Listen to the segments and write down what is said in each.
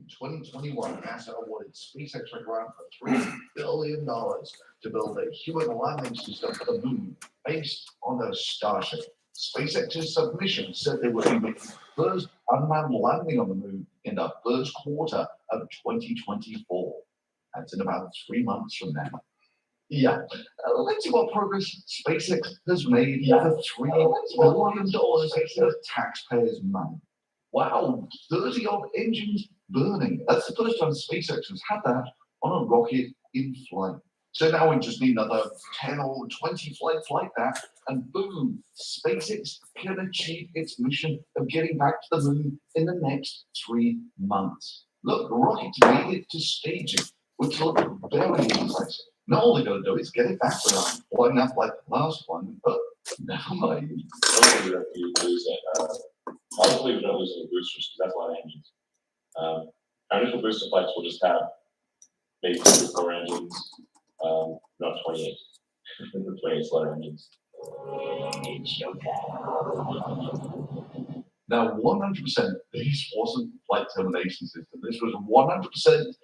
2021, NASA awarded SpaceX a grant for $3 billion to build a human landing system for the moon based on the Starship. SpaceX's submission said they would be making the first unmanned landing on the moon in the first quarter of 2024. That's in about 3 months from now. Yeah, let's see what progress SpaceX has made for $3 billion of taxpayers' money. Wow, 30 odd engines burning. That's the first time SpaceX has had that on a rocket in flight. So now we just need another 10 or 20 flights like that, and boom, SpaceX can achieve its mission of getting back to the moon in the next 3 months. Look, the rocket's made it to staging, which looked very impressive. Not all they got to do is get it back without blowing up like the last one, but never mind. Hopefully we don't lose it. Hopefully we don't lose any boosters, because that's a lot of engines. Our initial booster flights will just have maybe 4 engines, not 28. 28 slaughter engines. Now, 100%, this wasn't flight termination system. This was 100%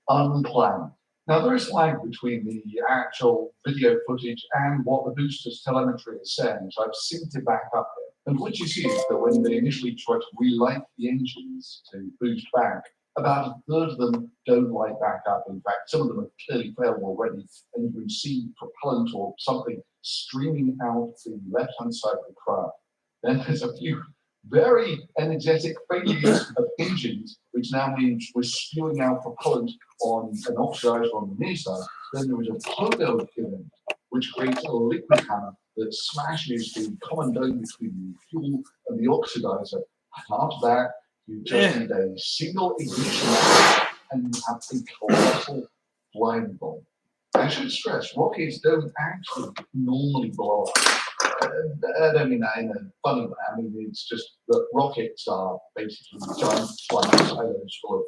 unplanned. Now, there is lag between the actual video footage and what the booster's telemetry is saying, so I've synced it back up here. And what you see is that when they initially try to relight the engines to boost back, about a third of them don't light back up. In fact, some of them have clearly failed already, and you can see propellant or something streaming out the left-hand side of the craft. Then there's a few very energetic failures of engines, which now means we're spewing out propellant on an oxidizer on the near side. Then there is a pogo filament, which creates a liquid hammer that smashes the common dome between the fuel and the oxidizer. And after that, you just need a single ignition and you have a colossal flying bomb. I should stress, rockets don't actually normally blow up. I don't mean that in a funny way. I mean, it's just that rockets are basically giant flying silos full of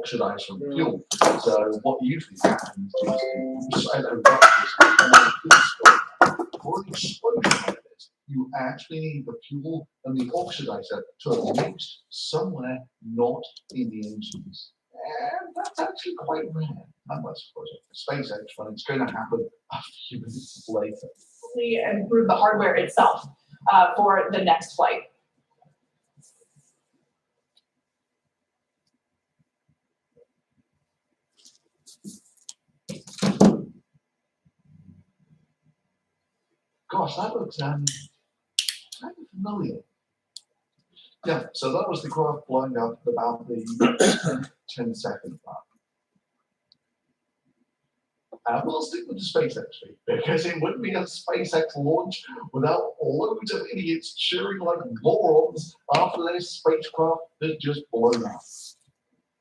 oxidizer and fuel. So what usually happens is the silo ruptures for an explosion like this. You actually need the fuel and the oxidizer to have mixed somewhere not in the engines. And that's actually quite rare, unless, of course, for SpaceX, when it's going to happen a few minutes later. Improve the hardware itself for the next flight. Gosh, that looks kind of familiar. Yeah, so that was the craft blowing up at about the 10-second mark. And we'll stick with the SpaceX feed, because it wouldn't be a SpaceX launch without loads of idiots cheering like morons after their spacecraft has just blown up.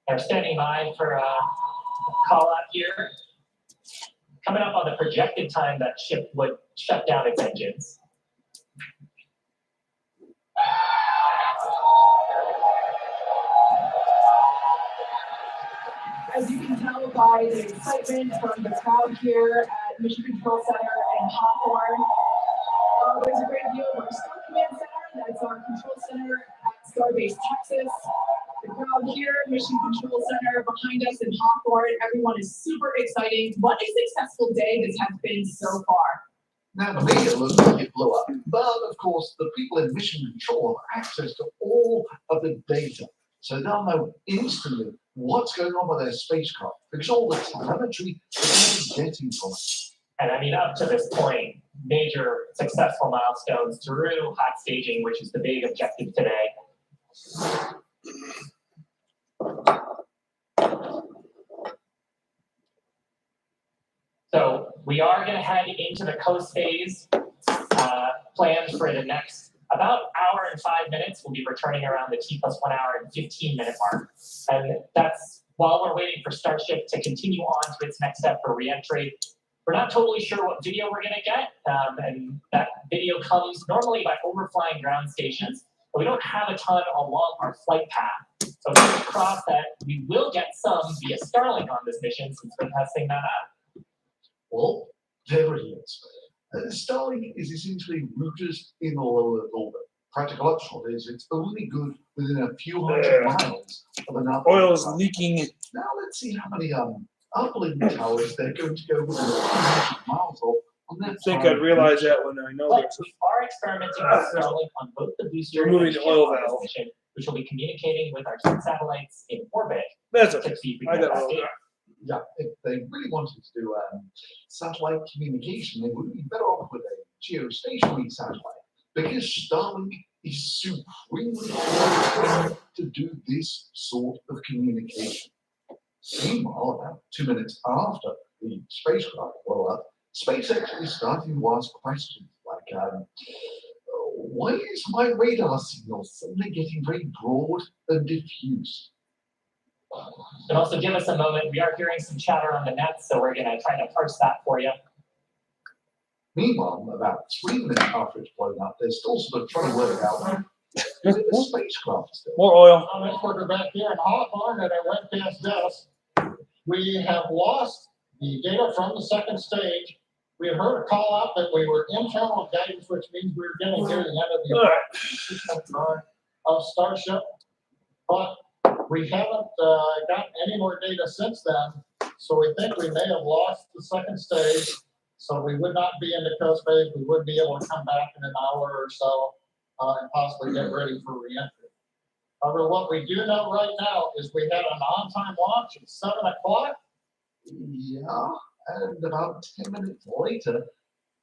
They're standing by for a call out here. Coming up on the projected time that ship would shut down its engines. As you can tell by the excitement from the crowd here at Mission Control Center in Hawthorne, there's a great view of our Star Command Center. That's our control center at Starbase Texas. The crowd here, Mission Control Center behind us in Hawthorne. Everyone is super excited. What a successful day this has been so far. Now, to me, it looks like it blew up. But, of course, the people in Mission Control have access to all of the data. So they'll know instantly what's going on with their spacecraft, because all the telemetry that they're getting from it. And I mean, up to this point, major successful milestones through hot staging, which is the big objective today. So we are going to head into the coast phase, planned for the next about hour and 5 minutes. We'll be returning around the T+1 hour and 15-minute mark. And that's while we're waiting for Starship to continue on to its next step for reentry. We're not totally sure what video we're going to get, and that video comes normally by overflying ground stations, but we don't have a ton along our flight path. So fingers crossed that we will get some via Starlink on this mission since we're testing that out. Well, there it is. Starlink is essentially routers in low Earth orbit. practical upshot is it's only good within a few hundred miles of another. Oil is leaking. Now let's see how many uplink towers they're going to go within a few hundred miles of. I think I'd realize that when I know But there's we are experimenting with Starlink on both the booster Removing and the ship oil on this valve. mission, which will be communicating with our two satellites in orbit that's to okay. see if we I can get got that oil. data. Yeah, if they really wanted to do satellite communication, they would be better off with a geostationary satellite because Starlink is supremely qualified to do this sort of communication. Meanwhile, about 2 minutes after the spacecraft blew up, SpaceX is starting to ask questions like, why is my radar signal suddenly getting very broad and diffuse? And also give us a moment. We are hearing some chatter on the net, so we're gonna try to parse that for you. Meanwhile, about 3 minutes after it's blown up, they're still sort of trying to work out is it a spacecraft still? More oil. Comments worker back here in Hawthorne that I went past us. We have lost the data from the second stage. We have heard a call out that we were internal guidance, which means we were getting near the end of the All right. of Starship. But we haven't gotten any more data since then. So we think we may have lost the second stage. So we would not be in the coast phase. We would be able to come back in an hour or so and possibly get ready for reentry. However, what we do know right now is we had an on-time launch at 7 o'clock. Yeah, and about 10 minutes later,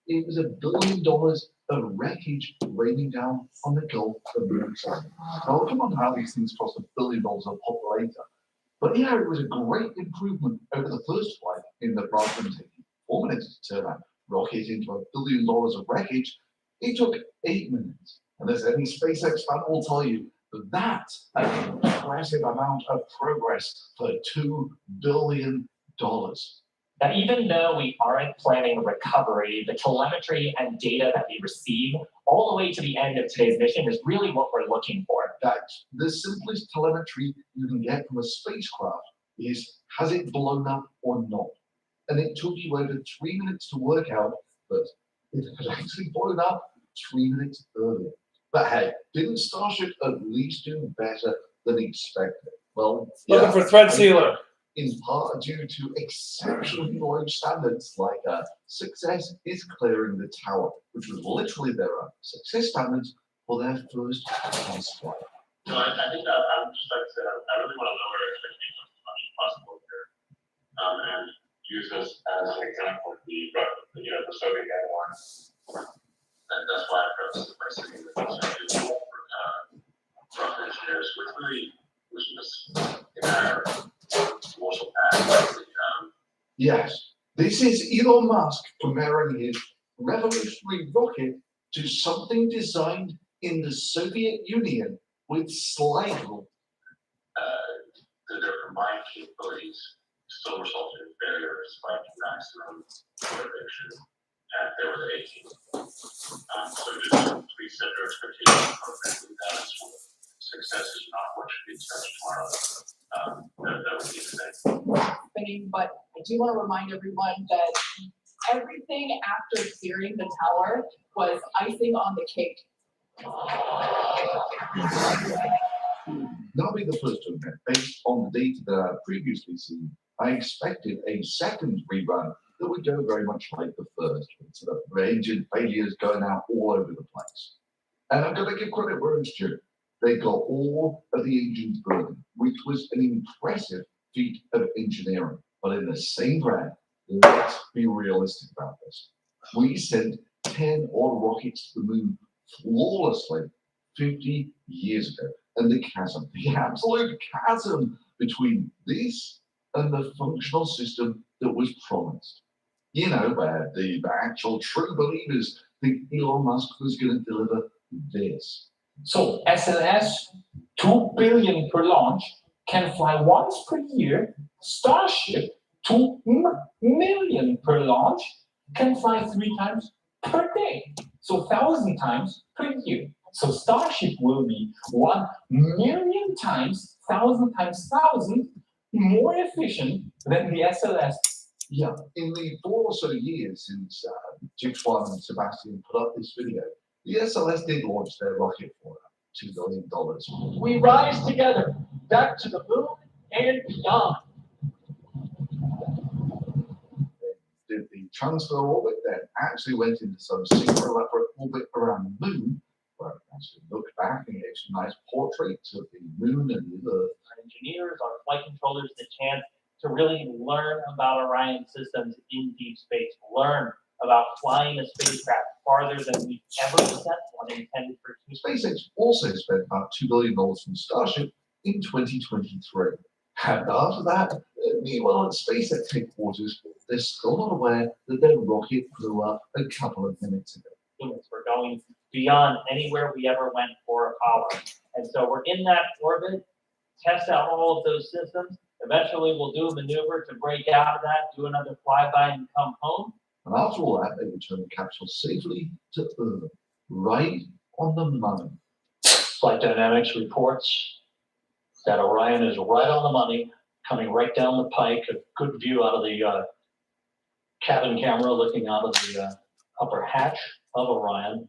it was $1 billion of wreckage raining down on the Gulf of Mexico. Now, come on, how these things cost $1 billion a pop later. But yeah, it was a great improvement over the first flight in the rather than taking 4 minutes to turn a rocket into $1 billion of wreckage. It took 8 minutes. And as any SpaceX fan will tell you, that's an impressive amount of progress for $2 billion. Now, even though we aren't planning recovery, the telemetry and data that we receive all the way to the end of today's mission is really what we're looking for. Guys, the simplest telemetry you can get from a spacecraft is, has it blown up or not? And it took you over 3 minutes to work out that it had actually blown up 3 minutes earlier. But hey, didn't Starship at least do better than expected? Well, Looking for thread sealer. in part due to exceptionally low standards like success is clearing the tower, which was literally their success standards for their first test flight. No, I think that I would just like to say, I really want to lower expectations as much as possible here. And use this as an example of the Soviet Airborne. And that's why I wrote the first thing that I do for engineers, which really was just in our Warsaw pad. Yes, this is Elon Musk comparing his revolutionary rocket to something designed in the Soviet Union with Sligo. Their combined capabilities still resulted in failures by maximum motivation at there were 18. So just please set your expectations for that. Success is not what should be expected tomorrow. That would be the thing. But I do want to remind everyone that everything after clearing the tower was icing on the cake. Not be the first to admit, based on the data that I've previously seen, I expected a second rerun that would go very much like the first, with sort of engine failures going out all over the place. And I'm going to give credit where it's due. They got all of the engines burning, which was an impressive feat of engineering. But in the same breath, let's be realistic about this. We sent 10 odd rockets to the moon flawlessly 50 years ago. And the chasm, the absolute chasm between this and the functional system that was promised. You know, where the actual true believers think Elon Musk was going to deliver this. So SLS, 2 billion per launch, can fly once per year. Starship, 2 million per launch, can fly 3 times per day. So 1,000 times per year. So Starship will be 1 million times, 1,000 times 1,000 more efficient than the SLS. Yeah, in the 4 or so years since Jix One and Sebastian put up this video, The SLS did launch their rocket for $2 billion. We rise together, back to the moon and beyond. Did the transfer orbit, then actually went into some super elaborate orbit around the moon, where it actually looked back and gave some nice portraits of the moon and the Earth. Our engineers, our flight controllers, the chance to really learn about Orion systems in deep space, learn about flying a spacecraft farther than we've ever sent one intended for human. SpaceX also spent about $2 billion from Starship in 2023. And after that, meanwhile at SpaceX headquarters, they're still not aware that their rocket blew up a couple of minutes ago. Humans. We're going beyond anywhere we ever went for power. And so we're in that orbit, test out all of those systems. Eventually we'll do a maneuver to break out of that, do another flyby and come home. And after all that, they return the capsule safely to Earth, right on the money. Flight Dynamics reports that Orion is right on the money, coming right down the pike, a good view out of the cabin camera looking out of the upper hatch of Orion.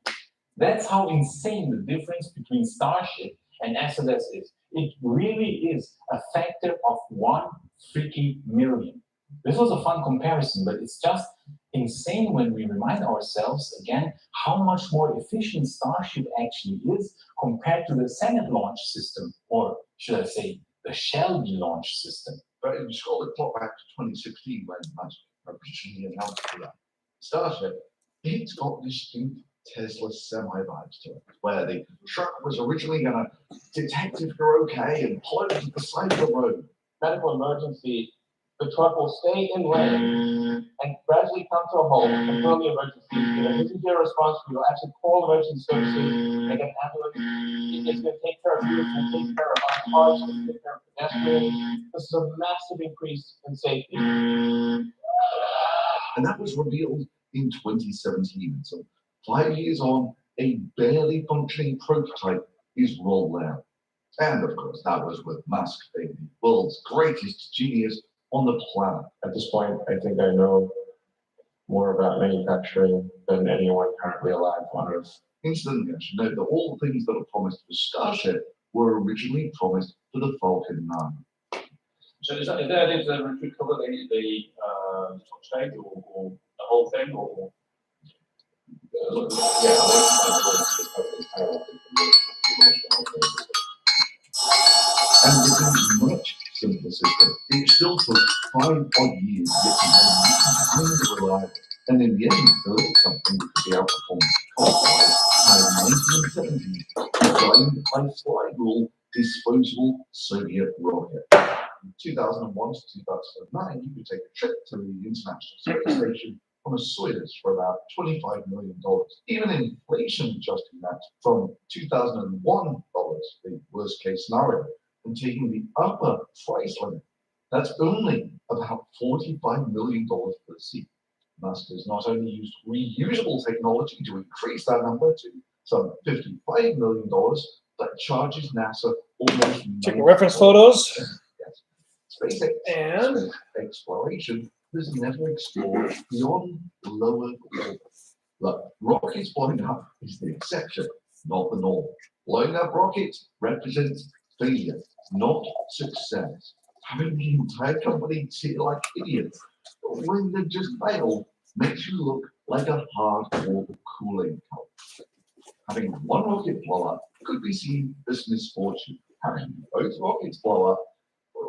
That's how insane the difference between Starship and SLS is. It really is a factor of 1 freaky million. This was a fun comparison, but it's just insane when we remind ourselves again how much more efficient Starship actually is compared to the Senate launch system, or should I say, the Shelby launch system. But if you scroll the clock back to 2016, when Musk originally announced that Starship, it's got distinct Tesla semi-vibes to it, where the truck was originally going to detect if you're okay and pull over to the side of the road. Medical emergency, the truck will stay in lane and gradually come to a halt, confirm the emergency. If this is your response, we will actually call emergency services, make an ambulance. It's going to take care of you, it's going to take care of our cars, it's going to take care of pedestrians. This is a massive increase in safety. And that was revealed in 2017. So 5 years on, a barely functioning prototype is rolled out. And of course, that was with Musk being the world's greatest genius on the planet. At this point, I think I know more about manufacturing than anyone currently alive on Earth. Incidentally, I should note that all the things that are promised for Starship were originally promised for the Falcon 9. So is that the retreat cover the top stage or the whole thing or? And it is much simpler system. It still took 5 odd years to get to know reliable. And in the end, built something that could be outperformed cost-wise by 1970s, designed by slide rule disposable Soviet rocket. In 2001 to 2009, you could take a trip to the International Space Station on a Soyuz for about $25 million. Even inflation adjusting that from 2001 dollars, the worst case scenario, and taking the upper price limit, that's only about $45 million per seat. Musk has not only used reusable technology to increase that number to some $55 million, but charges NASA almost Checking reference photos. Yes. SpaceX And exploration has never explored beyond lower orbit. Look, rockets blowing up is the exception, not the norm. Blowing up rockets represents failure, not success. Having the entire company see it like idiots when they just failed makes you look like a hardcore Kool-Aid cult. Having one rocket blow up could be seen as misfortune. Having both rockets blow up,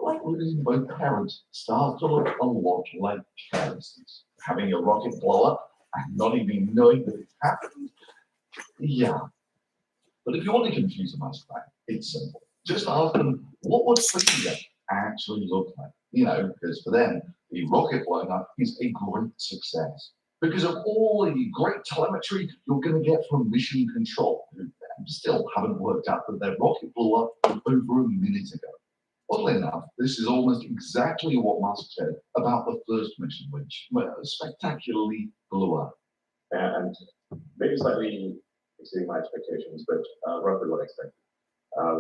like losing both parents, starts to look a lot like carelessness. Having a rocket blow up and not even knowing that it happened, yeah. But if you want to confuse them as that, it's simple. Just ask them, what would failure actually look like? You know, because for them, the rocket blowing up is a great success. Because of all the great telemetry you're going to get from mission control, who still haven't worked out that their rocket blew up over a minute ago. Oddly enough, this is almost exactly what Musk said about the first mission, which spectacularly blew up. And maybe slightly exceeding my expectations, but roughly what I expected,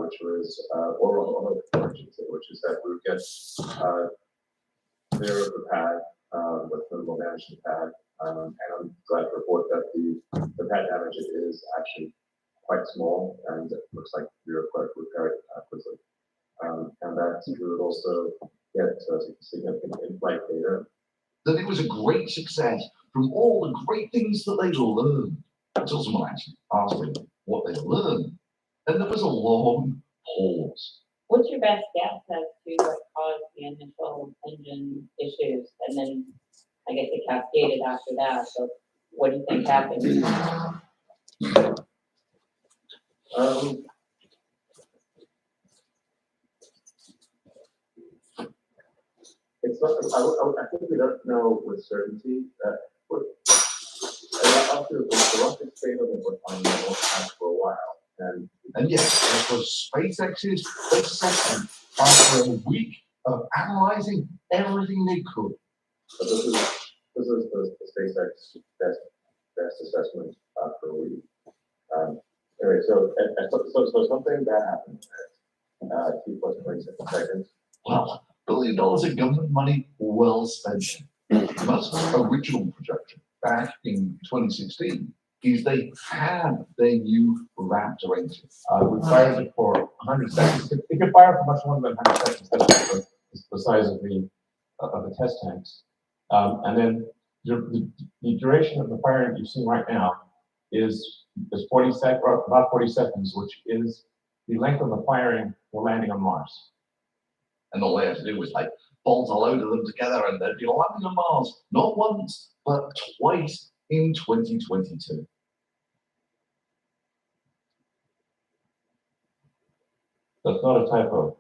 which was, which is that we would get near the pad, with minimal damage to the pad. And I'm glad to report that the pad damage is actually quite small, and it looks like we were quite repaired quickly. And that we would also get significant in-flight data. That it was a great success from all the great things that they learned. Until someone actually asked them what they learned, and there was a long pause. What's your best guess as to what caused the initial engine issues? And then I guess it cascaded after that. So what do you think happened? It's not, I think we don't know with certainty that after the rocket failed and we're finding out for a while. And yes, this was SpaceX's assessment after a week of analyzing everything they could. But this is the SpaceX best assessment for a week. Anyway, so something bad happened at T plus 26 seconds. Well, $1 billion of government money well spent. Musk's original projection back in 2016 is they had their new Raptor engine. We fired it for 100 seconds. It could fire for much longer than 100 seconds. That's the size of the test tanks. And then the duration of the firing you've seen right now is 40 seconds, about 40 seconds, which is the length of the firing for landing on Mars. And all they had to do was like bolt a load of them together and they'd be landing on Mars, not once, but twice in 2022. That's not a typo.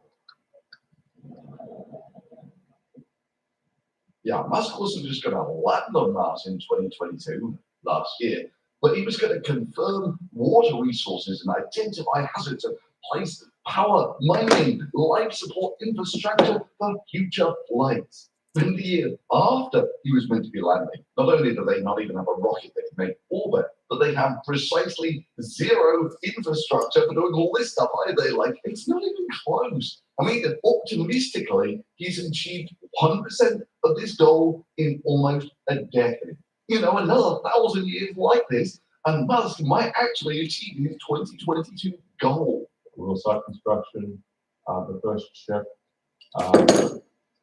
Yeah, Musk wasn't just going to land on Mars in 2022, last year, but he was going to confirm water resources and identify hazards and place power, mining, life support infrastructure for future flights. In the year after he was meant to be landing, not only do they not even have a rocket that can make orbit, but they have precisely zero infrastructure for doing all this stuff either. Like, it's not even close. I mean, optimistically, he's achieved 100% of this goal in almost a decade. You know, another 1,000 years like this, and Musk might actually achieve his 2022 goal. We will start construction, the first ship,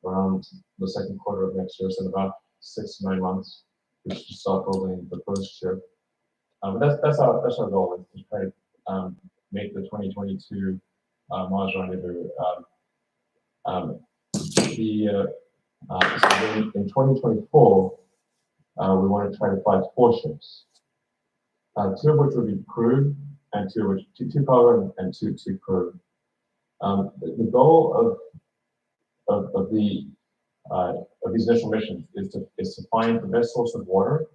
around the second quarter of next year, so in about 6 to 9 months, we should start building the first ship. But that's our goal, is to try to make the 2022 Mars rendezvous. So in 2024, we want to try to fly 4 ships, 2 of which would be crewed, and 2 cargo and 2 crew. The goal of these initial missions is to find the best source of water.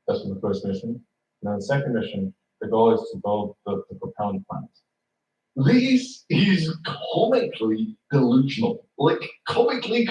That's for the first mission. And then the second mission, the goal is to build the propellant plant. This is comically delusional. Like, comically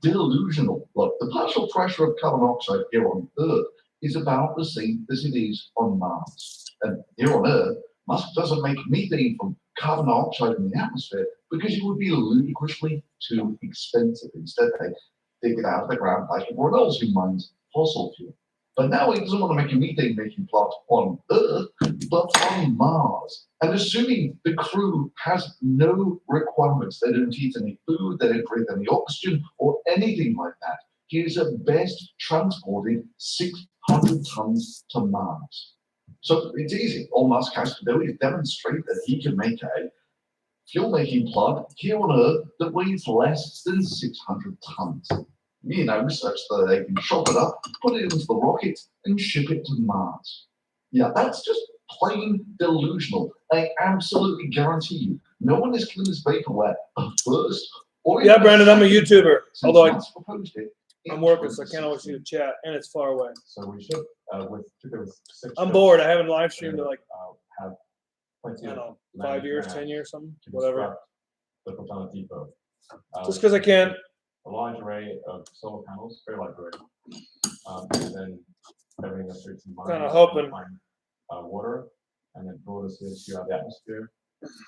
delusional. Look, the partial pressure of carbon dioxide here on Earth is about the same as it is on Mars. And here on Earth, Musk doesn't make methane from carbon dioxide in the atmosphere because it would be ludicrously too expensive. Instead, they dig it out of the ground like everyone else who mines fossil fuel. But now he doesn't want to make a methane making plant on Earth, but on Mars. And assuming the crew has no requirements, they don't eat any food, they don't breathe any oxygen or anything like that, he is at best transporting 600 tons to Mars. So it's easy. All Musk has to do is demonstrate that he can make a fuel-making plant here on Earth that weighs less than 600 tons. You know, such that they can chop it up, put it into the rocket, and ship it to Mars. Yeah, that's just plain delusional. I absolutely guarantee you, no one is killing this vaporware first. Or Yeah, Brandon, I'm a YouTuber. Although Musk proposed it. I'm working, so I can't always see the chat, and it's far away. So we should, with 6 I'm ships, bored. I haven't live streamed in like, have plenty I don't of know, 5 years, land 10 years, something, to whatever. construct the propellant depot. Just because I can. A large array of solar panels, very large array. And then everything that's through to mine. Kinda hoping. Find water, and then draw the CO2 out of the atmosphere.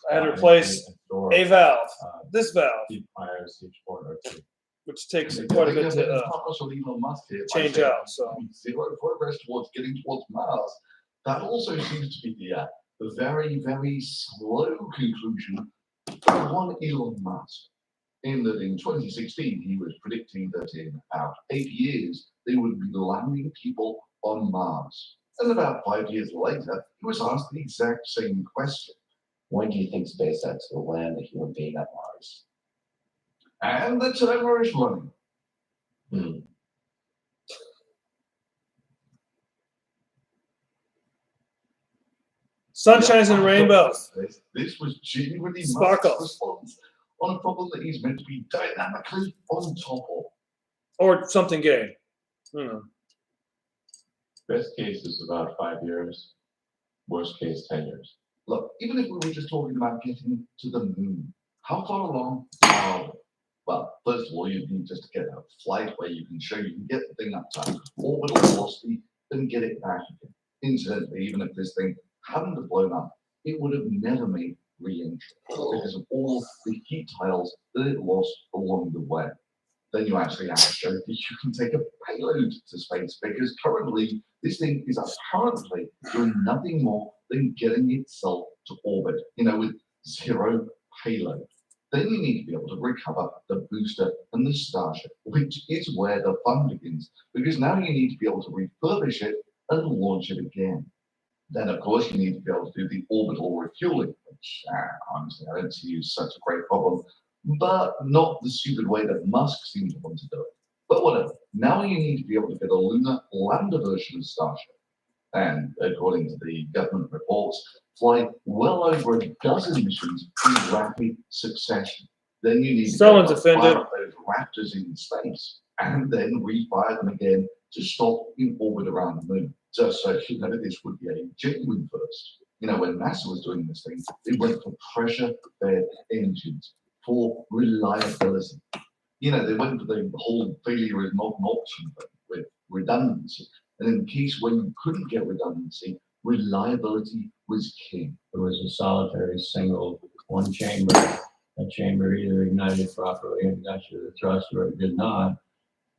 I had to and replace store, a valve, uh, this valve. deep fires, CH4 and O2. which takes quite a bit to Elon Musk here by change saying out. So zero progress towards getting towards Mars. That also seems to be the very, very slow conclusion on Elon Musk. In that in 2016, he was predicting that in about 8 years, they would be landing people on Mars. And about 5 years later, he was asked the exact same question. When do you think SpaceX will land a human being on Mars? And the timer is running. sunshines and rainbows. This was genuinely Sparkles. Musk's response on a problem that he's meant to be dynamically on top of. Or something gay. Best case is about 5 years, worst case 10 years. Look, even if we were just talking about getting to the moon, how far along are we? Well, first of all, you need just to get a flight where you can show you can get the thing up to orbital velocity and get it back again. Incidentally, even if this thing hadn't have blown up, it would have never made re-entry because of all the heat tiles that it lost along the way. Then you actually have to show that you can take a payload to space because currently this thing is apparently doing nothing more than getting itself to orbit, with zero payload. Then you need to be able to recover the booster and the Starship, which is where the fun begins, because now you need to be able to refurbish it and launch it again. Then, of course, you need to be able to do the orbital refueling, which honestly, I don't see as such a great problem, but not the stupid way that Musk seems to want to do it. But whatever. Now you need to be able to get a lunar lander version of Starship. And according to the government reports, fly well over a dozen missions in rapid succession. Then you need to Someone's be able to offended. fire up those Raptors in space and then refire them again to stop in orbit around the moon. Just so you know, this would be a genuine first. When NASA was doing this thing, they went for pressure-fed engines for reliability. They went for the whole failure is not an option thing with redundancy. And in case when you couldn't get redundancy, reliability was king. It was a solitary single one chamber. That chamber either ignited properly and got you the thrust, or it did not.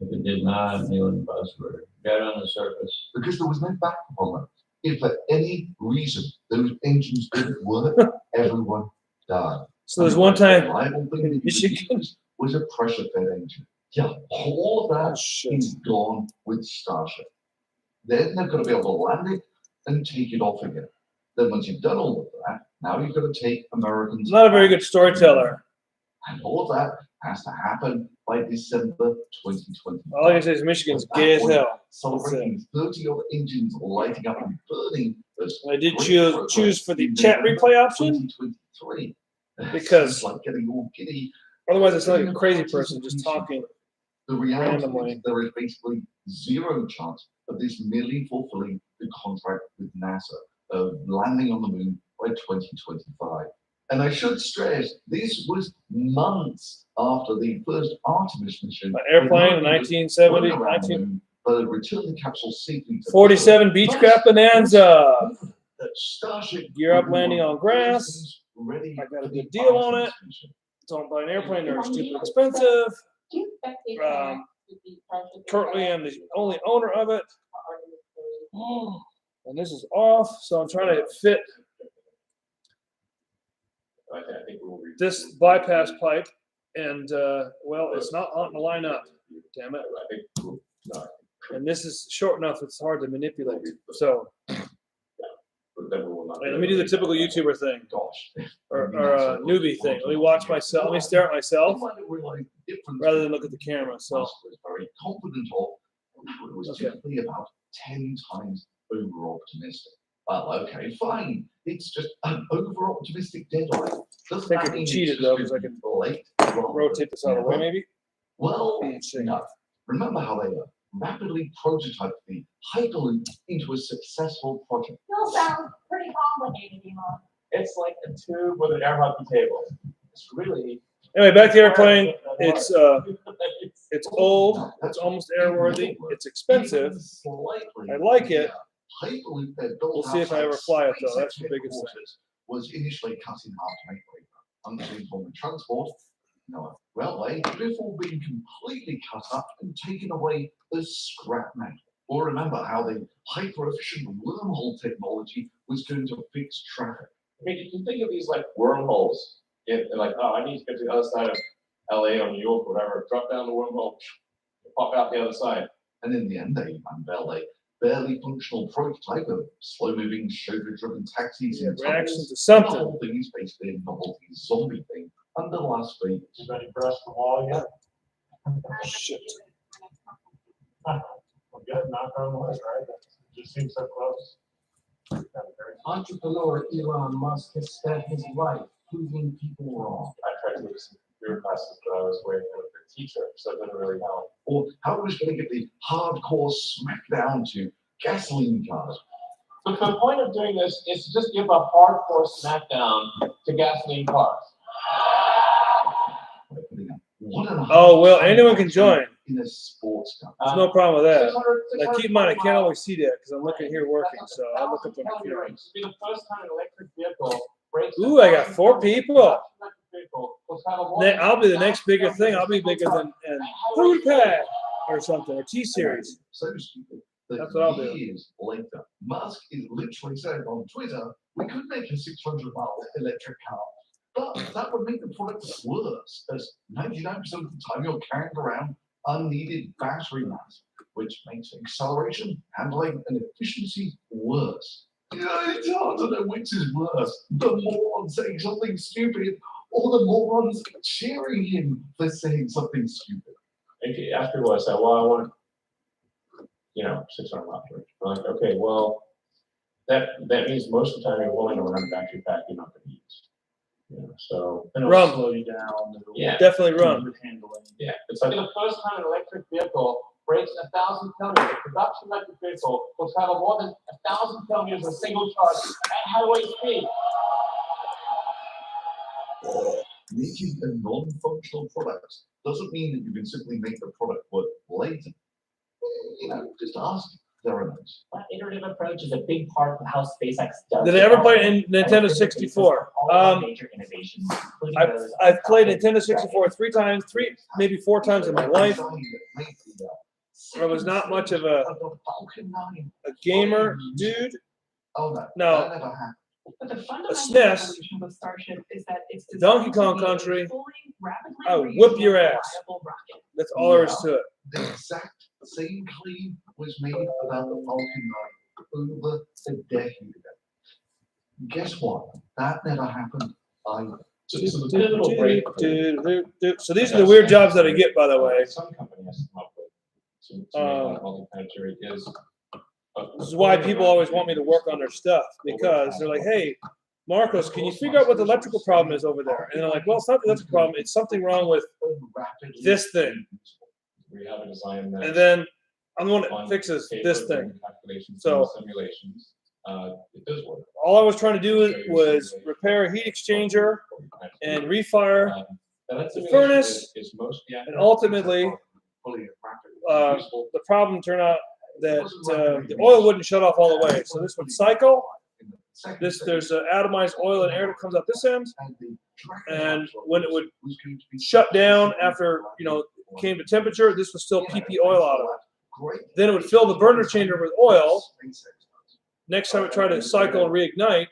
If it did not, Neil and Buzz were dead on the surface. Because there was no backup on them. If for any reason those engines didn't work, everyone died. So there's one time reliable thing that you could use was a pressure-fed engine. Yeah, all of that is gone with Starship. Then they've got to be able to land it and take it off again. Then once you've done all of that, now you've got to take Americans. not a very good storyteller. And all of that has to happen by December 2020. All I can say is Michigan's gay as hell. Celebrating 30 other engines lighting up and burning. I did choose for the chat replay option 2023. because It's like getting all giddy. otherwise it's like a crazy person just talking. The reality randomly. is there is basically zero chance of this merely fulfilling the contract with NASA of landing on the moon by 2025. And I should stress, this was months after the first Artemis mission. An airplane in 1970, went around the moon, but it returned the capsule safely to 47 Beechcraft Bonanza. that Starship Gear up landing on grass. ready I got a for the good deal on Artemis it. mission. Don't buy an airplane, they're stupid expensive. Currently I'm the only owner of it. And this is off, so I'm trying to fit I think we'll this bypass pipe, and well, it's not on the line up. Damn it! I think no. And this is short enough; it's hard to manipulate. So But then we will not. let me do the typical YouTuber thing, Gosh. or newbie thing. Let me watch myself. Let me stare at myself You might realize the difference rather than look at the camera. So Musk was very confident of. It was Okay. typically about 10 times over optimistic. Well, okay, fine. It's just an over optimistic deadline. Doesn't I think that I mean cheated it's though, just because I can late? rather rotate this than out of the way, never? maybe. Well, Let's see. no. Remember how they rapidly prototyped the Hyperloop into a successful project. Still sounds pretty complicated, Elon. It's like a tube with an air hockey table. It's really. Anyway, back to the airplane. It's old. It's almost airworthy. It's expensive. Slightly. I like it. Hyperloop that built We'll see if I ever fly it, though. That's the SpaceX biggest thing. headquarters was initially cut in half to make way for unsuitable transport. Now, a railway, before being completely cut up and taken away as scrap metal. Or remember how the hyper-efficient wormhole technology was going to fix traffic. I mean, you can think of these like wormholes. Like, oh, I need to get to the other side of LA or New York or whatever, drop down the wormhole, pop out the other side. And in the end, they unveiled a barely functional prototype of slow-moving, chauffeur-driven taxis. and Reaction tunnels. to The something. whole thing is basically a novelty zombie thing under Las Vegas. You ready to press the wall yet? Shit. Well, good, knock on wood, right? That just seems so close. Entrepreneur Elon Musk has spent his life proving people wrong. I tried to do some computer classes, but I was waiting for the teacher, so it didn't really help. Or how it was going to get the hardcore smackdown to gasoline cars. But the point of doing this is to just give a hardcore smackdown to gasoline cars. By putting a 1.5 Oh, well, ton anyone can battery join. in a sports car. There's no problem with that. 600 Like, keep in mind, I can't 620 always see that because I'm looking here working, That's so I look up on the 1,000 computer. calorie range. It'll be the first time an electric vehicle breaks. Ooh, I got 4 people. Electric vehicle will travel more than I'll be the next 1,000 bigger thing. I'll be bigger than Food Pad or something, or T-Series. So stupid that That's what I'll do. years later, Musk is literally saying on Twitter, we could make a 600-mile electric car, but that would make the product worse, as 99% of the time you're carrying around unneeded battery mass, which makes acceleration, handling, and efficiency worse. Yeah, it's hard to know which is worse. The moron saying something stupid, or the morons cheering him for saying something stupid. If you ask people, I say, well, I want, 600 miles range. I'm like, okay, well, that means most of the time you're willing to run a battery pack you're not going to use. So And it'll Rum. slow you down. It'll Yeah. Definitely run. improve handling. yeah, it's It'll like be the first time an electric vehicle breaks 1,000 kilometers. A production electric vehicle will travel more than 1,000 kilometers in a single charge at highway speed. Making a non-functional product doesn't mean that you can simply make the product work later. Just ask Theranos. That iterative approach is a big part of how SpaceX does. Did I ever play development, in and Nintendo it's been the basis 64? for all of the major innovations, including those I've of played Falcon, Nintendo 64 3 times, maybe 4 times in my life. I was not much of a gamer dude. Oh no, No. that never happened. But the fundamental SNES, evolution with Starship is that it's Donkey designed to Kong be a Country, fully, rapidly I would whip your reusable, ass. reliable rocket. That's all there is to it. The exact same claim was made about the Falcon 9 over a decade ago. Guess what? That never happened either. so this is a pivotal breakthrough. So these are the weird jobs that I get, by the way. Some company has to come up with to make that multi-planetary is. This is why people always want me to work on their stuff, because they're like, hey, Marcos, can you figure out what the electrical problem is over there? And they're like, well, it's not the electrical problem, it's something wrong with this thing. We have a design that. And then I'm the one that fixes this thing. Calculations, So- simulations, it does work. All I was trying to do was repair a heat exchanger and refire, That simulation furnace, is most, yeah. and ultimately, the problem turned out that the oil wouldn't shut off all the way. So this would cycle. There's atomized oil and air that comes out this end, and when it would shut down after came to temperature, this was still PP oil out of it. Then it would fill the burner chamber with oil. Next time it tried to cycle and reignite,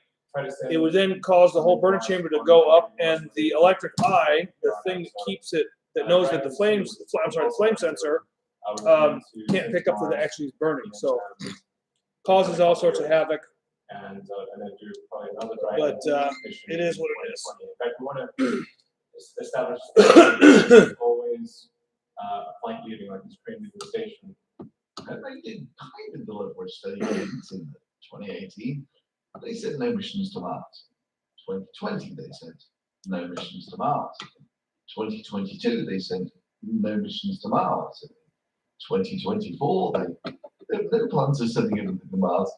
it would then cause the whole burner chamber to go up, and the electric eye, the thing that keeps it, that knows that the flame sensor can't pick up that it actually is burning. So causes all sorts of havoc. And then do probably another drive. But it is what it is. In fact, we want to establish always flight leaving, like this train leaving the station. And they did kind of deliver a study in 2018. They said no missions to Mars. 2020, they said no missions to Mars. 2022, they said no missions to Mars. 2024, they have no plans of sending anything to Mars.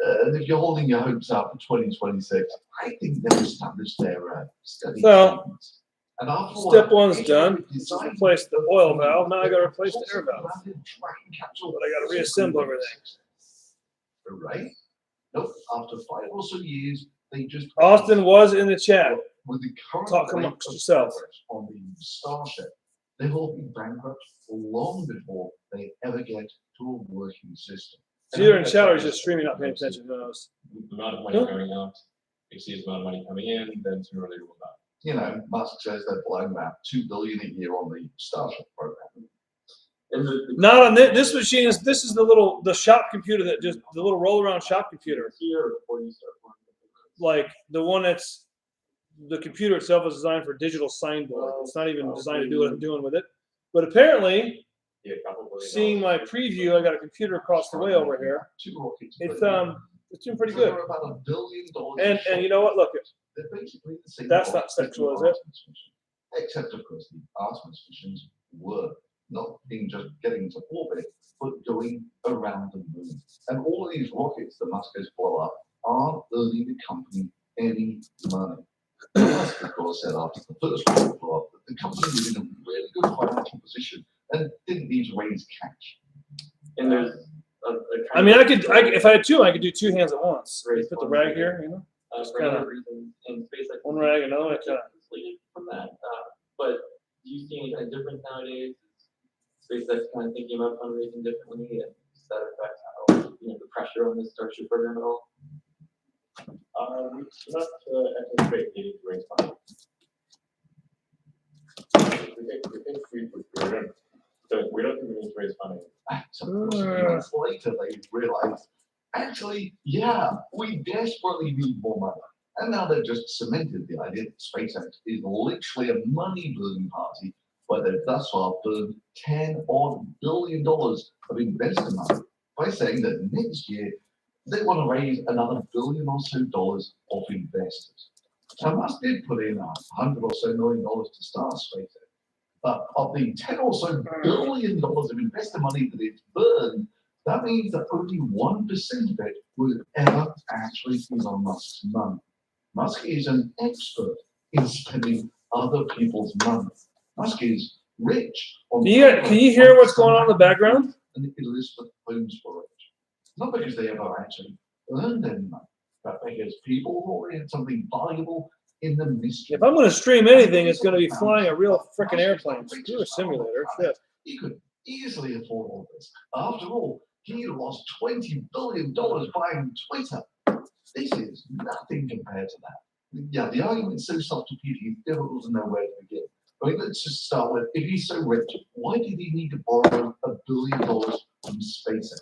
And if you're holding your hopes out for 2026, I think they'll establish their study. So, statements. And after Step all, one's done. Just replace the oil valve. Now I got to replace the air valve. But I got to reassemble everything. Right? Nope. After 5 or so years, they just Austin was in the chat. with the current Talk rate amongst of yourself. progress on the Starship, they will be bankrupt long before they ever get to a working system. So you're in shadow, you're just streaming, not paying attention. Who knows? The amount of money going out exceeds the amount of money coming in, then sooner or later we'll die. You know, Musk says they're blowing about $2 billion a year on the Starship program. And the Not on this machine. This is the shop computer that just the little roll around shop computer. here before you start flying. Like the one that's the computer itself is designed for digital signboard. It's not even designed to do what I'm doing with it. But apparently, Yeah, a couple billion seeing my dollars. preview, I got a computer across the way over here. Two rockets. It's doing pretty good. They're about $1 billion. And you know what? Look, They're basically the same. That's cost not as the sexual, is it? Artemis mission. Except, of course, the Artemis missions were not being just getting into orbit, but going around the moon. And all of these rockets that Musk has blow up aren't earning the company any money. Musk, of course, said after the first rocket blew up that the company was in a really good financial position and didn't need to raise cash. And there's I mean, if I had two, I could do two hands at once. Put the rag here, you know, for kinda- other reasons, and SpaceX one rag and another. isolated from that. But do you see any kind of difference nowadays? Is SpaceX kind of thinking about fundraising differently, and does that affect how the pressure on the Starship program at all? We do not anticipate needing to raise money. We don't think we need to raise money. So, of course, a few months later, they realized, actually, yeah, we desperately need more money. And now they've just cemented the idea that SpaceX is literally a money-burning party, where they've thus far burned $10 billion of investor money by saying that next year they want to raise another $1 billion or so of investors. Now, Musk did put in $100 or so million to start SpaceX. But of the $10 or so billion of investor money that it's burned, that means that only 1% of it will ever actually be on Musk's money. Musk is an expert in spending other people's money. Musk is rich. Can you hear what's going on in the background? And Elizabeth Holmes were rich. Not because they ever actually earned any money, but because people wanted something valuable in the mystery. If I'm going to stream anything, it's going to be flying a real freaking airplane. Screw a simulator. Shit. He could easily afford all this. After all, he lost $20 billion buying Twitter. This is nothing compared to that. Yeah, the argument's so self-defeating, it's difficult to know where to begin. I mean, let's just start with, if he's so rich, why did he need to borrow $1 billion from SpaceX?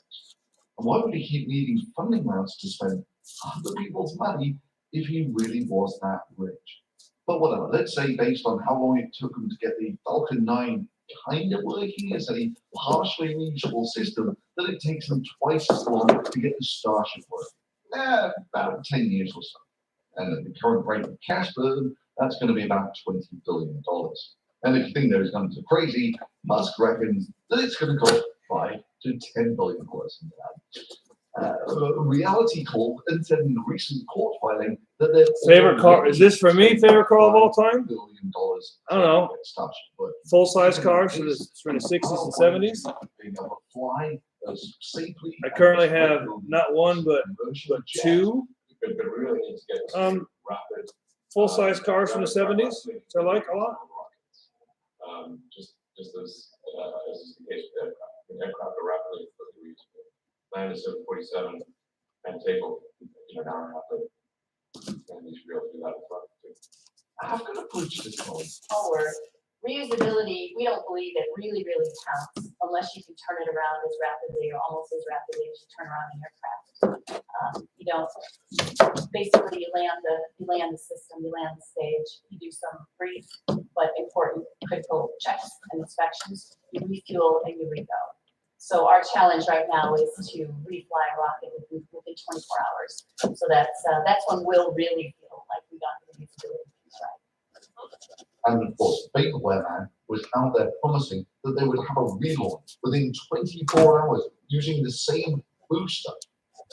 And why would he keep needing funding rounds to spend other people's money if he really was that rich? But whatever, let's say based on how long it took him to get the Falcon 9 kind of working as a partially reusable system, that it takes them twice as long to get the Starship working. About 10 years or so. And at the current rate of cash burn, that's going to be about $20 billion. And if you think those numbers are crazy, Musk reckons that it's going to cost $5 to $10 billion in that. Reality Corp said in the recent court filing that their Favorite car? Is this for me? Favorite car of all time? $1 billion. I don't know. Full size cars from the 60s and 70s. Being able to fly as safely. I currently have not one but two But really need to get rapid. full size cars from the 70s, which I like a lot. Just as is the case with aircraft. Aircraft are rapidly reusable. Land is 747 and take off, an hour and a half later. And you should be able to do that with rocket too. I've got to push this one. Forward, reusability, we don't believe it really counts unless you can turn it around as rapidly or almost as rapidly as you turn around an aircraft. You don't, basically you land the system, you land the stage, you do some brief but important critical checks and inspections, you refuel and you rego. So our challenge right now is to refly a rocket within 24 hours. So that's when we'll really feel like we got the reusability piece right. And of course, Vaporware Man was out there promising that they would have a relaunch within 24 hours using the same booster,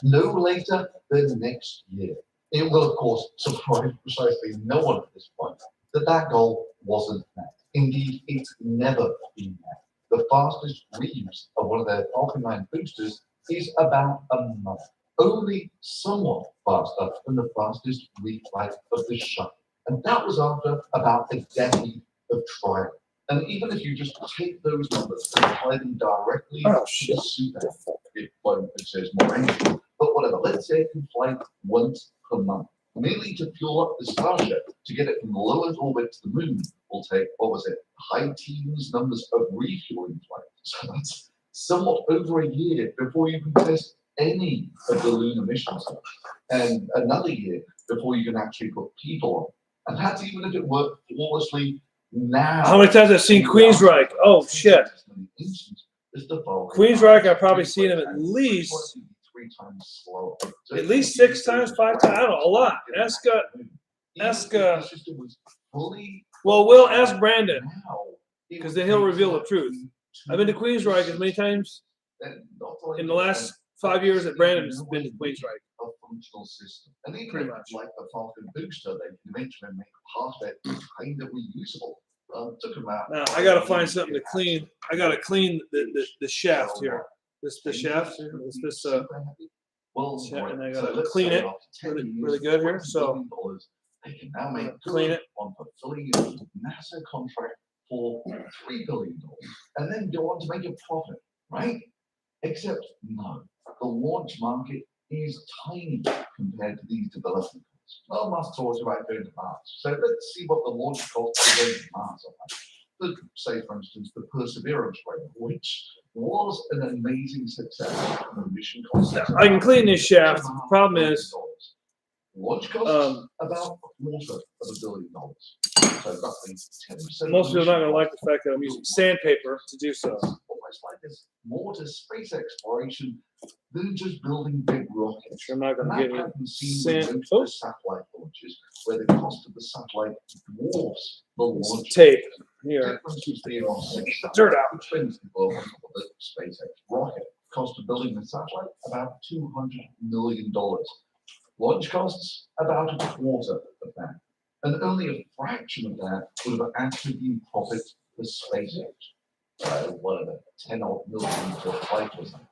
no later than next year. It will, of course, surprise precisely no one at this point that goal wasn't met. Indeed, it's never been met. The fastest reuse of one of their Falcon 9 boosters is about a month, only somewhat faster than the fastest reflight of the shuttle. And that was after about a decade of trial. And even if you just take those numbers and apply them directly Oh, to the shit. super, it won't, it says more engine. But whatever, let's say it can fly once per month. Merely to fuel up the Starship to get it from low Earth orbit to the moon will take, what was it, high teens numbers of refueling flights. So that's somewhat over a year before you can test any of the lunar missions. And another year before you can actually put people on. And that's even if it worked flawlessly now. How many times I've seen Queensryche? Oh shit. Queensryche, I've probably seen him at least 3 times slower. So at least 6 times, 5 times. I don't know, a lot. Ask well, we'll ask Brandon because then he'll reveal the truth. I've been to Queensryche as many times in the last 5 years that Brandon's been to Queensryche. A functional system. And even Pretty if, much. like the Falcon booster, they can eventually make part of it kind of reusable. Took them out. Now I gotta find something to clean. I gotta clean the shaft here. The shaft. This Well, and I so gotta let's clean say it after 10 really, years, really good here. So they can now make clean good it. on fulfilling a NASA contract for $3 billion and then go on to make a profit, right? Except no, the launch market is tiny compared to these development costs. Well, Musk talks about going to Mars. So let's see what the launch costs to go to Mars are like. Say, for instance, the Perseverance rover, which was an amazing success. The mission cost I can clean this shaft. The problem is launch costs about $250 million. So roughly 10%. most people are not gonna like the fact that I'm using sandpaper to do so. Almost like there's more to space exploration than just building big rockets. I'm not And gonna that get any happens seen sand. with most Oh, of the satellite launches, where the cost of the satellite dwarfs the launch. tape here. Dirt out. Which brings the blow on top of the SpaceX rocket. Cost of building the satellite about $200 million. Launch costs about a quarter of that. And only a fraction of that would have actually been profit for SpaceX. Whatever, 10 odd million per flight or something.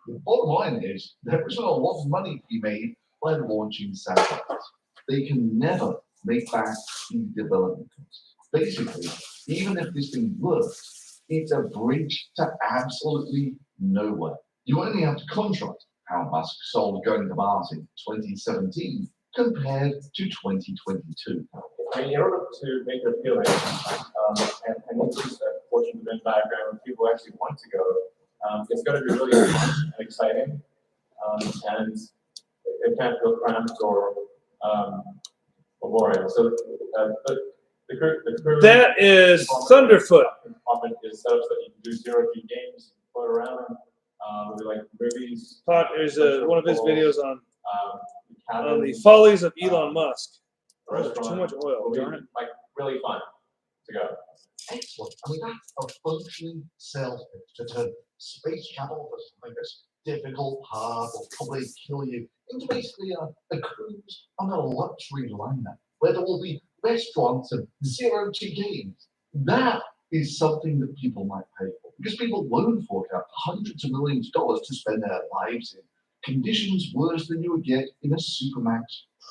The bottom line is there isn't a lot of money to be made by launching satellites. They can never make back the development costs. Basically, even if this thing works, it's a bridge to absolutely nowhere. You only have to contrast how Musk sold going to Mars in 2017 compared to 2022. I mean, in order to make it appealing, and increase the portion of the Venn diagram where people actually want to go, it's going to be really fun and exciting, and it can't feel cramped or boring. So the crew That is Thunderfoot. compartment is set up so that you can do zero-G games, float around, maybe like movies. There's one of his videos on cabin, the follies of Elon Musk. Oh, restaurant. too much oil. Will be, Darn it. like really fun to go. Excellent. I mean, that's a functioning sales pitch to turn space travel for something that's difficult, hard, will probably kill you into basically a cruise on a luxury liner where there will be restaurants and zero-G games. That is something that people might pay for because people won't fork out hundreds of millions of dollars to spend their lives in conditions worse than you would get in a supermax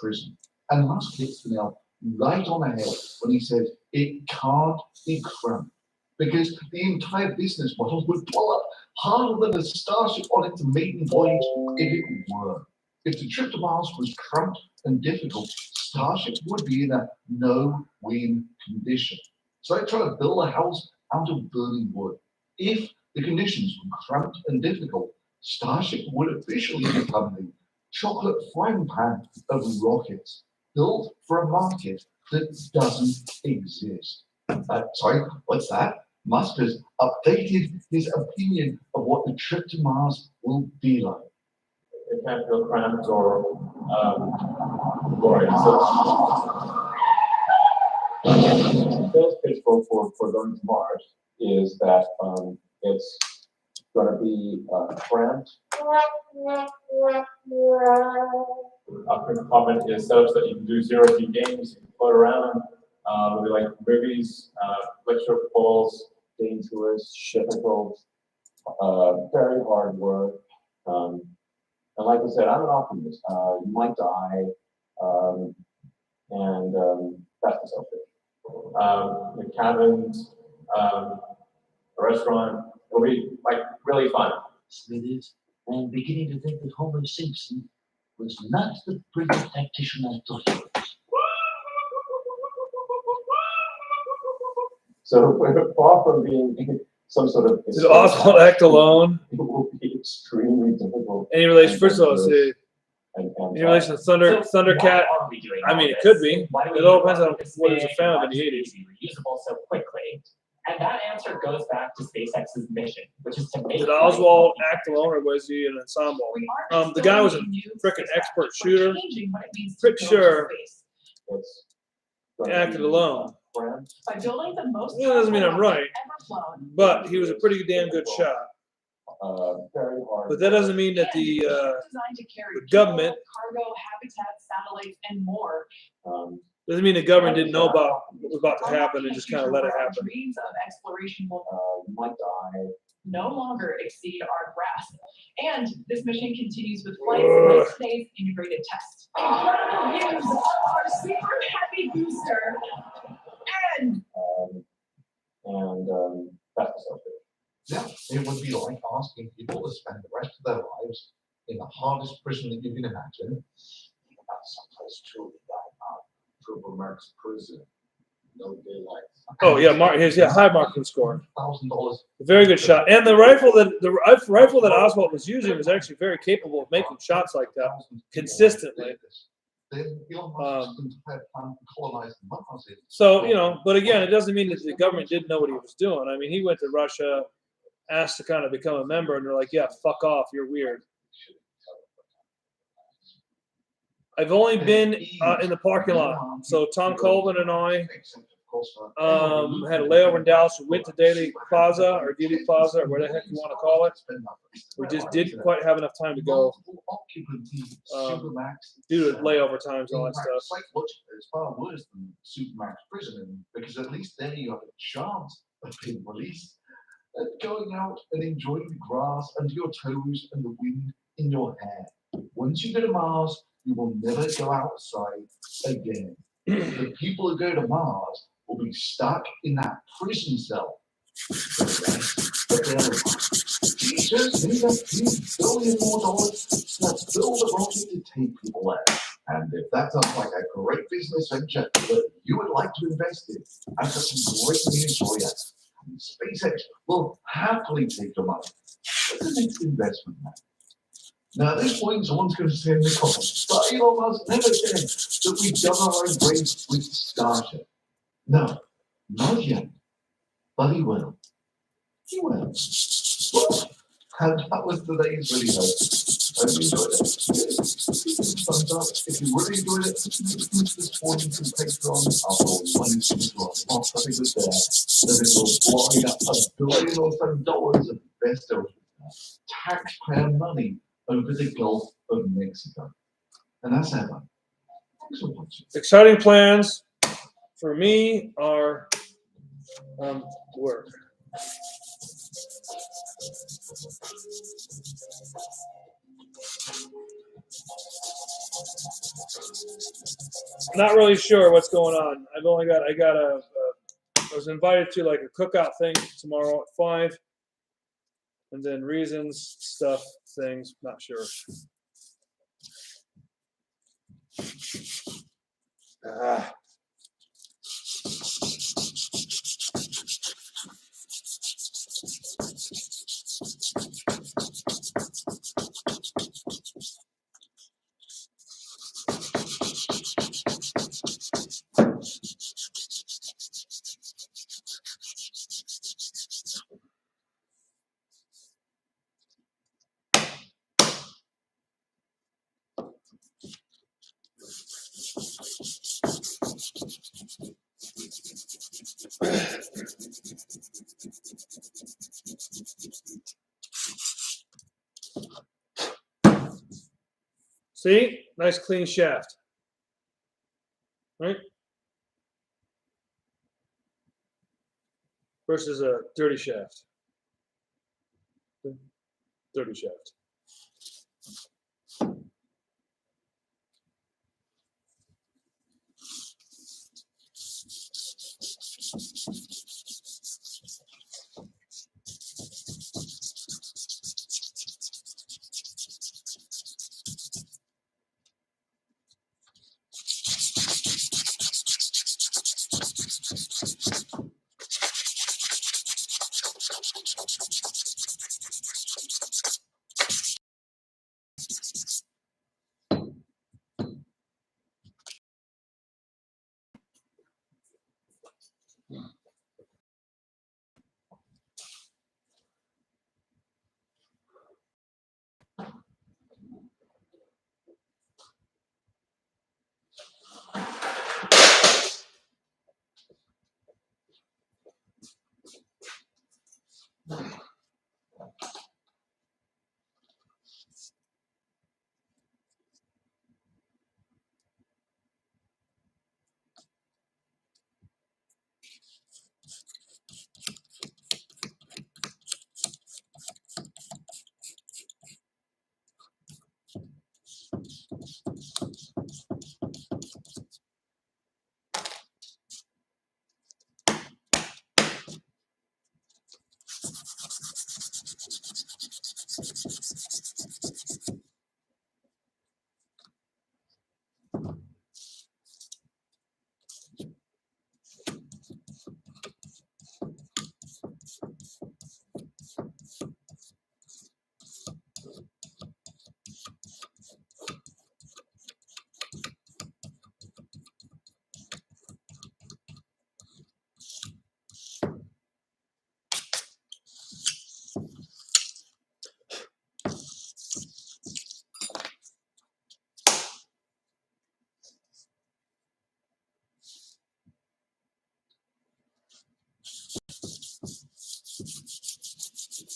prison. And Musk hits the nail right on the head when he says it can't be cramped because the entire business model would blow up harder than a Starship on its maiden voyage if it were. If the trip to Mars was cramped and difficult, Starship would be in a no-win condition. So they try to build a house out of burning wood. If the conditions were cramped and difficult, Starship would officially become the chocolate frying pan of rockets, built for a market that doesn't exist. Sorry, what's that? Musk has updated his opinion of what the trip to Mars will be like. It can't feel cramped or boring. So, the sales pitch for going to Mars is that it's going to be cramped. Our compartment is set up so that you can do zero-G games, you can float around, maybe like movies, lecture calls, dangerous, difficult, very hard work. And like I said, I'm an optimist. You might die, and that's the selfish. The cabins a restaurant. It'll be like really fun. Smithers, I am beginning to think that Homer Simpson was not the brilliant tactician I thought he was. So we're far from being some sort of. Did Oswald act alone? It will be extremely difficult. Any relation? First of all, see, And, any relation to Thundercat? Why are we doing I all mean, it this? could be. Why do we It all do depends on this what is a big? fan of Why in the should it 80s. be reusable so quickly? And that answer goes back to SpaceX's mission, which is to make. Did Oswald act alone or was he an ensemble? We aren't The guy was a building new frickin' space expert craft. We're shooter. changing what it means to Pretty go to sure space. It's he acted alone. By building the most Well, that doesn't mean I'm powerful rocket right, ever flown. but he was a pretty damn good shot. very hard. But that doesn't mean that And the designed to carry the government- people, cargo, habitats, satellites, and more. doesn't mean the government didn't know about what was about to happen and just kind of let it happen. Dreams of exploration will You might die. no longer exceed our grasp. And this mission continues with flights Ugh. like today's integrated test. Incredible views of our super heavy booster. And That's the subject. Yeah, it would be like asking people to spend the rest of their lives in the hardest prison that you can imagine. That's someplace truly like Trooper Mark's prison. No daylight. Oh yeah, high marking score. $1,000. Very good shot. And the rifle that Oswald was using was actually very capable of making shots like that consistently. Then Elon Musk's entire plan to colonize Mars is. So, but again, it doesn't mean that the government didn't know what he was doing. I mean, he went to Russia, asked to kind of become a member, and they're like, yeah, fuck off, you're weird. I've only been in the parking lot. So Tom Colvin and I had a layover in Dallas. We went to Daily Plaza or Dealey Plaza or where the heck you want to call it. We just didn't quite have enough time to go due to layover times and all that stuff. Psychologically, it's far worse than Supermax prison because at least then you have a chance of being released and going out and enjoying the grass under your toes and the wind in your hair. Once you go to Mars, you will never go outside again. The people who go to Mars will be stuck in that prison cell for the rest of their lives. We just need a few billion more dollars to build a rocket to take people there. And if that sounds like a great business venture that you would like to invest in, I've got some great news for you. And SpaceX will happily take your money. What's the next investment now? Now, at this point, someone's going to say in the comments, but Elon Musk never said that we've done our own brains with Starship. No, not yet. But he will. He will. And that was today's video. Hope you enjoyed it. Thumbs up. If you really enjoyed it, please support me through Patreon. After all, money seems to have lost a bit there. Then it will fly up $1 billion or so dollars of investor taxpayer money over the Gulf of Mexico. And that's ever. Thanks for watching. Exciting plans for me are work. Not really sure what's going on. I was invited to like a cookout thing tomorrow at 5. And then reasons, stuff, things, not sure. See? Nice clean shaft. Right? Versus a dirty shaft. Dirty shaft.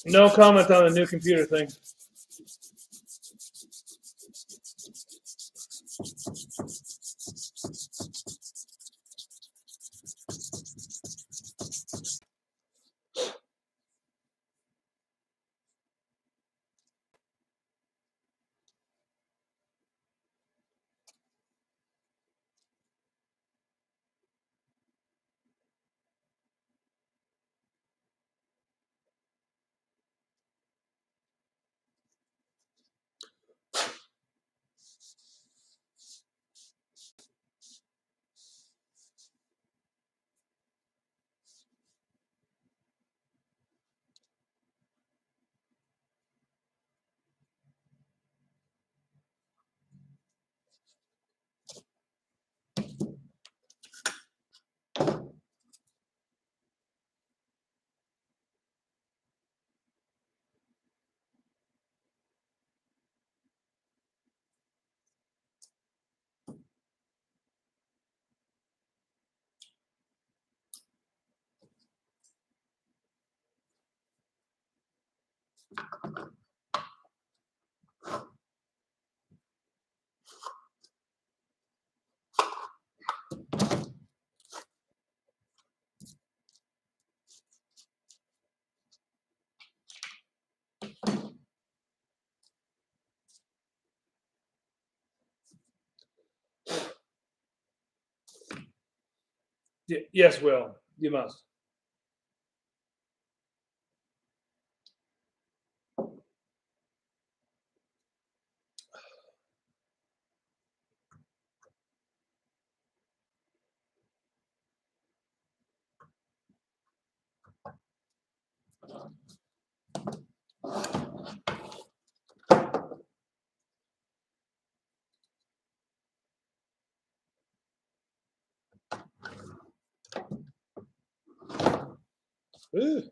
No comment on the new computer thing. Yes, Will, you must. Ooh.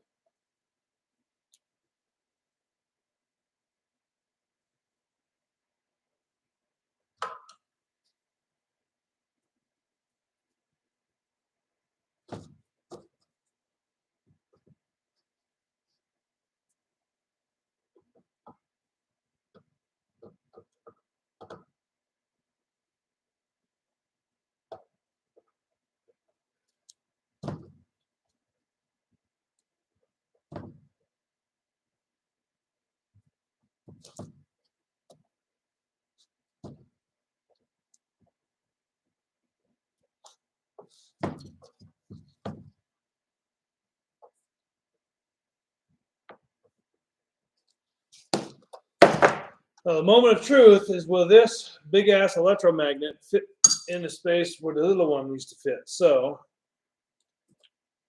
The moment of truth is, will this big ass electromagnet fit in the space where the little one needs to fit? So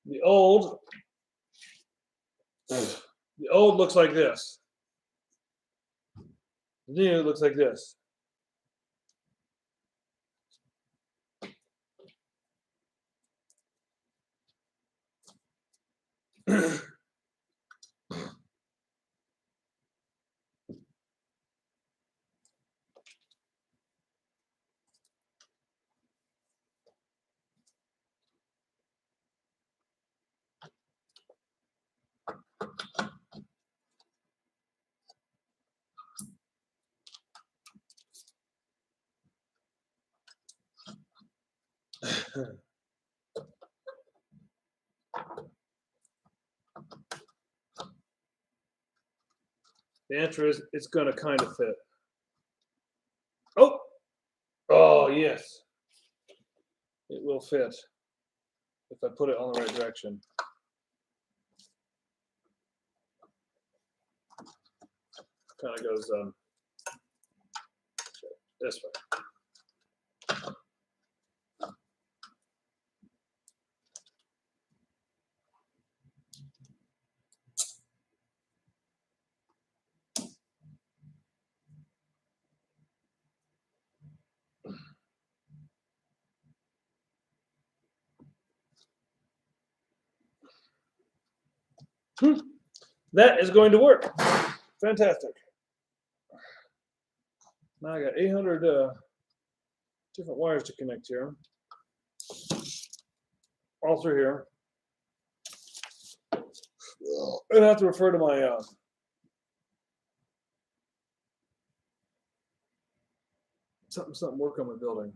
the old looks like this. The new looks like this. The answer is it's going to kind of fit. Oh, yes. It will fit if I put it on the right direction. Kind of goes this way. That is going to work. Fantastic. Now I got 800 different wires to connect here. All through here. I have to refer to my something work on my building.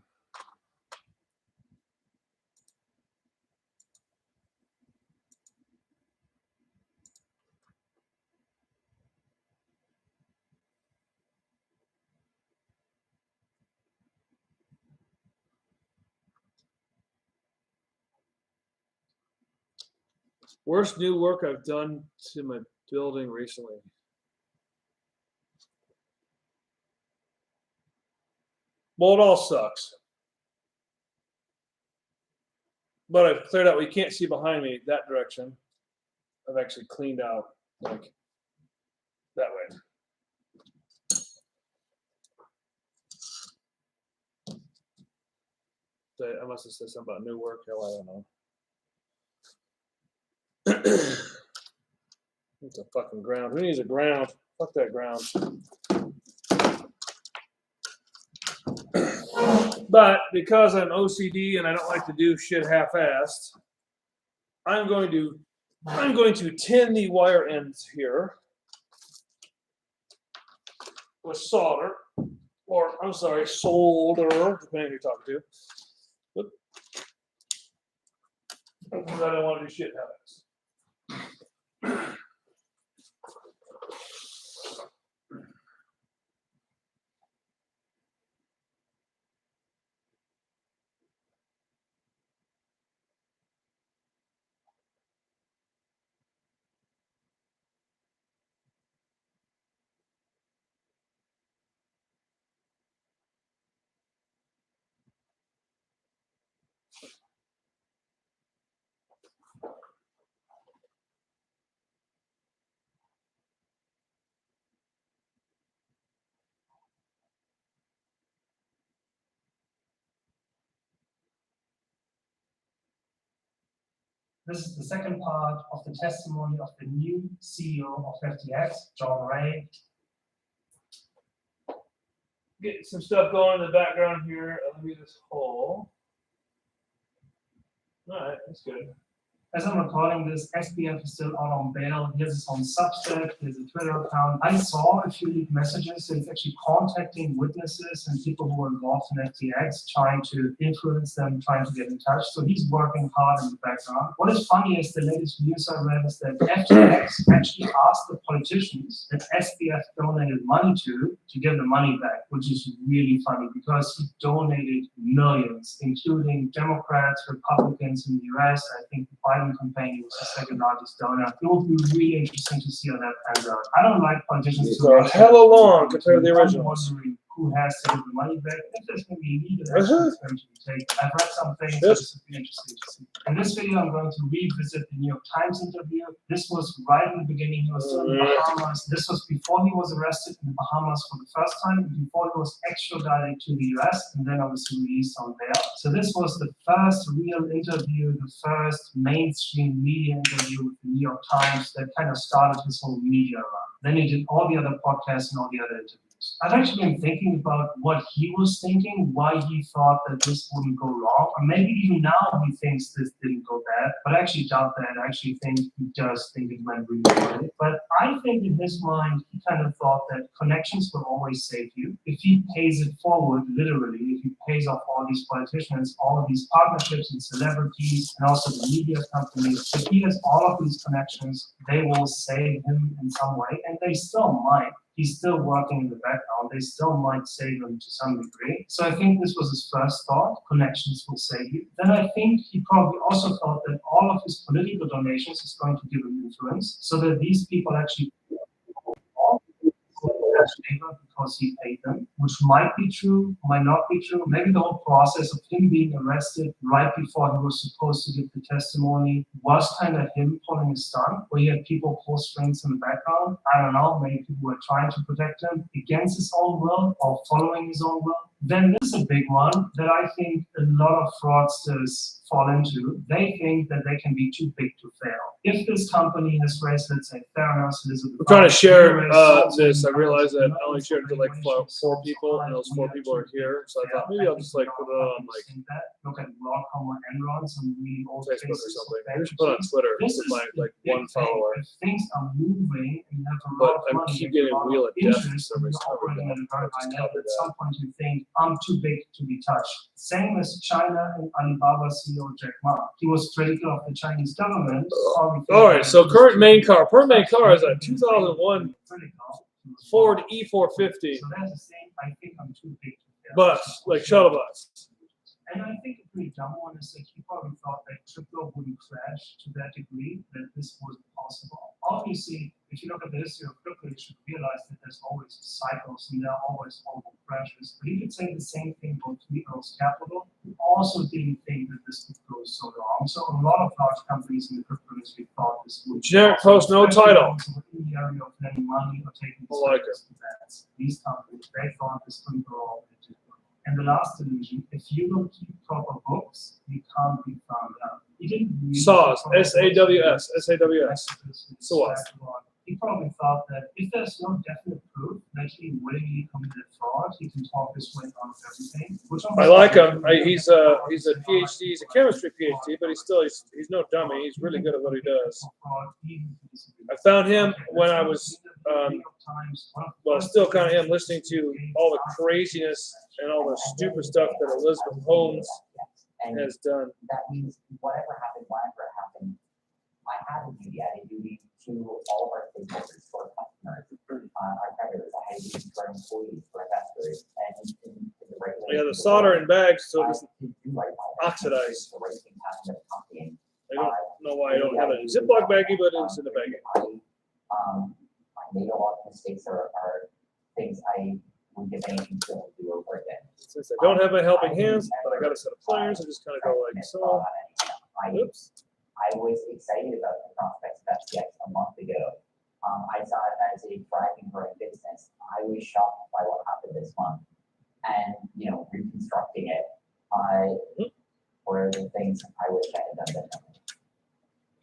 Worst new work I've done to my building recently. Well, it all sucks. But I've cleared out, you can't see behind me that direction. I've actually cleaned out like that way. So I must have said something about new work. Hell, I don't know. It's a fucking ground. Who needs a ground? Fuck that ground. But because I'm OCD and I don't like to do shit half-assed, I'm going to tin the wire ends here with solder, or I'm sorry, solder, depending who you're talking to. Whoop. Because I don't want to do shit half-assed. This is the second part of the testimony of the new CEO of FTX, John Ray. Get some stuff going in the background here. Let me this hole. All right, that's good. As I'm recording this, SBF is still out on bail. He has his own Substack, he has a Twitter account. I saw a few leaked messages, so he's actually contacting witnesses and people who were involved in FTX, trying to influence them, trying to get in touch. So he's working hard in the background. What is funny is the latest news I read is that FTX actually asked the politicians that SBF donated money to give the money back, which is really funny because he donated millions, including Democrats, Republicans in the US. I think the Biden campaign was the second largest donor. It will be really interesting to see how that pans out. I don't like politicians These are hella long compared to the originals. Who has to give the money back? If there's going to be legal action, it's going to be taken. I've read some things, so this would be interesting to see. In this video, I'm going to revisit the New York Times interview. This was right in the beginning. He was still in the Bahamas. This was before he was arrested in the Bahamas for the first time, and before he was extradited to the US, and then obviously released on bail. So this was the first real interview, the first mainstream media interview with the New York Times that kind of started his whole media run. Then he did all the other podcasts and all the other interviews. I've actually been thinking about what he was thinking, why he thought that this wouldn't go wrong, or maybe even now he thinks this didn't go bad, but I actually doubt that. I actually think he does think it went really well. But I think in his mind, he kind of thought that connections will always save you. If he pays it forward, literally, if he pays off all these politicians, all of these partnerships and celebrities, and also the media companies, if he has all of these connections, they will save him in some way, and they still might. He's still working in the background. They still might save him to some degree. So I think this was his first thought, connections will save you. Then I think he probably also thought that all of his political donations is going to give him influence, so that these people actually because he paid them, which might be true, might not be true. Maybe the whole process of him being arrested right before he was supposed to give the testimony was kind of him pulling a stunt, where he had people pull strings in the background. I don't know, maybe people were trying to protect him against his own will or following his own will. Then this is a big one that I think a lot of fraudsters fall into. They think that they can be too big to fail. If this company has raised, let's say, Theranos, Elizabeth, I'm trying to share this. I realize that I only shared to like 4 people, and those 4 people are here. So I thought maybe I'll just like put it on like Look at Broadcom or Enron, some really old Facebook or cases of something. Maybe I should put it on bankruptcies. Twitter This with is my the like big 1 thing. follower. If things are moving and you have a But lot of I money, keep and a getting lot Wheel of of Death for interest, some and reason. you're operating at a very high Just level, cover at that. some point you think, I'm too big to be touched. Same as China and Alibaba CEO Jack Ma. He was critical of the Chinese government. All right, so current main car. Current main car is a 2001 Ford E450 So that's the same, I think I'm too big to fail. bus, like shuttle bus. And I think a pretty dumb one is that he probably thought that crypto wouldn't crash to that degree, that this was possible. Obviously, if you look at the history of crypto, you should realize that there's always cycles and there are always horrible crashes. But you could say the same thing about Three Arrows Capital, who also didn't think that this would go so long. So a lot of large companies in the crypto industry thought this would be Generic possible, post, no especially title. those who were in the area of lending money or taking I like service bets. These companies, they thought this couldn't go all the way. And the last illusion, if you don't keep proper books, you can't be found out. He didn't really SAWS, keep proper S-A-W-S, books. S-A-W-S. SAWS. SAWS. He probably thought that if there's no definite proof that he willingly committed fraud, he can talk his way out of everything. I like him. He's a PhD. He's a chemistry PhD, but he's no dummy. He's really good at what he does. I found him when I was well, still kind of am listening to all the craziness and all the stupid stuff that Elizabeth Holmes has done. That means whatever happened, whenever it happened, I had a duty, to all of our stakeholders, to our customers, our creditors, I had a duty to our employees, to our investors, and in the regular. Yeah, the solder in bags so it doesn't right oxidize. the right thing happened at the company. I don't know why I don't have a Ziploc baggie, but it's in the baggie. I made a lot of mistakes are things I wouldn't give anything to do over again. Since I don't have my helping hands, but I got a set of pliers, I just kind of go like so. Oops. I was excited about the prospects of FTX a month ago. I saw it as a thriving, growing business. I was shocked by what happened this month, and reconstructing it. Were the things I wish I had done differently.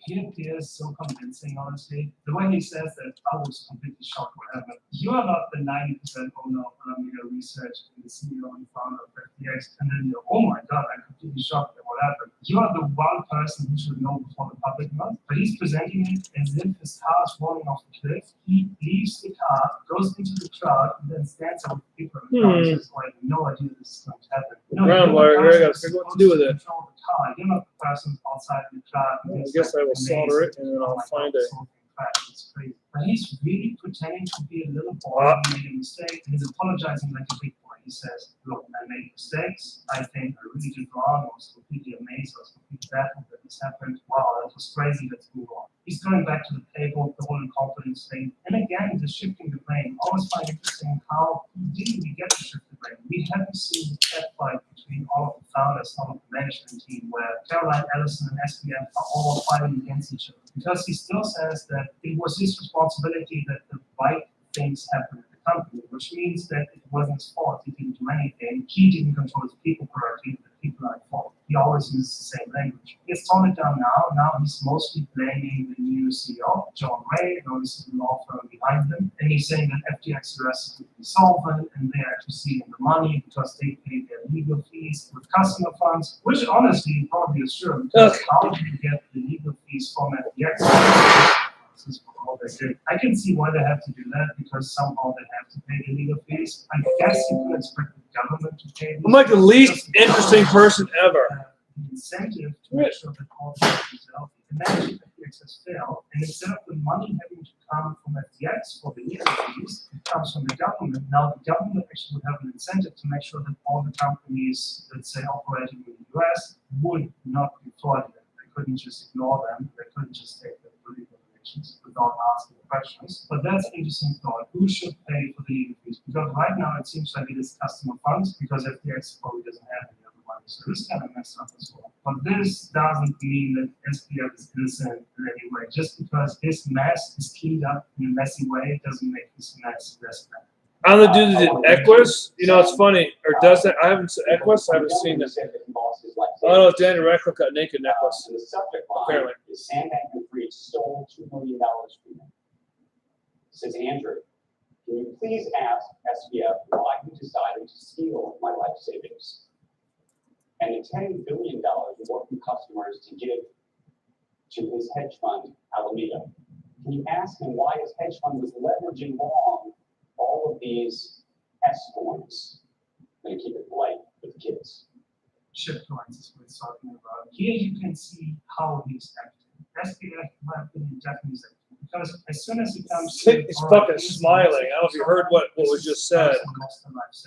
He appears so convincing, honestly. The way he says that, I was completely shocked what happened. You are not the 90% owner of Alameda Research and the CEO and founder of FTX, and then you're, oh my God, I'm completely shocked at what happened. You are the one person who should know before the public knows, but he's presenting it as if his car is falling off the cliff. He leaves the car, goes into the crowd, and then stands up with people in the crowd and says, I have no idea this is going to happen. Ground wire, I gotta figure out what to do with it. You're not the person outside the crowd. I guess I will solder it and then I'll find it. It's crazy. But he's really pretending to be a little boy. He made a mistake and he's apologizing like a big boy. He says, look, I made mistakes. I think I really did wrong. I was completely amazed. I was completely baffled that this happened. Wow, that was crazy. Let's move on. He's going back to the table, the whole confidence thing. And again, just shifting the blame. I always find interesting how he didn't really get to shift the blame. We haven't seen the cat fight between all of the founders, all of the management team, where Caroline Ellison and SBF are all fighting against each other. Because he still says that it was his responsibility that the right things happened at the company, which means that it wasn't his fault. He didn't do anything. He didn't control his people correctly. The people are at fault. He always uses the same language. It's toned it down now. Now he's mostly blaming the new CEO, John Ray, and this is the law firm behind him. And he's saying that FTX arrests would be solvent and they're actually seeing the money because they paid their legal fees with customer funds, which honestly probably is true. Because how do you get the legal fees from FTX? I can see why they have to do that because somehow they have to pay the legal fees. I guess you could expect the government to pay. I'm like the least interesting person ever. The incentive to make sure that all the is healthy. Imagine FTX has failed, and instead of the money having to come from FTX for the legal fees, it comes from the government. Now the government actually would have an incentive to make sure that all the companies, let's say, operating in the US would not be fraudulent. They couldn't just ignore them. They couldn't just take them to legal without asking questions. But that's an interesting thought. Who should pay for the legal fees? Because right now it seems like it is customer funds because FTX probably doesn't have any other money. So this kind of messed up as well. But this doesn't mean that SBF is innocent in any way. Just because his mess is cleaned up in a messy way doesn't make his mess less bad. I'm the dude that did Equus. It's funny, or does that? I haven't seen Equus. I haven't seen it. Oh no, Danny Radcliffe got naked necklace. The subject line Apparently. is Sam Bankman-Fried stole $2 million from him. Says Andrew, Can you please ask SPF why he decided to steal my life savings? And the $10 billion we want from customers to give to his hedge fund, Alameda. Can you ask him why his hedge fund was leveraging wrong all of these S coins? I'm gonna keep it polite with the kids. Shift coins is what he's talking about. Here you can see how he's acting. SPF, in my opinion, definitely is acting. Because as soon as he comes to He's fucking smiling. I don't know if you heard what was just said.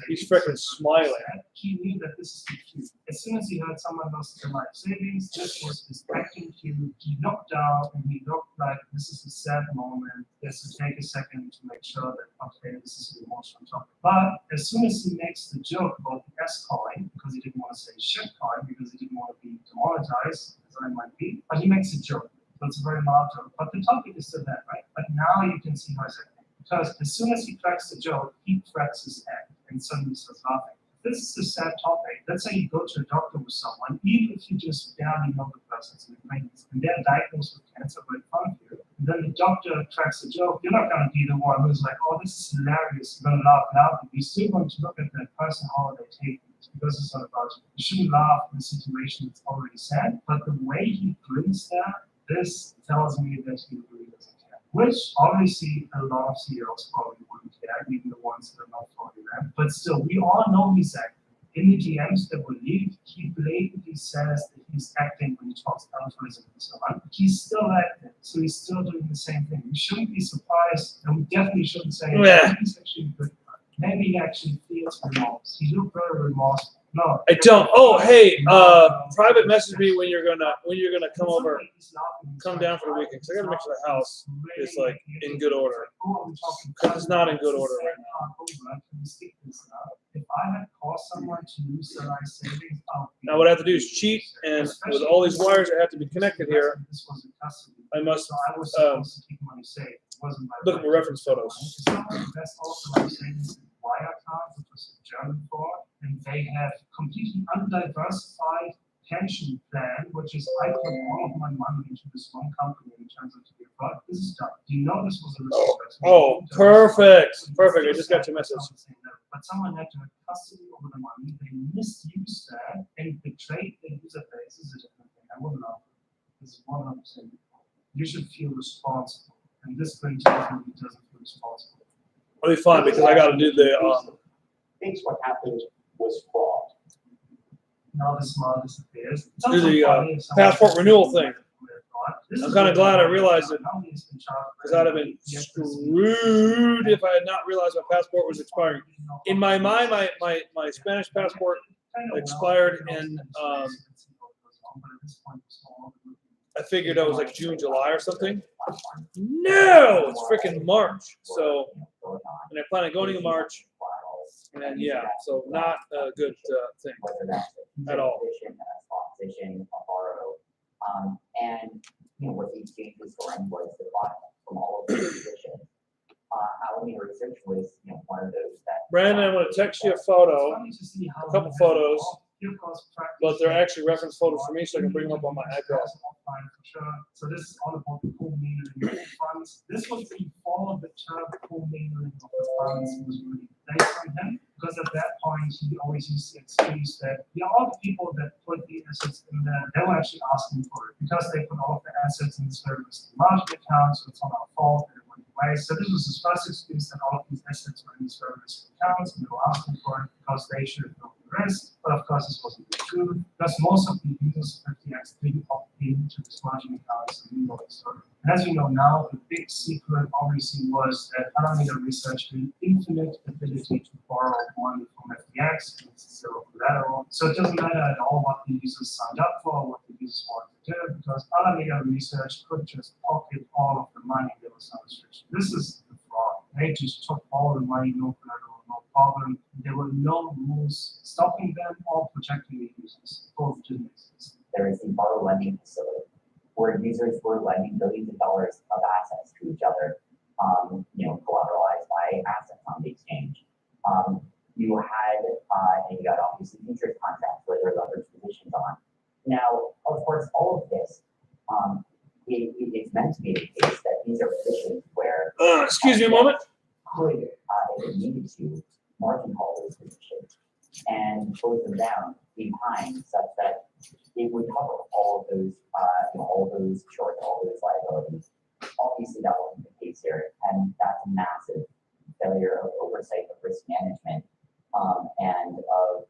He's freaking smiling. He knew that this is the cue. As soon as he heard someone lost their life savings, this was his acting cue. He looked down and he looked like this is a sad moment. He has to take a second to make sure that, okay, this is the emotional topic. But as soon as he makes the joke about the S coin, because he didn't want to say shit coin, because he didn't want to be demonetized, as I might be, but he makes a joke. So it's a very mild joke. But the topic is still that, right? But now you can see how it's acting. Because as soon as he cracks the joke, he cracks his head and suddenly starts laughing. This is a sad topic. Let's say you go to a doctor with someone, even if you just barely know the person's in acquaintance, and they're diagnosed with cancer right in front of you, and then the doctor cracks the joke, you're not going to be the one who's like, oh, this is hilarious, you're going to laugh loudly. You're still going to look at that person, how are they taking it, because it's not about you. You shouldn't laugh in a situation that's already sad, but the way he brings that, this tells me that he really doesn't care. Which obviously a lot of CEOs probably wouldn't care, even the ones that are not following them. But still, we all know he's acting. In the DMs that were leaked, he blatantly says that he's acting when he talks altruism and so on. He's still acting, so he's still doing the same thing. We shouldn't be surprised, and we definitely shouldn't say, Yeah. he's actually a good guy. Maybe he actually feels remorse. He looked very remorseful. No. I don't. Oh, hey, private message me when you're gonna come over, come down for the weekend. Cause I gotta make sure the house is like in good order. Cause it's not in good order right now. If I had caused someone to lose their life savings, Now what I have to do is cheat, and with all these wires that have to be connected here, I must look at my reference photos. That's also my savings in Wirecard, which was a German fraud, and they have completely undiversified pension plan, which is I put all of my money into this one company and it turns out to be a fraud. This is done. Do you know this was a risk? Oh, perfect. Perfect. I just got your message. But someone had to have custody over the money. They misused that and betrayed their user base. This is a different thing. I wouldn't know. This is 100%. You should feel responsible. And this thing tells me he doesn't feel responsible. It'll be fun because I got to do the. Thinks what happened was fraud. Now the smile disappears. Do the passport renewal thing. I'm kind of glad I realized it because I'd have been screwed if I had not realized my passport was expiring. In my mind, my Spanish passport expired in. I figured that was like June, July or something. No, it's freaking March. So, and I plan on going in March. And yeah, so not a good thing at all. Position, a borrow, and you know what the exchanges for was the bottom from all of those positions. Alameda Research was one of those that. Brandon, I'm going to text you a photo, a couple photos, but they're actually reference photos for me, so I can bring them up on my iPad. So this is all about the pool mingling of funds. This was before the term pool mingling of the funds was really based on him, because at that point he always used the excuse that all the people that put the assets in there, they were actually asking for it because they put all of the assets in this very risky margin account, so it's not our fault that it went away. So this was his first excuse that all of these assets were in these very risky accounts and they were asking for it because they should have known the risk. But of course this wasn't true because most of the users of FTX didn't opt into this margin accounts and we know the story. And as we know now, the big secret obviously was that Alameda Research had an infinite ability to borrow money from FTX, and it's zero collateral. So it doesn't matter at all what the users signed up for, or what the users wanted to do, because Alameda Research could just pocket all of the money. There was no restriction. This is the fraud. They just took all the money, no collateral, no problem. There were no rules stopping them or protecting the users. Both didn't exist. There is the borrow lending facility where users were lending billions of dollars of assets to each other, collateralized by assets on the exchange. You had, and you got obviously futures contracts where there are leveraged positions on. Now, of course, all of this, it's meant to be the case that these are positions where. Excuse me a moment. Could it needed to, margin call those positions and close them down in time such that it would cover all of those, all those shorts, all those liabilities. Obviously, that wasn't the case here, and that's a massive failure of oversight of risk management and of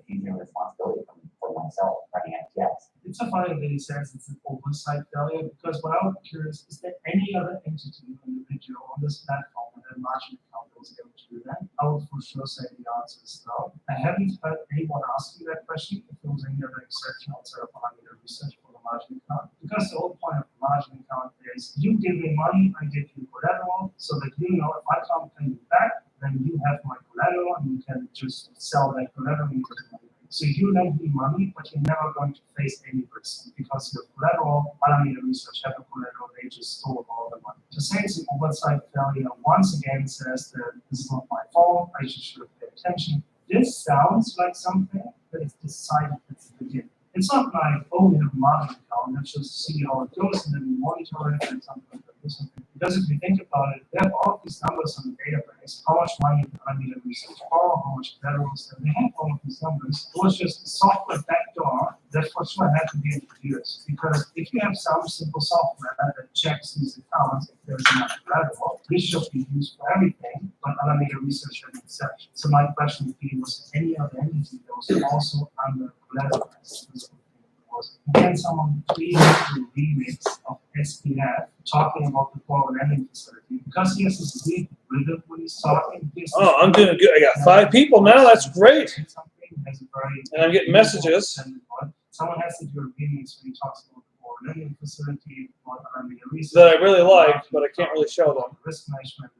fusion of responsibility for myself running FTX. It's a funny that he says it's an oversight failure, because what I was curious, is there any other entity or individual on this platform with a margin account that was able to do that? I would for sure say the answer is no. I haven't heard anyone asking that question if there was any other exception outside of Alameda Research for the margin account. Because the whole point of the margin account is you give me money, I give you collateral, so that you know if I can't pay you back, then you have my collateral and you can just sell that collateral and get money. So you lend me money, but you're never going to face any risk because your collateral, Alameda Research have a collateral, they just stole all the money. To say it's an oversight failure once again says that this is not my fault, I just should have paid attention. This sounds like something that is decided at the beginning. It's not like, oh, we have a margin account, let's just see how it goes and then we monitor it and something like that. Because if you think about it, they have all of these numbers on the database, how much money did Alameda Research borrow, how much collaterals, and they have all of these numbers. It was just a software backdoor that for sure had to be introduced. Because if you have some simple software that checks these accounts, if there's enough collateral, this should be used for everything, but Alameda Research had an exception. So my question would be, was there any other entity that was also under collateralized? Again, someone tweeted the remix of SPF talking about the forward lending facility because he has this weird rhythm when he's talking. Oh, I'm doing good. I got 5 people now. That's great. And I'm getting messages. Someone has to do a remix when he talks about the forward lending facility, That I really like, but I can't really show them. Risk management.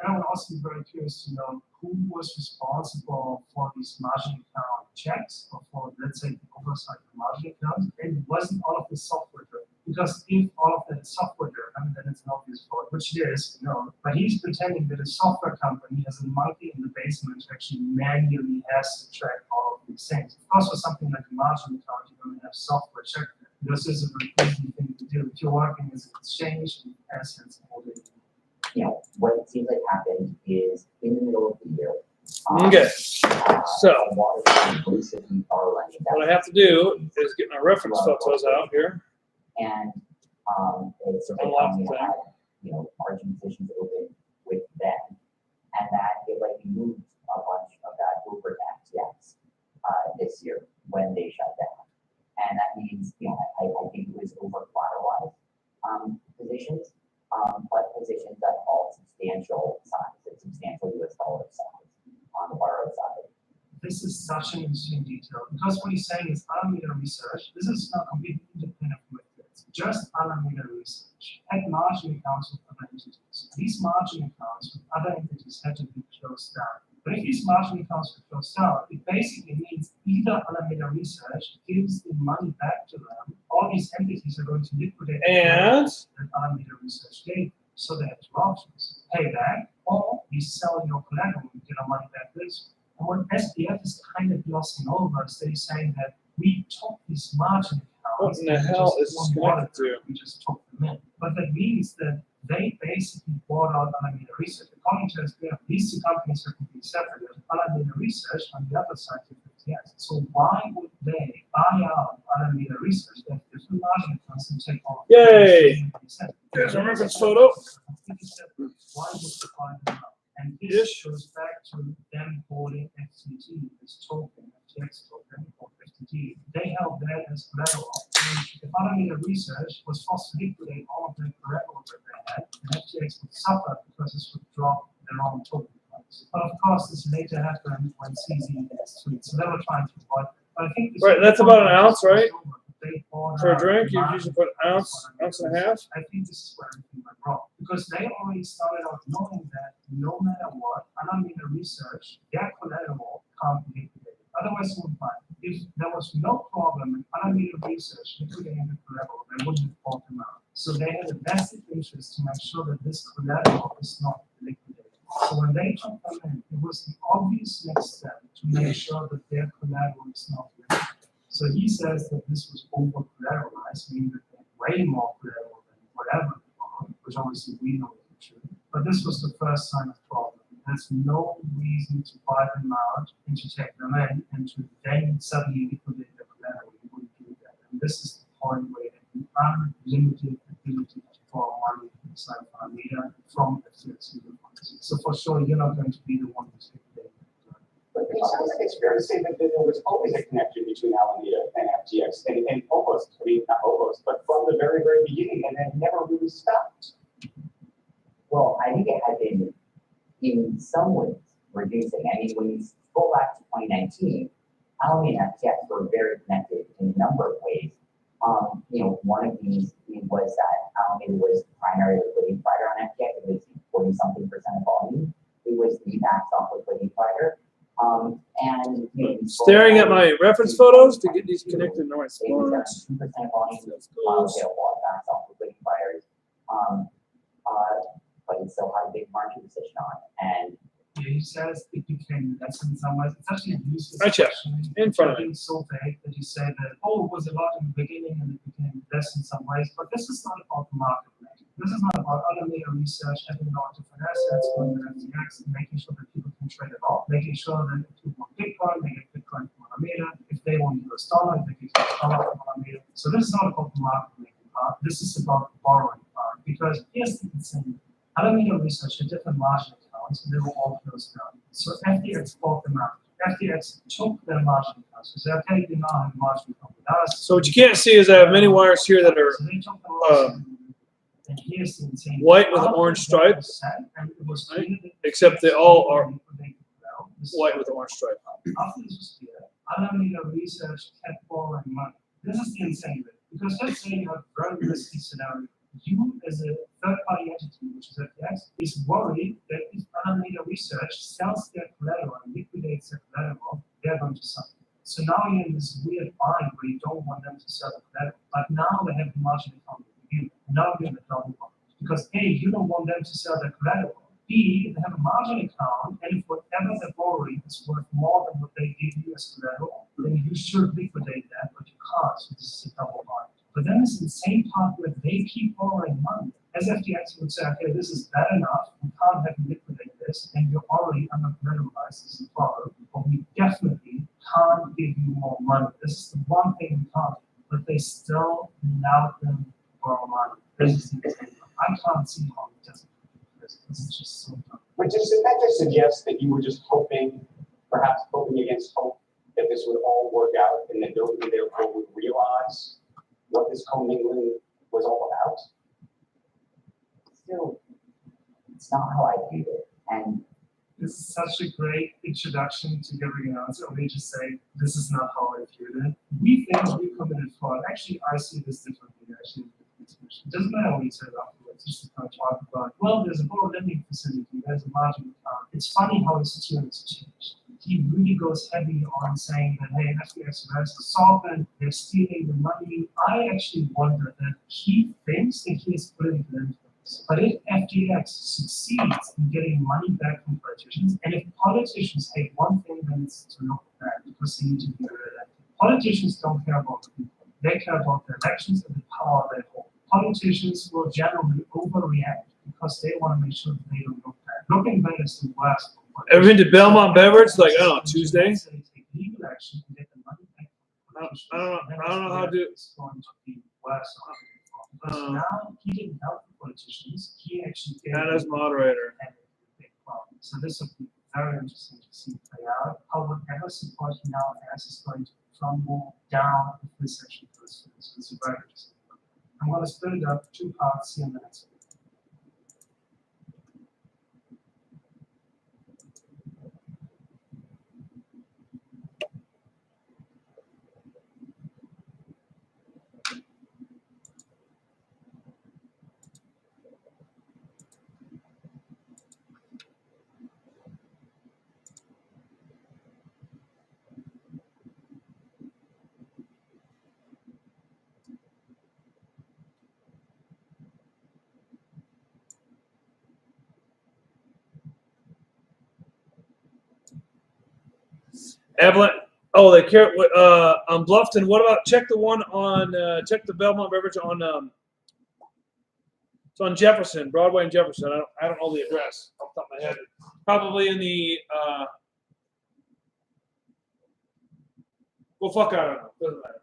And I would also be very curious to know who was responsible for these margin account checks or for, let's say, the oversight of margin accounts. And wasn't all of this software driven? Because if all of that is software driven, then it's an obvious fraud, which it is, But he's pretending that a software company has a monkey in the basement who actually manually has to track all of these things. Of course, for something like a margin account, you don't have software check that. Because this is a very easy thing to do. If you're working as an exchange, in essence, all day. What it seems like happened is in the middle of the year. Okay, so what I have to do is get my reference photos out here. And it's a company that had, margin positions open with them, and that it moved a bunch of that over to FTX this year when they shut down. And that means, I think it was over collateralized positions. But positions that all substantial size, and substantial US dollar size on the borrowed side. This is such an interesting detail because what he's saying is Alameda Research, this is not completely independent from it. Just Alameda Research had margin accounts with other entities. These margin accounts with other entities had to be closed down. But if these margin accounts were closed down, it basically means either Alameda Research gives the money back to them, or these entities are going to liquidate and that Alameda Research gave. So they have 2 options: pay back, or we sell your collateral and get our money back this way. And what SPF is kind of glossing over is they're saying that we took these margin accounts. What in the hell is this connected to? We just took them in. But that means that they basically bought out Alameda Research. According to SPF, these 2 companies are completely separate. Alameda Research on the other side of FTX. So why would they buy out Alameda Research that different margin accounts and take all? Yay! There's a reference photo. Why would they buy them out? And this goes back to them holding FTT, this token, FTX token, or FTT. They held that as collateral. And if Alameda Research was forced to liquidate all of the collateral that they had, then FTX would suffer because this would drop their own token price. But of course, this later happened when CZ is tweeted. So they were trying to avoid that. But I think Right, that's about an ounce, right? For For a drink, you usually put ounce and a half. I think this is where everything went wrong. Because they already started out knowing that no matter what, Alameda Research, their collateral can't be liquidated. Otherwise, it would fine. If there was no problem in Alameda Research liquidating the collateral, they wouldn't have bought them out. So they had a vested interest to make sure that this collateral is not liquidated. So when they took them in, it was the obvious next step to make sure that their collateral is not liquidated. So he says that this was over collateralized, meaning that they had way more collateral than whatever, which obviously we know isn't true. But this was the first sign of problem. there's no reason to buy them out and to take them in and to then suddenly liquidate the collateral. You wouldn't do that. And this is the point where an unlimited ability to borrow money inside of Alameda from FTX. So for sure, you're not going to be the one who's liquidating. But it sounds like it's fair to say that there was always a connection between Alameda and FTX, and almost, I mean, not almost, but from the very, very beginning, and it never really stopped. Well, I think it had been, in some ways, reducing. I mean, when you go back to 2019, Alameda and FTX were very connected in a number of ways. One of these was that Alameda was the primary liquidity provider on FTX. It was 40-something% of volume. It was the backstop liquidity provider. Staring at my reference photos to get these connected in the right spots. 2% volume. Backstop liquidity providers. But it still had a big market position on it. And yeah, he says it became less in some ways. It's actually a useless Right, yeah. question. In front of Being so vague that you say that, oh, it was a lot in the beginning and it became less in some ways. But this is not about the market making. This is not about Alameda research, having a lot of different assets, going to FTX, and making sure that people can trade it off, making sure that if people want Bitcoin, they get Bitcoin from Alameda. If they want US dollar, they get US dollar from Alameda. So this is not about the market making part. This is about the borrowing part. Because here's the thing. Alameda research had different margin accounts, and they were all closed down. So FTX bought them out. FTX took their margin accounts. So they said, okay, you now have a margin account with us. So what you can't see is I have many wires here that are And here's the insane white with an orange stripe, right? Except they all are white with an orange stripe. After this was clear, Alameda research kept borrowing money. This is the insane bit. Because let's say you have a very risky scenario. You, as a third-party entity, which is FTX, is worried that if Alameda research sells their collateral and liquidates their collateral, they're going to suffer. So now you're in this weird bind where you don't want them to sell the collateral, but now they have the margin account with you. Now you're in a double bind. Because A, you don't want them to sell their collateral. B, they have a margin account, and if whatever they're borrowing is worth more than what they give you as collateral, then you should liquidate that, but you can't. So this is a double bind. But then it's the same part where they keep borrowing money. As FTX would say, okay, this is bad enough, we can't have you liquidate this, and you're already under-collateralized as a borrower, but we definitely can't give you more money. This is the one thing we can't, but they still allow them to borrow money. This is the same. I can't see how it doesn't do this. This is just so tough. But doesn't that just suggest that you were just hoping, perhaps hoping against hope, that this would all work out and that nobody therefore would realize what this commingling was all about? still, it's not how I viewed it. And this is such a great introduction to giving an answer. Let me just say, this is not how I viewed it. We think we committed fraud. Actually, I see this differently. Actually, it doesn't matter what we said afterwards. It's just kind of talk about, well, there's a borrow lending facility, there's a margin account. It's funny how his tune has changed. He really goes heavy on saying that, hey, FTX is solvent, they're stealing the money. I actually wonder that he thinks that he is political influence. But if FTX succeeds in getting money back from politicians, and if politicians hate one thing, then it's to look back because they need to be re-elected. Politicians don't care about the people. They care about the elections and the power they hold. Politicians will generally overreact because they want to make sure that they don't look back. Looking back is the worst. Ever been to Belmont Beverage? Like, I don't know, Tuesday? I don't know how to do it. It's going to be worse. Because now he didn't help the politicians. He actually gave Not as moderator. So this will be very interesting to see play out. How whatever support he now has is going to crumble down if this actually goes through. So it's very interesting. I'm going to split it up 2 parts here in the next week. Evelyn, oh, they care. On Bluffton, what about check the one on check the Belmont Beverage on It's on Jefferson, Broadway and Jefferson. I don't know the address off the top of my head. Probably in the well, fuck, I don't know. Doesn't matter.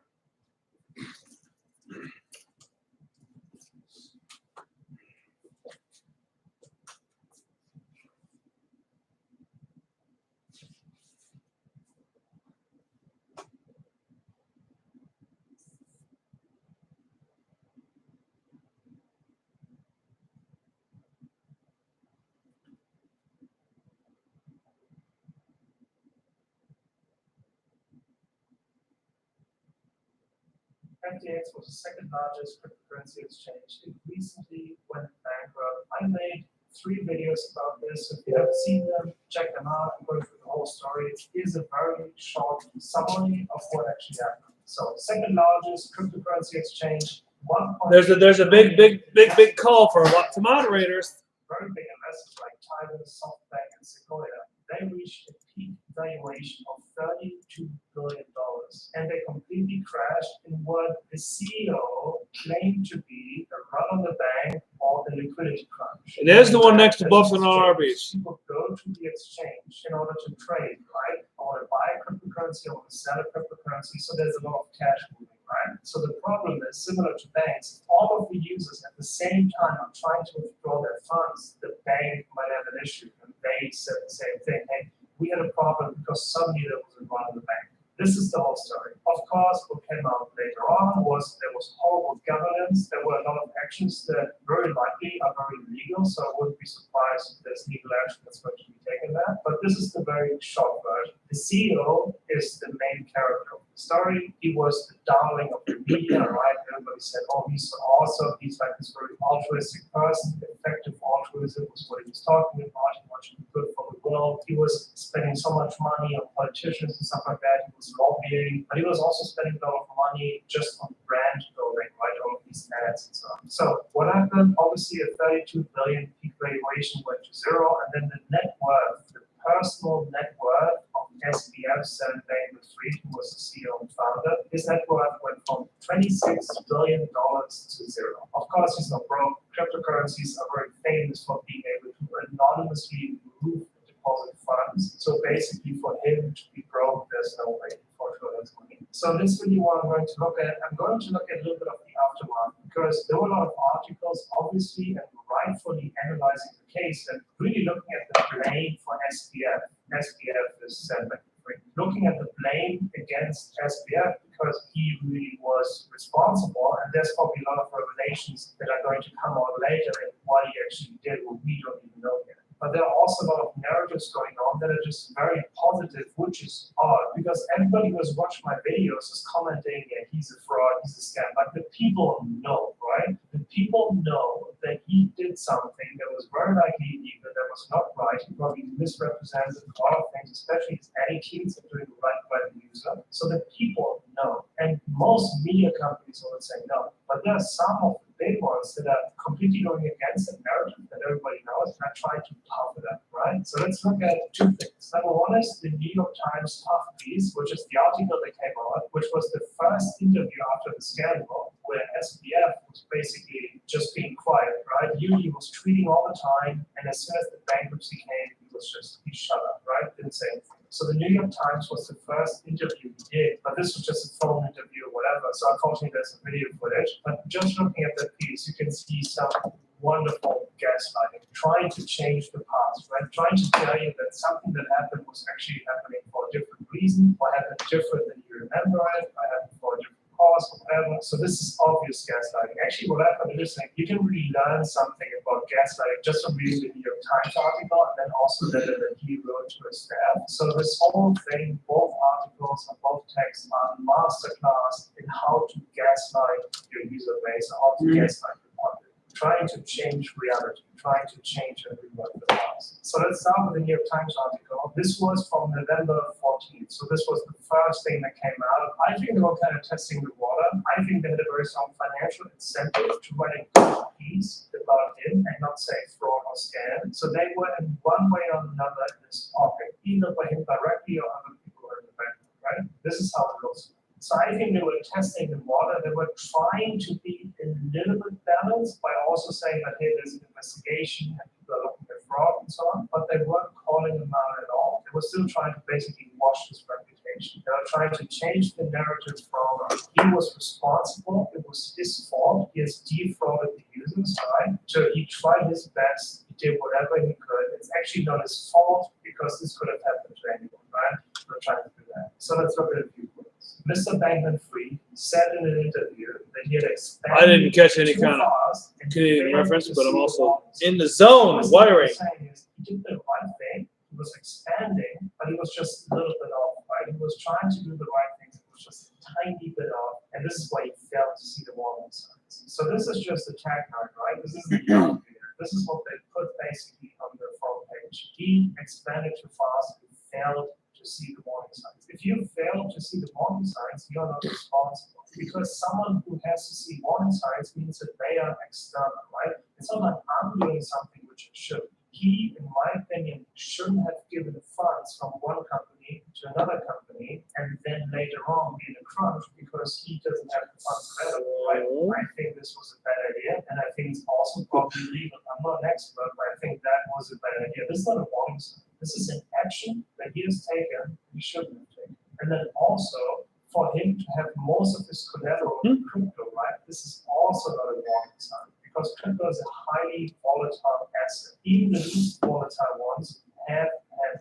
FTX was the second largest cryptocurrency exchange. It recently went bankrupt. I made 3 videos about this. If you haven't seen them, check them out. I'm going through the whole story. It is a very short summary of what actually happened. So, second largest cryptocurrency exchange. There's a big call for moderators. Very big investors like Tiger, SoftBank, and Sequoia. They reached a peak valuation of $32 billion, and they completely crashed in what the CEO claimed to be the run on the bank or the liquidity crunch. And there's the one next to Buffalo Arby's. People go to the exchange in order to trade, right? I want to buy a cryptocurrency, I want to sell a cryptocurrency, so there's a lot of cash moving, right? So the problem is similar to banks. All of the users at the same time are trying to withdraw their funds. The bank might have an issue, and they said the same thing. Hey, we had a problem because suddenly there was a run on the bank. This is the whole story. Of course, what came out later on was there was horrible governance. There were a lot of actions that very likely are very legal, so I wouldn't be surprised if there's legal action that's going to be taken there. But this is the very short version. The CEO is the main character of the story. He was the darling of the media, right? Everybody said, oh, he's so awesome. He's like this very altruistic person. Effective altruism was what he was talking about. He wanted to be good for the world. He was spending so much money on politicians and stuff like that. He was lobbying, but he was also spending a lot of money just on brand building, right? All of these ads and so on. So what happened? Obviously, a 32 billion peak valuation went to zero, and then the net worth, the personal net worth of SBF, Sam Bankman-Fried, who was the CEO and founder, his net worth went from $26 billion to zero. Of course, he's not broke. Cryptocurrencies are very famous for being able to anonymously move deposit funds. So basically, for him to be broke, there's no way for sure that's money. So this video what I'm going to look at, I'm going to look at a little bit of the aftermath, because there were a lot of articles, obviously, and rightfully analyzing the case and really looking at the blame for SBF. SBF is looking at the blame against SBF because he really was responsible, and there's probably a lot of revelations that are going to come out later and what he actually did, what we don't even know yet. But there are also a lot of narratives going on that are just very positive, which is odd, because everybody who has watched my videos is commenting, yeah, he's a fraud, he's a scam. But the people know, right? The people know that he did something that was very likely illegal, that was not right. He probably misrepresented a lot of things, especially his attitudes of doing the right by the user. So the people know. And most media companies would say no. But there are some of the big ones that are completely going against the narrative that everybody knows and are trying to puff it up, right? So let's look at 2 things. Number one is the New York Times puff piece, which is the article that came out, which was the first interview after the scandal, where SBF was basically just being quiet, right? He was tweeting all the time, and as soon as the bankruptcy came, he shut up, right? Didn't say anything. So the New York Times was the first interview he did, but this was just a phone interview or whatever. So unfortunately, there's a video footage. But just looking at that piece, you can see some wonderful gaslighting, trying to change the past, right? Trying to tell you that something that happened was actually happening for a different reason, or happened different than you remember it, or happened for a different cause, or whatever. So this is obvious gaslighting. Actually, what happened is like you can really learn something about gaslighting just from reading the New York Times article, and then also the letter that he wrote to his staff. So this whole thing, both articles and both texts are masterclass in how to gaslight your user base, or how to gaslight your public. Trying to change reality, trying to change and rewrite the past. So let's start with the New York Times article. This was from November 14th. So this was the first thing that came out. I think they were kind of testing the water. I think they had a very strong financial incentive to write a good piece about him and not say fraud or scam. So they were in one way or another in this topic, either by him directly or other people in the bank, right? This is how it looks. So I think they were testing the water. They were trying to be a little bit balanced by also saying that, hey, there's an investigation and people are looking at fraud and so on, but they weren't calling him out at all. They were still trying to basically wash his reputation. They were trying to change the narrative from he was responsible, it was his fault, he has defrauded the users, right? So he tried his best, he did whatever he could. It's actually not his fault because this could have happened to anyone, right? We're trying to do that. So let's look at a few points. Mr. Bankman-Fried said in an interview that he had expanded. I didn't catch any kind of Canadian reference, but I'm also in the zone. Wiring. He did the right thing. He was expanding, but he was just a little bit off, right? He was trying to do the right things. It was just a tiny bit off, and this is why he failed to see the warning signs. So this is just a tagline, right? This is the calculator. This is what they put basically on the front page. He expanded too fast and failed to see the warning signs. If you fail to see the warning signs, you're not responsible. Because someone who has to see warning signs means that they are external, right? It's not like I'm doing something which it should. He, in my opinion, shouldn't have given funds from one company to another company and then later on be in a crunch because he doesn't have the funds available, right? I think this was a bad idea, and I think it's also probably legal. I'm not an expert, but I think that was a bad idea. This is not a warning sign. This is an action that he has taken he shouldn't have taken. And then also, for him to have most of his collateral in crypto, right? This is also not a warning sign because crypto is a highly volatile asset. Even the least volatile ones have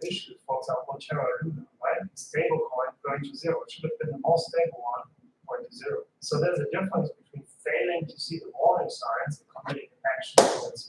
issues. For example, Terra Luna, right? Stablecoin going to zero. It should have been the most stable one going to zero. So there's a difference between failing to see the warning signs and committing action.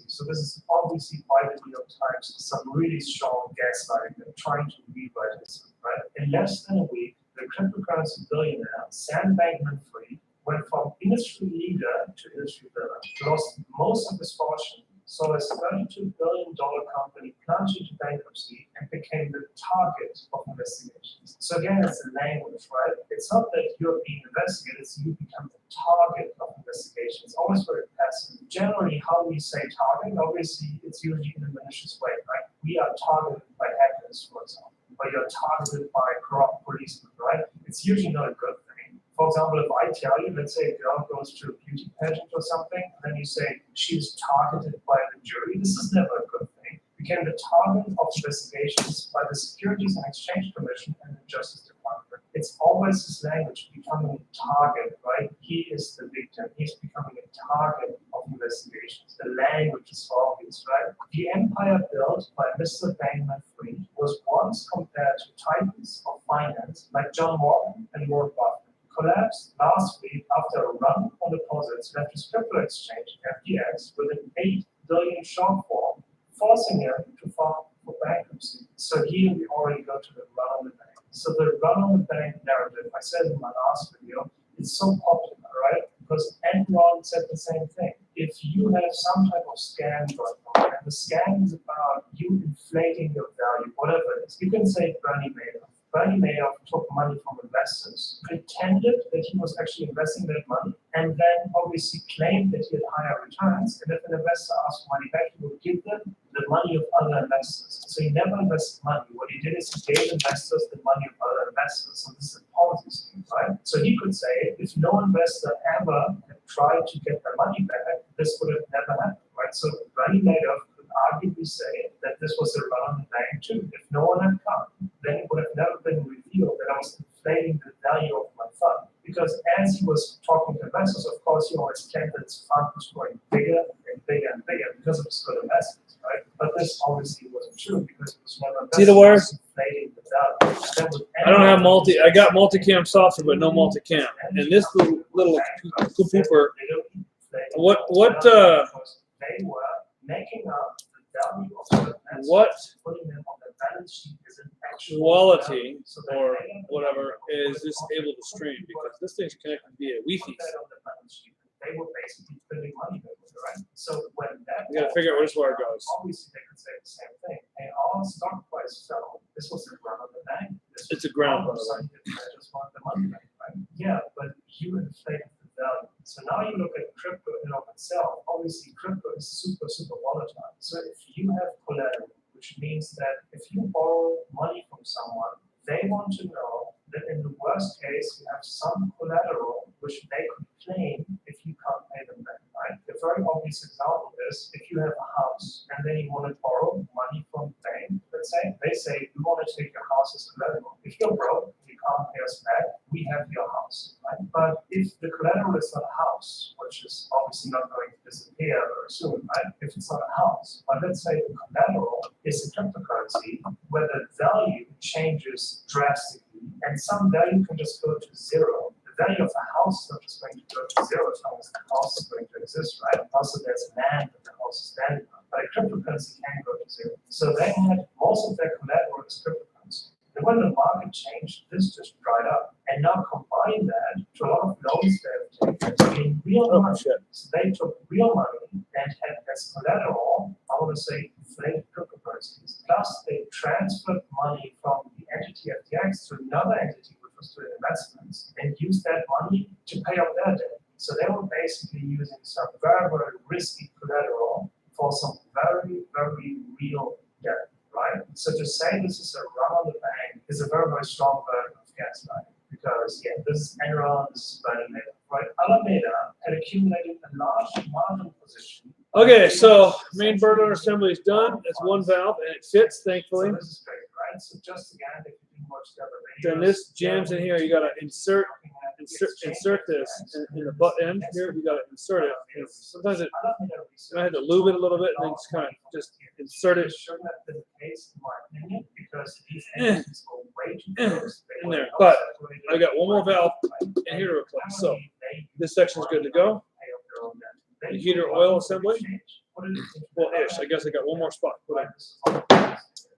So this is obviously why the New York Times is some really strong gaslighting and trying to rewrite this, right? In less than a week, the cryptocurrency billionaire Sam Bankman-Fried went from industry leader to industry villain, lost most of his fortune, saw his $32 billion company plunge into bankruptcy, and became the target of investigations. So again, it's the language, right? It's not that you're being investigated, it's you become the target of investigations. It's always very passive. Generally, how we say target, obviously, it's usually in a malicious way, right? We are targeted by hackers, for example. Or you're targeted by corrupt policemen, right? It's usually not a good thing. For example, if I tell you, let's say a girl goes to a beauty pageant or something, and then you say she's targeted by the jury, this is never a good thing. Became the target of investigations by the Securities and Exchange Commission and the Justice Department. It's always this language becoming a target, right? He is the victim. He's becoming a target of investigations. The language is obvious, right? The empire built by Mr. Bankman-Fried was once compared to titans of finance like John Morgan and Warren Buffett. Collapsed last week after a run on deposits left his crypto exchange, FTX, with an $8 billion shortfall, forcing him to file for bankruptcy. So here we already go to the run on the bank. So the run on the bank narrative, I said in my last video, is so popular, right? Because Enron said the same thing. If you have some type of scam going on, and the scam is about you inflating your value, whatever it is, you can say Bernie Madoff. Bernie Madoff took money from investors, pretended that he was actually investing that money, and then obviously claimed that he had higher returns. And if an investor asked for money back, he would give them the money of other investors. So he never invested money. What he did is he gave investors the money of other investors. So this is a Ponzi scheme, right? So he could say, if no investor ever had tried to get their money back, this would have never happened, right? So Bernie Madoff could arguably say that this was a run on the bank too. If no one had come, then it would have never been revealed that I was inflating the value of my fund. Because as he was talking to investors, of course, he always claimed that his fund was growing bigger and bigger and bigger because of his good investments, right? But this obviously wasn't true because it was never See the wire? inflating the value. I don't have I got multicam software, but no multicam. And this little pooper. What They were making up the value of certain assets, what putting them on the balance sheet as an actual quality value. So or whatever is this able to stream? Because this thing's connected via Wi-Fi. They were basically putting money with it, right? So when that We gotta figure out where this wire goes. obviously they could say the same thing. And our stock price fell. This was a ground on the bank. It's a ground on the bank. I just want the money back, right? Yeah, but you inflated the value. So now you look at crypto in of itself. Obviously, crypto is super, super volatile. So if you have collateral, which means that if you borrow money from someone, they want to know that in the worst case, you have some collateral which they could claim if you can't pay them back, very obvious example is if you have a house and then you want to borrow money from the bank, let's say, they say, we want to take your house as collateral. If you're broke, you can't pay us back, we have your house, right? But if the collateral is not a house, which is obviously not going to disappear very soon, right? If it's not a house, but let's say the collateral is a cryptocurrency where the value changes drastically and some value can just go to zero. The value of the house is not just going to go to zero as long as the house is going to exist, right? Also, there's land that the house is standing on, but a cryptocurrency can go to zero. So they had most of their collateral as cryptocurrency. And when the market changed, this just dried up. And now combine that to a lot of loans they have taken in real money. So they took real money and had as collateral, I want to say, inflated cryptocurrencies. Plus, they transferred money from the entity FTX to another entity, which was doing investments, and used that money to pay off their debt. So they were basically using some very, very risky collateral for some very, very real debt. Right? So to say this is a run on the bank is a very, very strong version of gaslighting because, yeah, this is Enron, this is Bernie Madoff, right? Alameda had accumulated a large margin position. Okay, so main burner assembly is done. It's one valve and it fits, thankfully. So this is great, right? So just again, if you didn't watch the other videos, Then this jams in here. You gotta insert this in the butt end here. You gotta insert it. And sometimes I had to lube it a little bit and then just kind of just insert it. Shouldn't have been the case in my opinion because these entities were way too close. In there, but I got one more valve in here to replace. So this section's good to go. The heater oil assembly. Well, ish. I guess I got one more spot.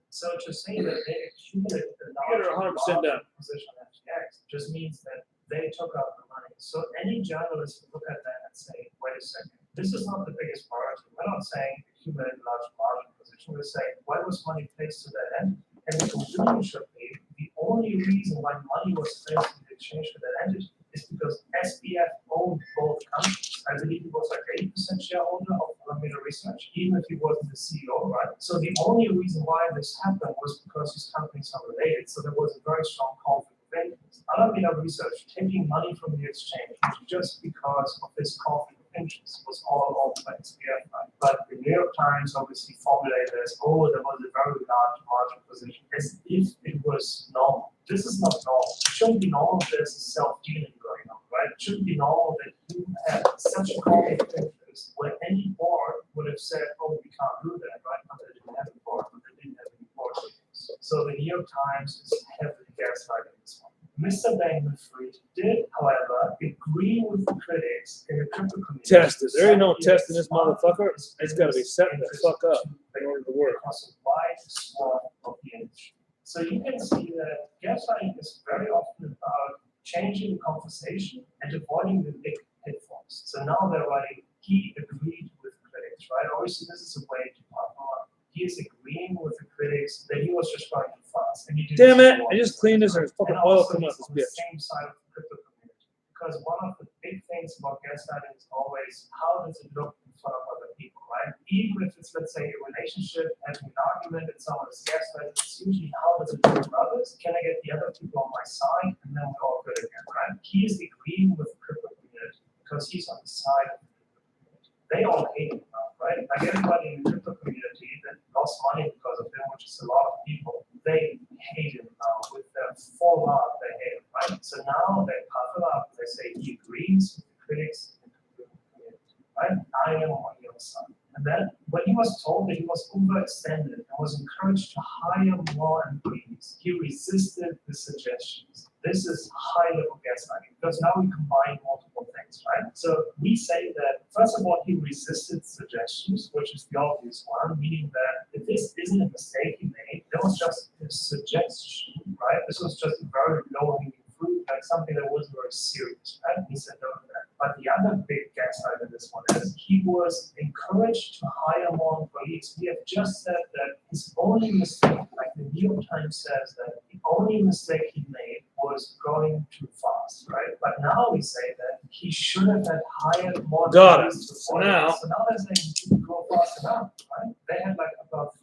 So to say that they accumulated the Get her 100% down. position on FTX just means that they took out the money. So any journalist would look at that and say, wait a second, this is not the biggest priority. We're not saying accumulate a large margin position. We're saying why was money placed to that end? And the conclusion should be the only reason why money was placed in the exchange for that entity is because SBF owned both companies. I believe he was like 80% shareholder of Alameda Research, even if he wasn't the CEO, right? So the only reason why this happened was because his companies are related. So there was a very strong conflict of interest. Alameda Research taking money from the exchange just because of this conflict of interest was all over by SBF, right? But the New York Times obviously formulated as, oh, there was a very large margin position, as if it was normal. This is not normal. It shouldn't be normal if there's a self-dealing going on, right? It shouldn't be normal that you have such a conflict of interest where any board would have said, oh, we can't do that, right? But they didn't have a board, but they didn't have any board meetings. So the New York Times is heavily gaslighting this one. Mr. Bankman-Fried did, however, agree with the critics in the crypto community. Test it. There ain't no testing this motherfucker. It's got to be set the fuck up in order to work. Across a wide swath of the industry. So you can see that gaslighting is very often about changing the conversation and avoiding the big pitfalls. So now they're writing, he agreed with the critics, right? Obviously, this is a way to partner up. He is agreeing with the critics that he was just going too fast. And he did Damn it! I just cleaned this and there's fucking oil coming out this on the bitch. same side of the crypto community. Because one of the big things about gaslighting is always how does it look in front of other people, right? Even if it's, let's say, a relationship, having an argument, and someone is gaslighting, it's usually how does it look with others? Can I get the other people on my side? And then we're all good again, right? He is agreeing with the crypto community because he's on the side of the crypto community. They all hate him now, right? Like everybody in the crypto community that lost money because of him, which is a lot of people, they hate him now with their full heart, they hate him, right? So now they puff it up, they say he agrees with the critics in the crypto community, right? I am on your side. And then when he was told that he was overextended and was encouraged to hire more employees, he resisted the suggestions. This is high level gaslighting because now we combine multiple things, right? So we say that, first of all, he resisted suggestions, which is the obvious one, meaning that if this isn't a mistake he made, that was just a suggestion, right? This was just a very low hanging fruit, like something that wasn't very serious, right? He said no to that. But the other big gaslight in this one is he was encouraged to hire more employees. We have just said that his only mistake, like the New York Times says that the only mistake he made was going too fast, right? But now we say that he should have had hired more employees. So now they're saying he didn't go fast enough, right? They had like about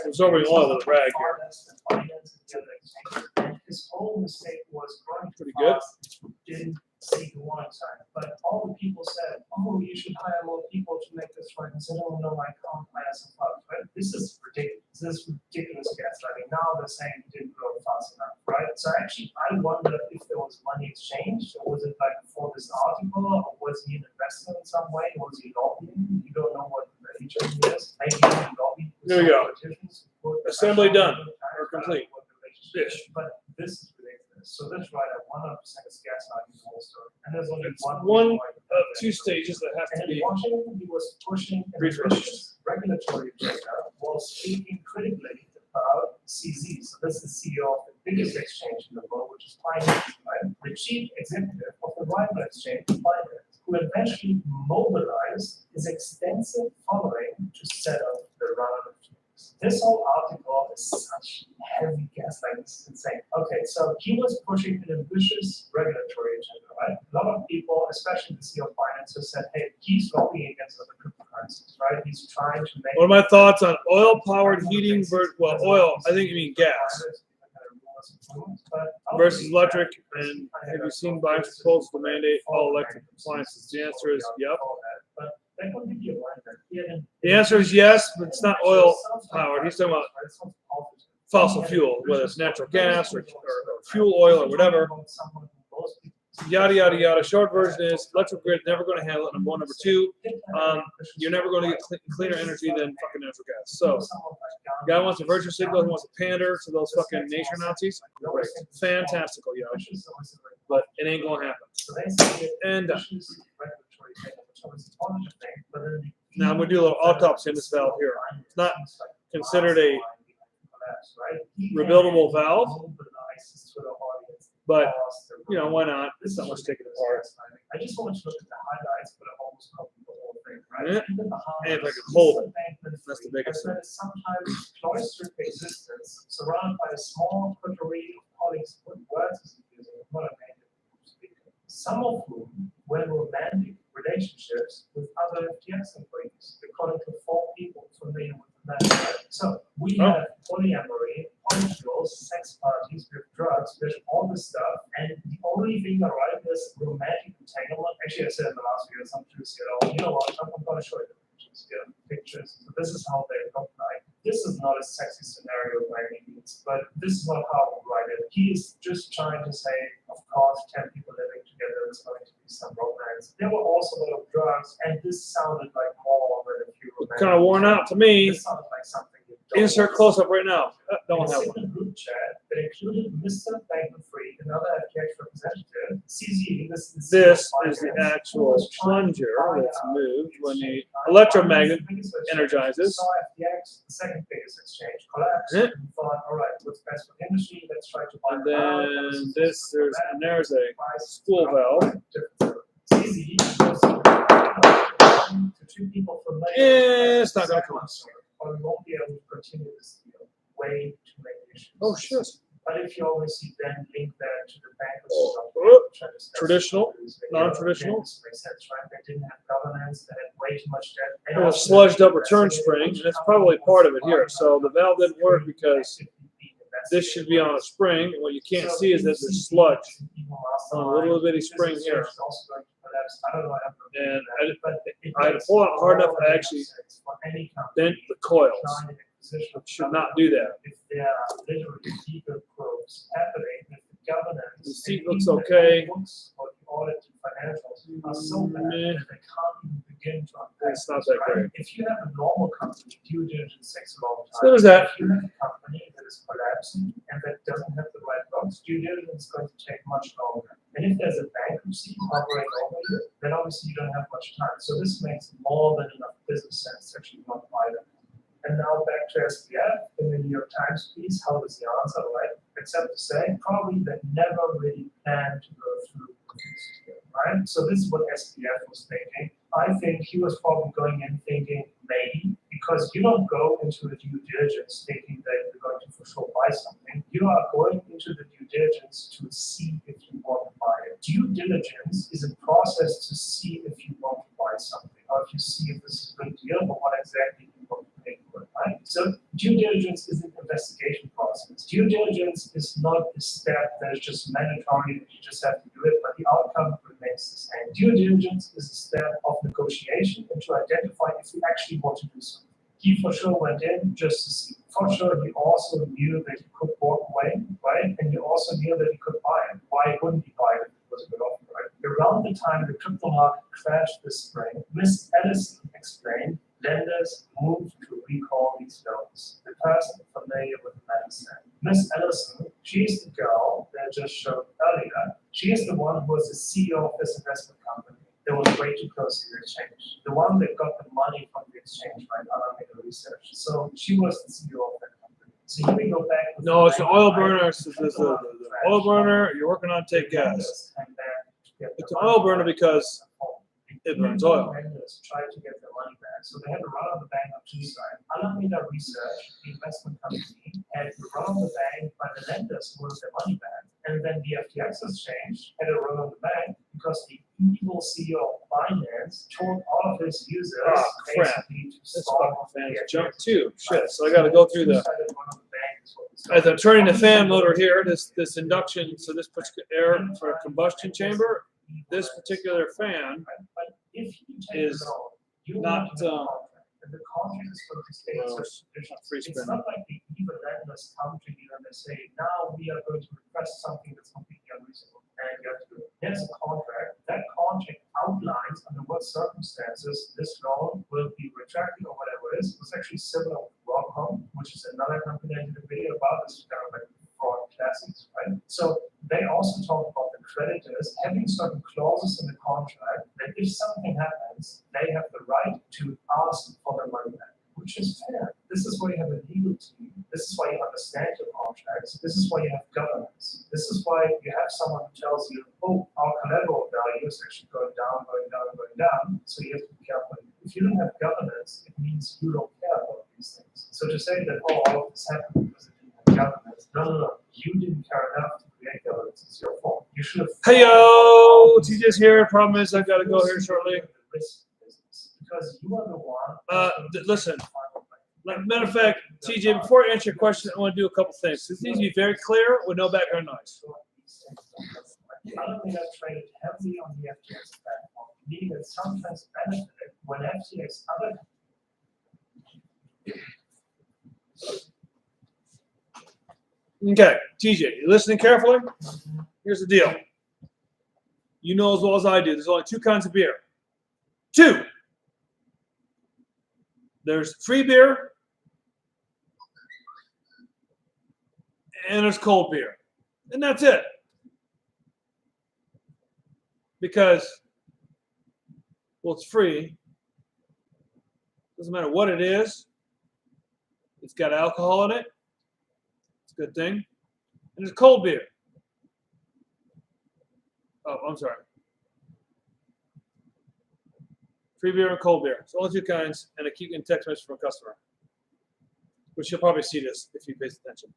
absorbing oil with a rag here. And his whole mistake was going pretty good. Didn't see the warning sign. But all the people said, oh, you should hire more people to make this right. I said, oh, no, I can't hire some folks, right? This is ridiculous. This is ridiculous gaslighting. Now they're saying you didn't grow fast enough, right? So actually, I wonder if there was money exchanged, or was it like for this article, or was he an investor in some way, or was he lobbying? You don't know what the HRD is. Maybe he lobbied. There we go. Politicians. Assembly done or complete. Ish. But this is ridiculous. So this right at 100% is gaslighting the whole story. And there's only One of two stages that have to and in be Washington, he was pushing an refreshed. ambitious regulatory agenda while speaking critically about CZ. So this is the CEO of the biggest exchange in the world, which is Binance, right? The chief executive of the rival exchange, Binance, who eventually mobilized his extensive following to set up the run of this whole article is such heavy gaslighting. It's insane. Okay, so he was pushing an ambitious regulatory agenda, right? A lot of people, especially the CEO of Binance, have said, hey, he's lobbying against other cryptocurrencies, right? He's trying to make. What are my thoughts on oil-powered heating versus, well, oil, I think you mean gas, versus electric, and have you seen Biden's proposal to mandate all electric appliances? The answer is yep. The answer is yes, but it's not oil-powered. He's talking about fossil fuel, whether it's natural gas or fuel oil or whatever. Yada, yada, yada. Short version is electric grid never going to handle it, number one. Number two, you're never going to get cleaner energy than fucking natural gas. So, guy wants a virtue signal, he wants to pander to those fucking nature Nazis. Great. Fantastical, yo. But it ain't going to happen. And now I'm going to do a little autopsy on this valve here. It's not considered a rebuildable valve, but, you know, why not? It's not much taken apart. I just want to look at the highlights, but I almost covered the whole thing, right? Yeah. And if I could hold it, that's the biggest thing. Sometimes cloistered existence surrounded by a small coterie of colleagues, what words is he using? What a name. Some of whom were romantic relationships with other FTX employees, according to 4 people familiar with the matter. So we have polyamory, polycules, sex parties, we have drugs, there's all this stuff, and the only thing that right is romantic entanglement. Actually, I said in the last video, some Jews said, oh, you know what, I'm going to show you the pictures. So this is how they look like. This is not a sexy scenario by any means, but this is not how we write it. He is just trying to say, of course, 10 people living together is going to be some romance. There were also a lot of drugs, and this sounded like more than a few romantic. Kind of worn out to me. This sounded like something you don't Insert close up right now. Don't have one. Group chat that included Mr. Bankman-Fried, another FTX representative, CZ. This is the actual plunger that's moved when the electromagnet energizes. Saw FTX, the second biggest exchange, collapsed. And thought, all right, what's best for the industry? Let's try to buy. And then there's a spool valve. CZ was to 2 people from It's not going to come out. Or we won't be able to continue this deal. Way too many issues. Oh shit. But if you obviously then link that to the traditional, non-traditional. Makes sense, right? They didn't have governance, they had way too much debt. It was sludged up return spring, and that's probably part of it here. So the valve didn't work because this should be on a spring, and what you can't see is that there's sludge on a little bitty spring here. And I had to pull out hard enough to actually dent the coils. I should not do that. If there are literally deeper probes happening, if the governance, the seat looks okay. Or the audit and financials are so bad that they can't even begin to unpack. It's not that great. If you have a normal company, due diligence takes a long time. So there's that. If you have a company that is collapsing and that doesn't have the right books, due diligence is going to take much longer. And if there's a bankruptcy hovering over you, then obviously you don't have much time. So this makes more than enough business sense to actually not buy them. And now back to SPF in the New York Times piece, how was the answer, right? Except to say, probably they never really planned to go through this deal, right? So this is what SPF was thinking. I think he was probably going in thinking maybe, because you don't go into the due diligence thinking that you're going to for sure buy something. You are going into the due diligence to see if you want to buy it. Due diligence is a process to see if you want to buy something, or if you see if this is a good deal, or what exactly you want to pay for it, right? So due diligence is an investigation process. Due diligence is not a step that is just mandatory that you just have to do it, but the outcome remains due diligence is a step of negotiation and to identify if you actually want to do something. He for sure went in just to see. For sure, he also knew that he could walk away, right? And he also knew that he could buy it. Why wouldn't he buy it if it was a good offer, right? Around the time the crypto market crashed this spring, Miss Ellison explained lenders moved to recall these loans. The person familiar with the matter said, Miss Ellison, she's the girl that I just showed earlier. She is the one who was the CEO of this investment company that was way too close to the exchange. The one that got the money from the exchange by Alameda Research. So she was the CEO of that company. So here we go back. No, it's the oil burner. It's the oil burner. You're working on take gas. It's an oil burner because it burns oil. Lenders tried to get their money back, so they had to run on the bank on two sides. Alameda Research, the investment company, had to run on the bank by the lenders who wanted their money back, and then the FTX exchange had to run on the bank because the evil CEO of Binance told all of his users basically to This stop fucking fan's junk too. Shit. So I got to go through the. As I'm turning the fan motor here, this induction, so this puts air for a combustion chamber. This particular fan is not. And the contract is for the states. It's not like the evil lenders come to you and they say, now we are going to request something that's completely unreasonable. And you have to do it. There's a contract. That contract outlines under what circumstances this loan will be retracted or whatever it is. It's actually similar with Broadcom, which is another company I did a video about. This is kind of like fraud classics, right? So they also talk about the creditors having certain clauses in the contract that if something happens, they have the right to ask for their money back, which is fair. This is why you have a legal team. This is why you understand your contracts. This is why you have governance. This is why you have someone who tells you, oh, our collateral value is actually going down, going down, going down. So you have to be careful. If you don't have governance, it means you don't care about these things. So to say that, oh, all of this happened because it didn't have governance, no. You didn't care enough to create governance. It's your fault. You should have. Hey yo, TJ's here. Problem is, I've got to go here shortly. Because you are the one. Listen. Matter of fact, TJ, before I answer your question, I want to do a couple things. This needs to be very clear with no background noise. Alameda traded heavily on the FTX platform, meaning that sometimes benefited when FTX other. Okay, TJ, you listening carefully? Here's the deal. You know as well as I do, there's only two kinds of beer. Two. There's free beer and there's cold beer. And that's it. Because, well, it's free. Doesn't matter what it is. It's got alcohol in it. It's a good thing. And there's cold beer. Oh, I'm sorry. Free beer and cold beer. It's only two kinds, and I keep getting text message from a customer. Which you'll probably see this if you pay attention.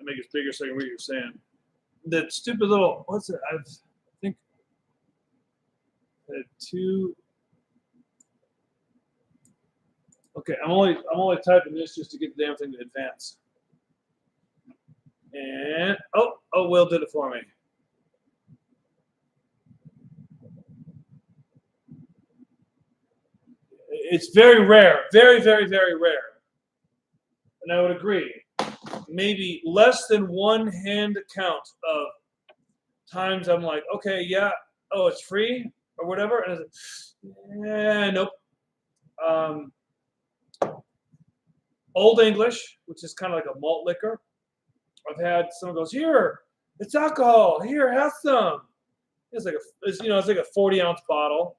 Make it bigger so I can read what you're saying. That stupid little, what's it? I think two. Okay, I'm only typing this just to get the damn thing to advance. And Will did it for me. It's very rare, very, very, very rare. And I would agree. Maybe less than one hand count of times I'm like, okay, yeah, oh, it's free. or whatever. And I was like, nope. Old English, which is kind of like a malt liquor. I've had someone goes, here, it's alcohol. Here, have some. It's like it's like a 40-ounce bottle,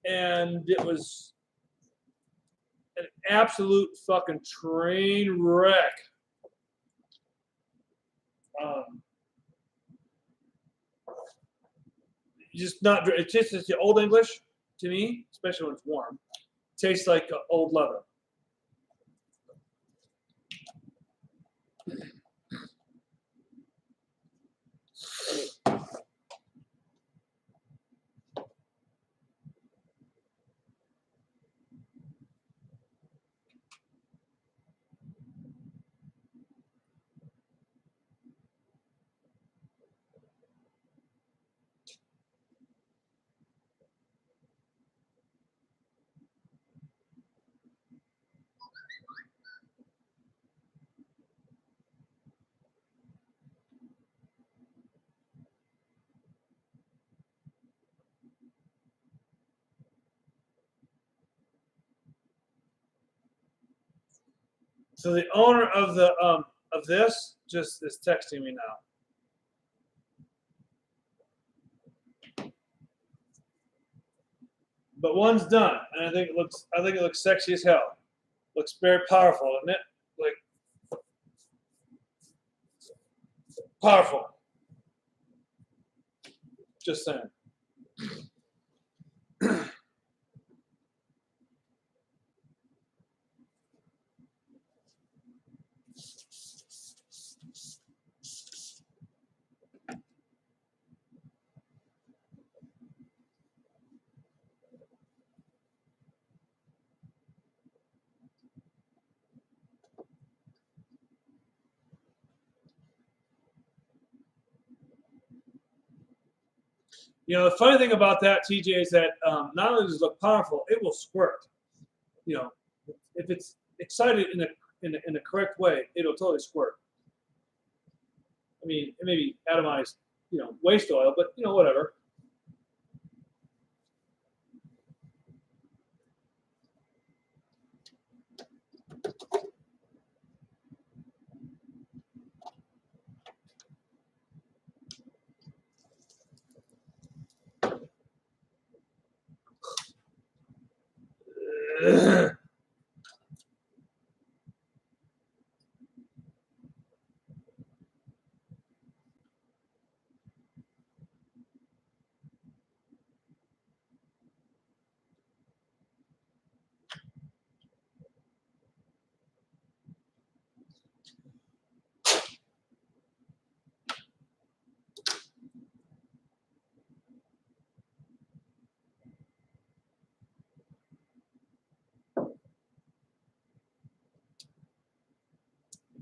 and it was an absolute fucking train wreck. Just not. It's the Old English to me, especially when it's warm. Tastes like old leather. So the owner of the of this just is texting me now. But one's done, and I think it looks sexy as hell. Looks very powerful, doesn't it? Like powerful. Just saying. You know, the funny thing about that, TJ, is that not only does it look powerful, it will squirt. You know, if it's excited in the correct way, it'll totally squirt. I mean, it may be atomized, waste oil, but whatever.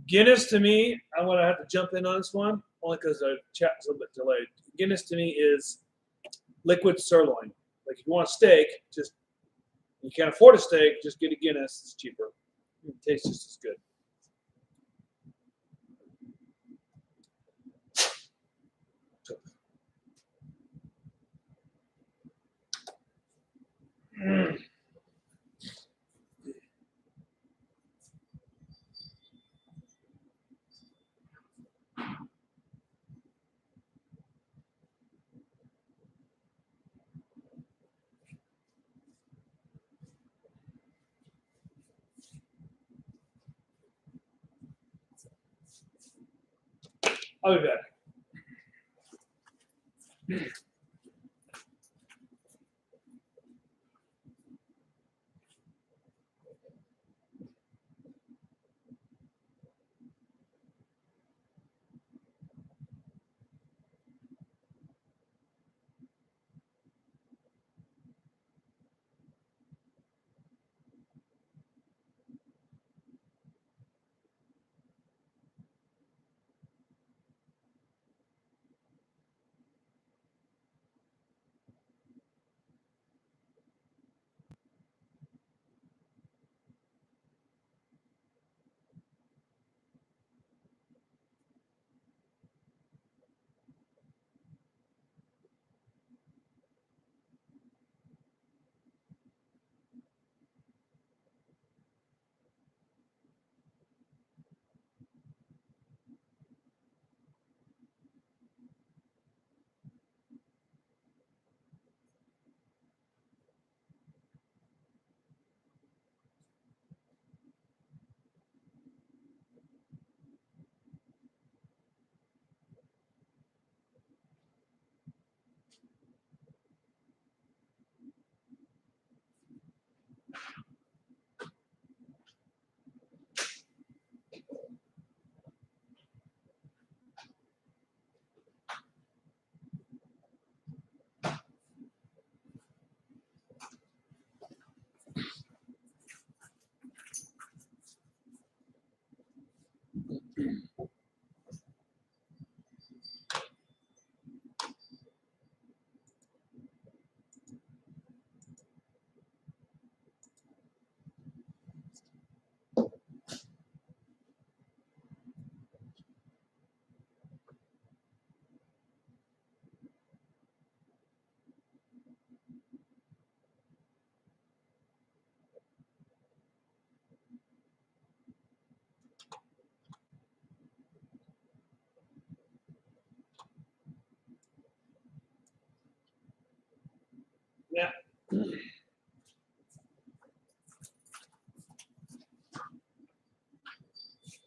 Guinness to me, I'm gonna have to jump in on this one, only because the chat's a little bit delayed. Guinness to me is liquid sirloin. Like if you want a steak, you can't afford a steak, just get a Guinness. It's cheaper. It tastes just as good. I'll be back.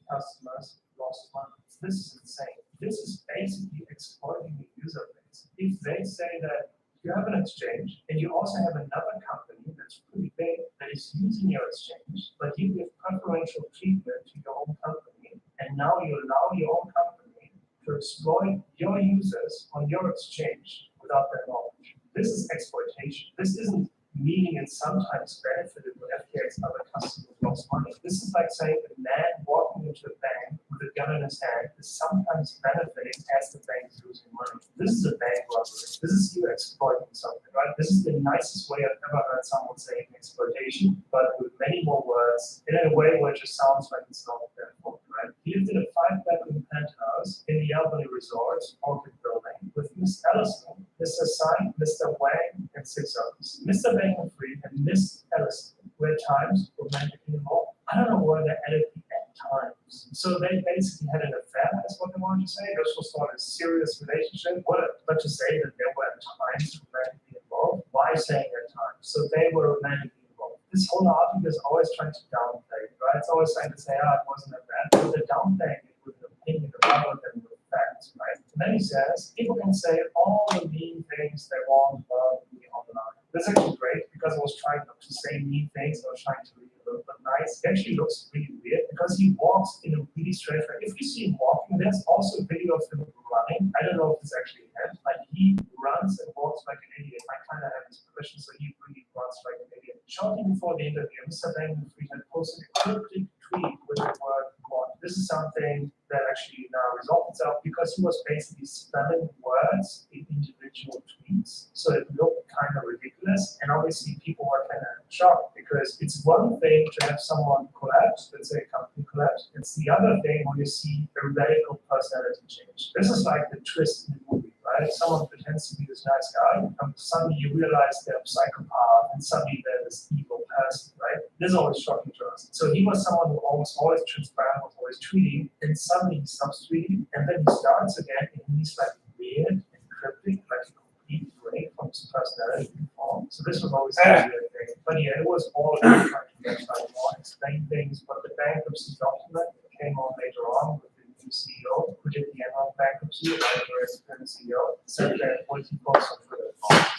customers lost money. This is insane. This is basically exploiting the user base. If they say that you have an exchange and you also have another company that's pretty big that is using your exchange, but you give preferential treatment to your own company, and now you allow your own company to exploit your users on your exchange without their knowledge. This is exploitation. This isn't meaning and sometimes benefited when FTX other customers lost money. This is like saying a man walking into a bank with a gun in his hand is sometimes benefiting as the bank is losing money. This is a bank robbery. This is you exploiting something, right? This is the nicest way I've ever heard someone say exploitation, but with many more words, and in a way where it just sounds like it's not their fault, right? He lived in a 5-bedroom penthouse in the Albany Resort, Orchid Building, with Miss Ellison, Mr. Syme, Mr. Wang, and 6 others. Mr. Bankman-Fried and Miss Ellison were at times romantically involved. I don't know where they added the at times. So they basically had an affair, that's what they wanted to say. This was not a serious relationship. But to say that they were at times romantically involved, why saying at times? So they were romantically involved. This whole article is always trying to downplay it, right? It's always trying to say, it wasn't that bad. But the downplaying it with an opinion rather than with facts, right? And then he says, people can say all the mean things they want about me online. That's actually great because I was trying not to say mean things. I was trying to read a little bit nice. It actually looks really weird because he walks in a really straight way. If you see him walking, there's also a video of him running. I don't know if this actually happened. Like he runs and walks like an idiot. I kind of have his permission, so he really runs like an idiot. Shortly before the interview, Mr. Bankman-Fried had posted a cryptic tweet with the word "God." This is something that actually now resolved itself because he was basically spelling words in individual tweets, so it looked kind of ridiculous. And obviously, people were kind of shocked because it's one thing to have someone collapse, let's say a company collapse. It's the other thing when you see a radical personality change. This is like the twist in the movie, right? Someone pretends to be this nice guy, and suddenly you realize they're a psychopath, and suddenly they're this evil person, right? This is always shocking to us. So he was someone who was always transparent, was always tweeting, and suddenly he stops tweeting, and then he starts again, and he's like weird and cryptic, like a complete break from his personality form. So this was always a weird thing. But yeah, it was all about trying to get more, explain things, but the bankruptcy document came on later on with the new CEO who did the annual bankruptcy, whereas the CEO said that what he posts on Twitter.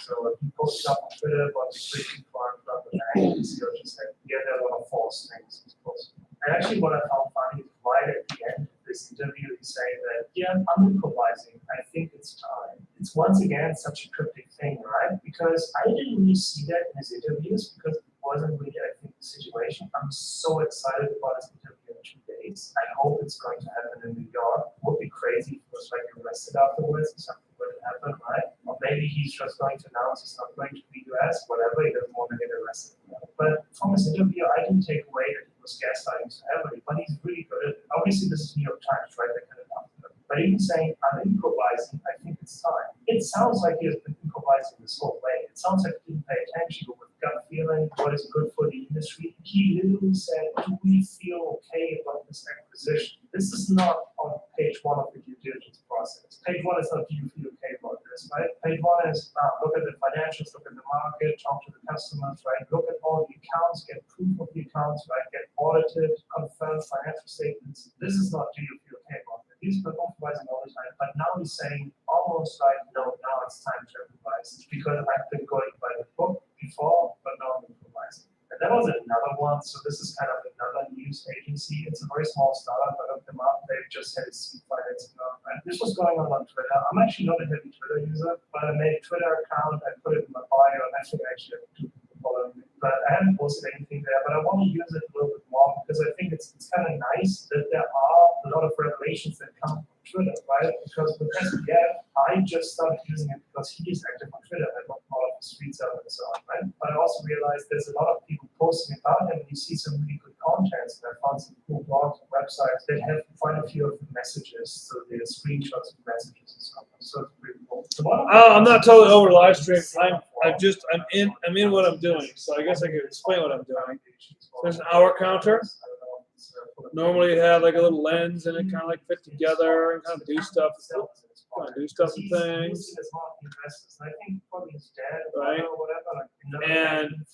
So he posted up on Twitter about the creating farm from the bank. The CEO just said, yeah, there are a lot of false things he's posting. And actually what I found funny is right at the end of this interview, he's saying that, yeah, I'm improvising. I think it's time. It's once again such a cryptic thing, right? Because I didn't really see that in his interviews because it wasn't really, I think, the situation. I'm so excited about his interview in 2 days. I hope it's going to happen in New York. It would be crazy if he was like arrested afterwards or something would happen, right? Or maybe he's just going to announce he's not going to the US, whatever, he doesn't want to get arrested. But from his interview, I didn't take away that he was gaslighting so heavily, but he's really good at it. Obviously, this is New York Times, right? They kind of but even saying, I'm improvising, I think it's time. It sounds like he has been improvising this whole way. It sounds like he didn't pay attention to what gut feeling, what is good for the industry. He literally said, do we feel okay about this acquisition? This is not on page 1 of the due diligence process. Page 1 is not, do you feel okay about this, right? Page 1 is, look at the financials, look at the market, talk to the customers, right? Look at all the accounts, get proof of the accounts, right? Get audited, confirm financial statements. This is not, do you feel okay about it? He's been improvising all the time, but now he's saying almost like, no, now it's time to improvise because I've been going by the book before, but now I'm improvising. And that was another one. So this is kind of another news agency. It's a very small startup. I looked them up. They've just had a seed financing round. And this was going on Twitter. I'm actually not a heavy Twitter user, but I made a Twitter account. I put it in my bio. And actually have 2 people following me. But I haven't posted anything there. But I want to use it a little bit more because I think it's kind of nice that there are a lot of revelations that come from Twitter, right? Because with SBF, I just started using it because he is active on Twitter. I looked all of the streets out and so on, right? But I also realized there's a lot of people posting about him, and you see some really good contents. And I found some cool blogs and websites that have quite a few of the messages, so the screenshots of messages and so on. So it's pretty cool. So I'm not totally over live stream. I'm in what I'm doing. So I guess I could explain what I'm doing. There's an hour counter. Normally you have like a little lens and it kind of like fit together and kind of do stuff. Kind of do stuff and things. Right. And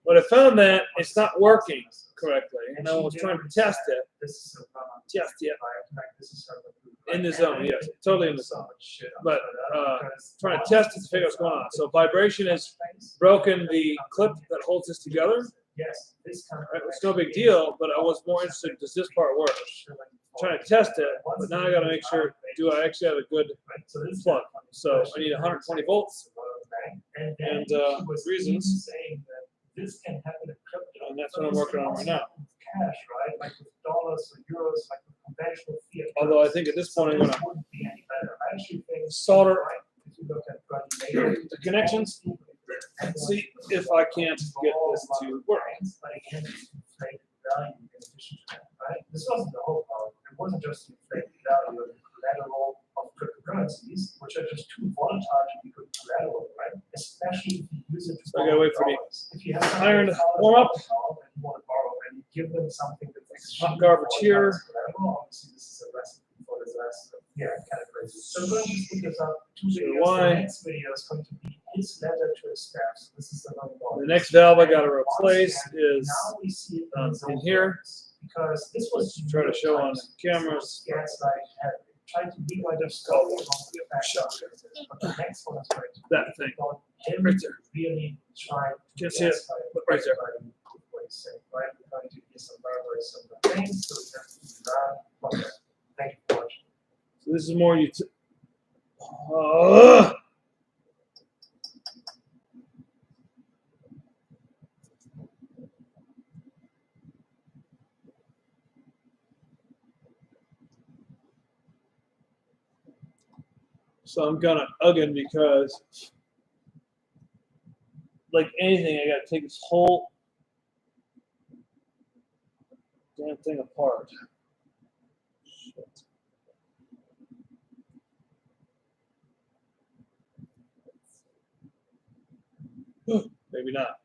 but I found that it's not working. correctly, and I she was trying to didn't test say, it. This is a run-on. Test it. Like, this is her approved, In the right? zone, And yes, it- totally in the so zone. much shit on But, Twitter because trying to once test it to it's figure out what's going on. out, So it vibration is things, broken the clip that holds this together. yes, this kind of. It's no big deal, but I was more interested, does this part work? Trying to test it, but now I gotta make sure, do I actually have a good plug? So I need 120 volts, And and, she was reasons. saying that this can happen in crypto. And that's what I'm working on right now. Cash, right? Like with dollars or euros, like with conventional fiat. Although I think at this point I'm So gonna this wouldn't be any better. I actually think. solder right, if you look at Bernie the connections and see if I can't get this to work. But again, it's inflated value in addition to that, right? This wasn't the whole problem. It wasn't just the inflated value of the collateral of cryptocurrencies, which are just too volatile to be good collateral, right? Especially if you use it to So I gotta wait for the dollars. If you have something iron to that's $1,000 warm up. And you want to borrow and you give them something that's Hot extremely garbage volatile here. as collateral, obviously this is a recipe for disaster. Yeah, kind of crazy. So I'm going to just put this up 2 So videos. why- The next video is going to be his letter to his staff. So this is another one. The next valve I gotta replace is Now we see it in here. because this was Try to show on cameras. Yes, I had tried to rewrite their skull along the back. But the next one is going to That thing. on him Right there. really trying to Can't see it. gaslight Right there. everybody with what he's saying, right? We're going to hear some very similar things, so we have to do that. Okay. Thank you for watching. So this is more So I'm gonna again because like anything, I gotta take this whole damn thing apart. Shit. Maybe not.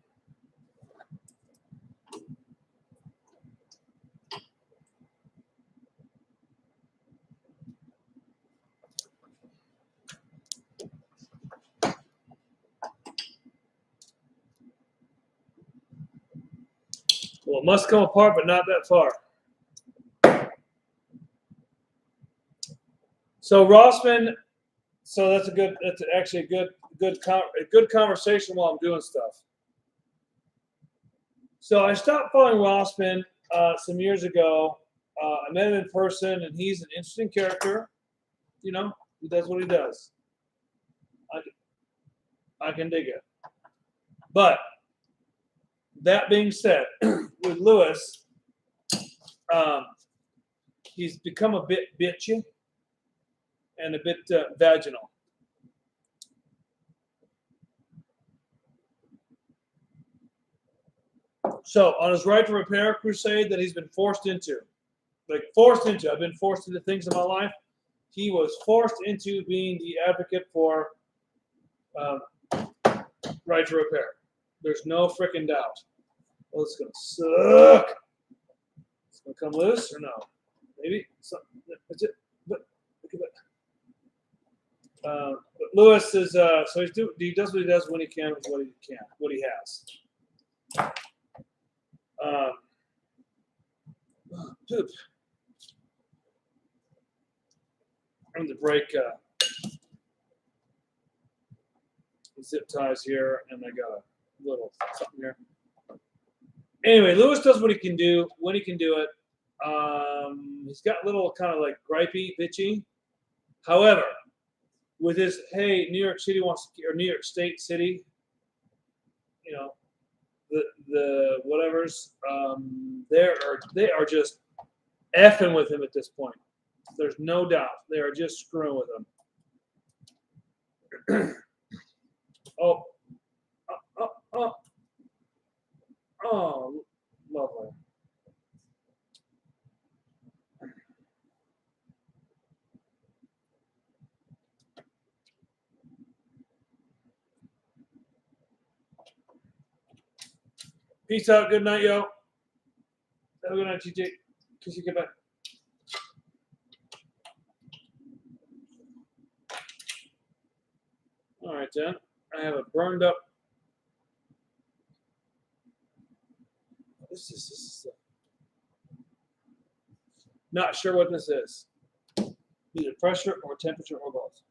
Well, it must come apart, but not that far. So Rossman, so that's actually a good conversation while I'm doing stuff. So I stopped following Rossman some years ago. I met him in person, and he's an interesting character. You know, he does what he does. I can dig it. But that being said, with Lewis, he's become a bit bitchy and a bit vaginal. So on his right to repair crusade that he's been forced into, I've been forced into things in my life. He was forced into being the advocate for right to repair. There's no freaking doubt. Well, it's gonna suck. It's gonna come loose or no? Maybe. That's it. But look at that. But Lewis is so he does what he does when he can with what he has. Poop. I'm going to break zip ties here, and I got a little something here. Anyway, Lewis does what he can do when he can do it. He's got a little kind of like gripey, bitchy. However, with his hey, New York City wants to, or New York State City, you know, the whatevers, they are just effing with him at this point. There's no doubt they are just screwing with him. Oh, lovely. Peace out. Good night, yo. Have a good night, TJ. Kiss you goodbye. All right, then. I have a burned up This is not sure what this is. Either pressure or temperature or both.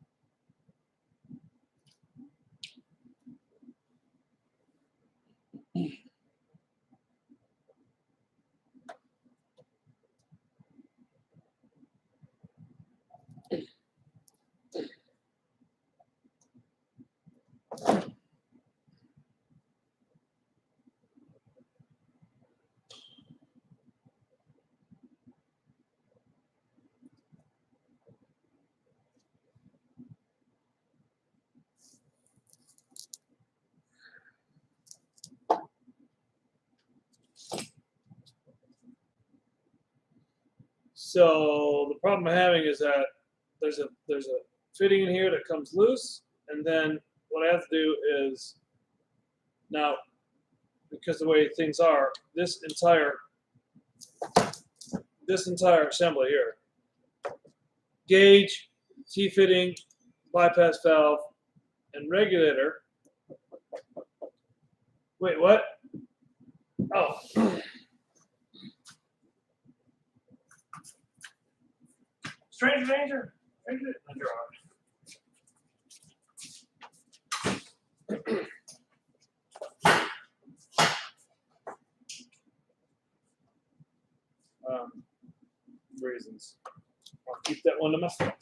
So the problem I'm having is that there's a fitting in here that comes loose, and then what I have to do is now, because the way things are, this entire assembly here, gauge, T-fitting, bypass valve, and regulator. Wait, what? Oh. Stranger danger. Stranger danger. Reasons. I'll keep that one to myself.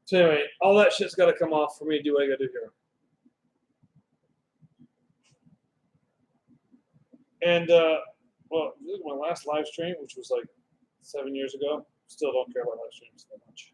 So anyway, all that shit's got to come off for me to do what I got to do here. And well, this is my last live stream, which was like 7 years ago. Still don't care about live streams that much.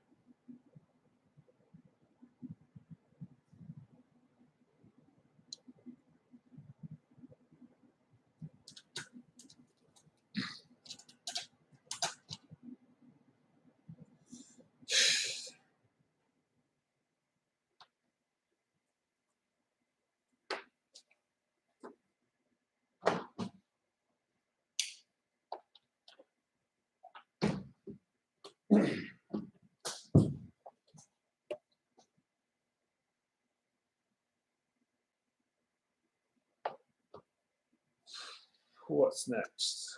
What's next?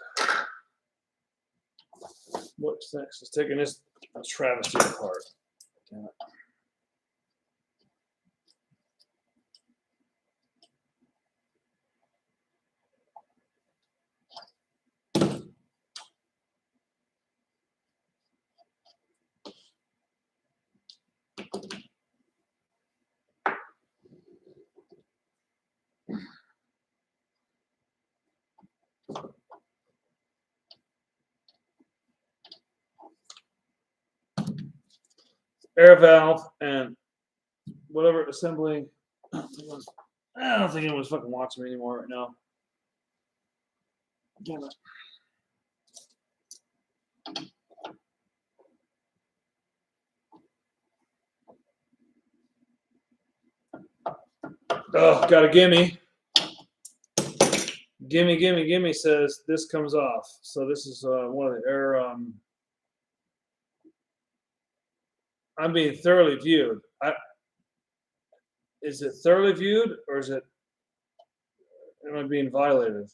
What's next is taking this travesty apart. Damn it. Air valve and whatever assembly. I don't think anyone's fucking watching me anymore right now. Damn it. Oh, got a gimme. Gimme says this comes off. So this is one of the air. I'm being thoroughly viewed. Is it thoroughly viewed or is it? Am I being violated?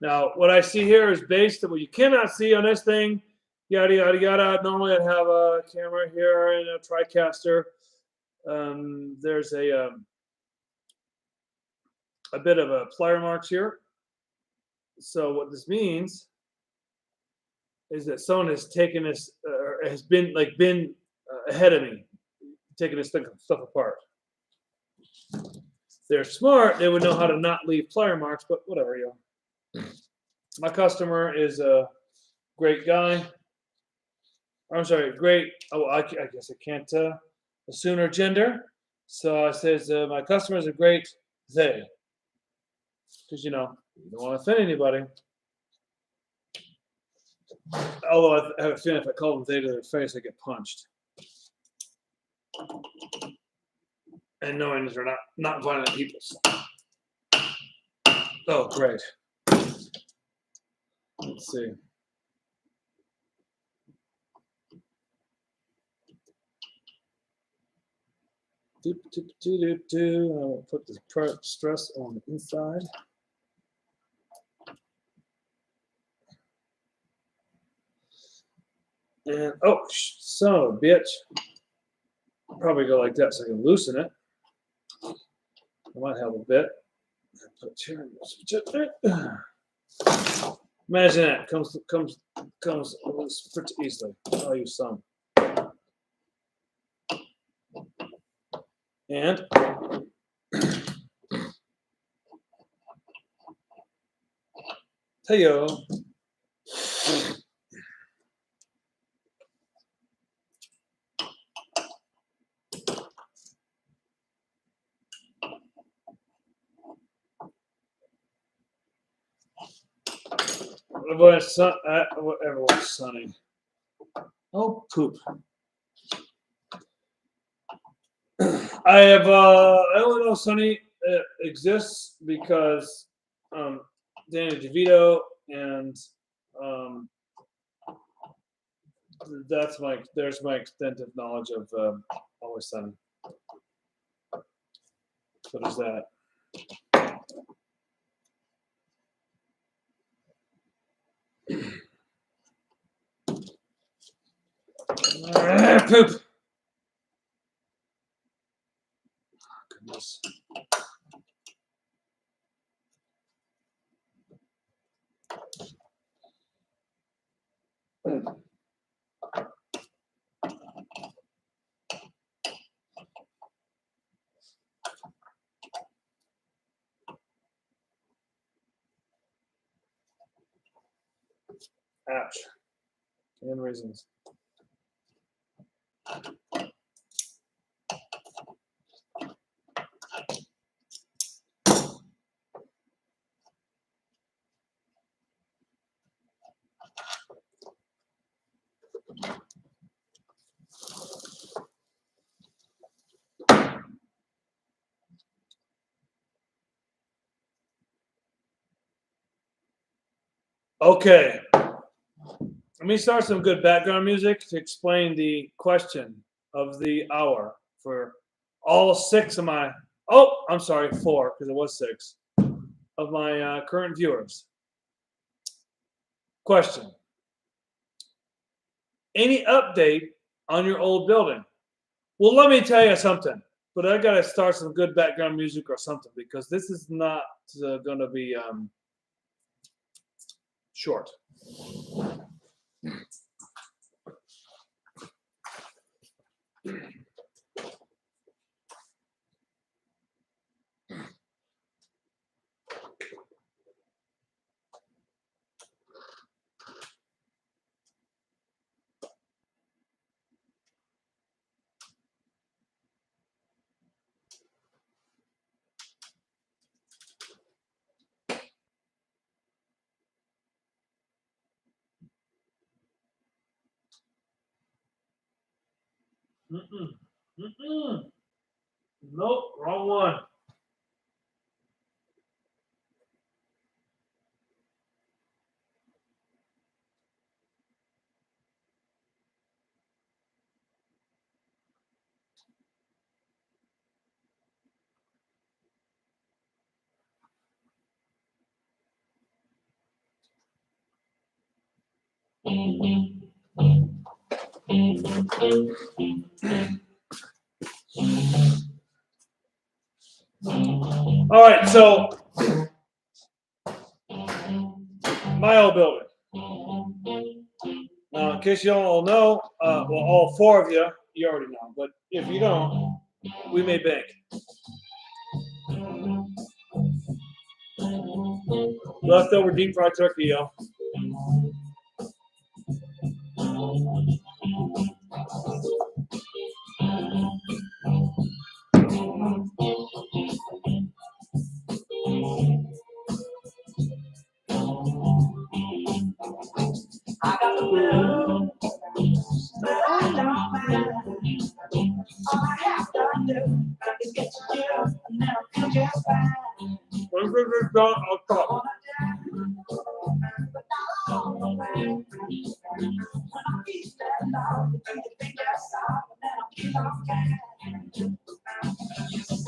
Now, what I see here is based on what you cannot see on this thing. Yada yada yada. Normally, I'd have a camera here and a TriCaster. There's a bit of a plier marks here. So what this means is that someone has taken this, has been ahead of me, taking this stuff apart. If they're smart, they would know how to not leave plier marks, but whatever, yo. My customer is a great guy. I'm sorry, great. Oh, I guess I can't assume her gender. So I says my customer is a great they, because you don't want to offend anybody. Although I have a feeling if I call them they to their face, they get punched. And knowing that they're not violent people. So. Oh, great. Let's see. I'll put the stress on the inside. And oh, son of a bitch. Probably go like that so I can loosen it. That might help a bit. Imagine that comes pretty easily. I'll use some. And hey-yo. Everyone's sunny. Oh, poop. I only know Sunny exists because Danny DeVito and there's my extensive knowledge of Always Sunny. So there's that. Poop. Goodness. Ouch. And reasons. Okay. Let me start some good background music to explain the question of the hour for all 6 of my, oh, I'm sorry, 4, because it was 6, of my current viewers. Question. Any update on your old building? Well, let me tell you something, but I got to start some good background music or something because this is not going to be short. Nope, wrong one. All right, so my old building. Now, in case you don't all know, well, all 4 of you already know, but if you don't, we made bank. Leftover deep fried turkey, yo. I got the blues, but I don't mind. All I have to do is get to you, and then I'll feel just fine. When this is done, I'll talk. It's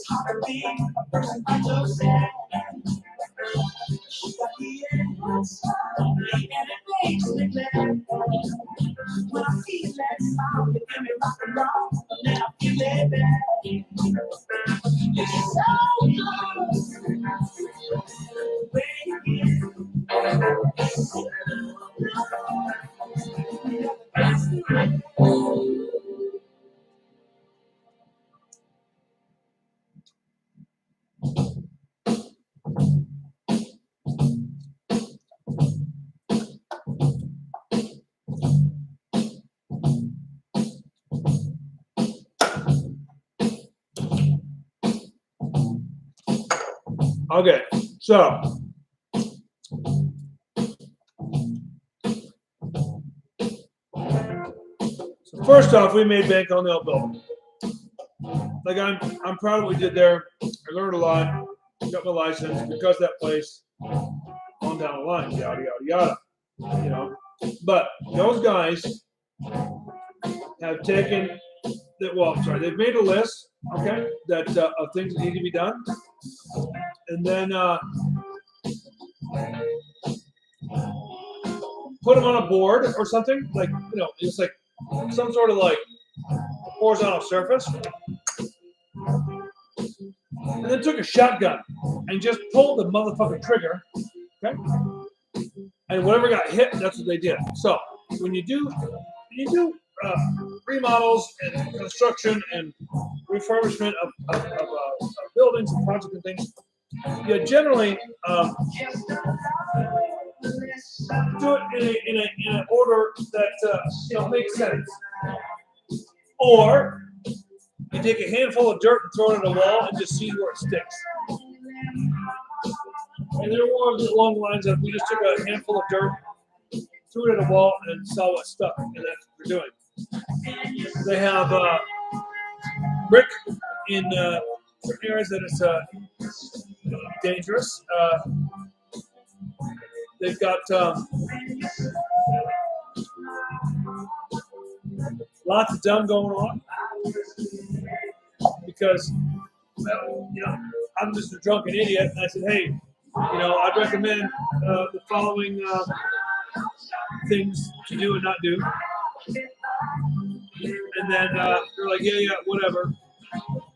hard to be a person I just said. She got the end and it makes me glad. When I feel that smile, you give me rock and roll, and then I feel it back. It's so good. When Okay, so first off, we made bank on the old building. Like I'm proud of what we did there. I learned a lot. Got my license because that place. On down the line, yada yada yada. You know, but those guys have taken that. Well, I'm sorry, they've made a list. Okay, that of things that need to be done, and then put them on a board or something. Like, you know, it's like some sort of like horizontal surface. And then took a shotgun and just pulled the motherfucking trigger. Okay? And whatever got hit, that's what they did. So when you do remodels and construction and refurbishment of buildings and projects and things, you generally do it in an order that makes sense. Or you take a handful of dirt and throw it at a wall and just see where it sticks. And there were along the lines of we just took a handful of dirt, threw it at a wall, and saw what stuck, and that's what they're doing. They have brick in certain areas that it's dangerous. They've got lots of dumb going on because, well, you know, I'm just a drunken idiot, and I said, hey, you know, I'd recommend the following things to do and not do. And then they're like, yeah, whatever.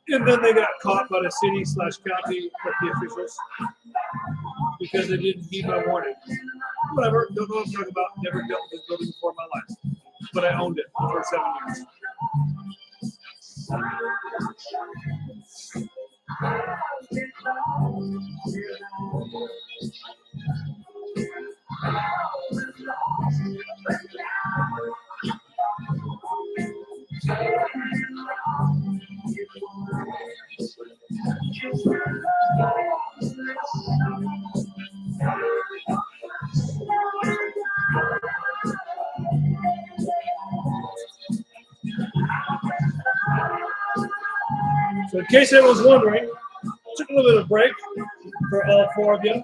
And then they got caught by the city/county officials because they didn't heed my warning. Whatever, don't know what I'm talking about. Never dealt with this building before in my life. But I owned it for 7 years. So in case anyone's wondering, took a little bit of a break for all four of you.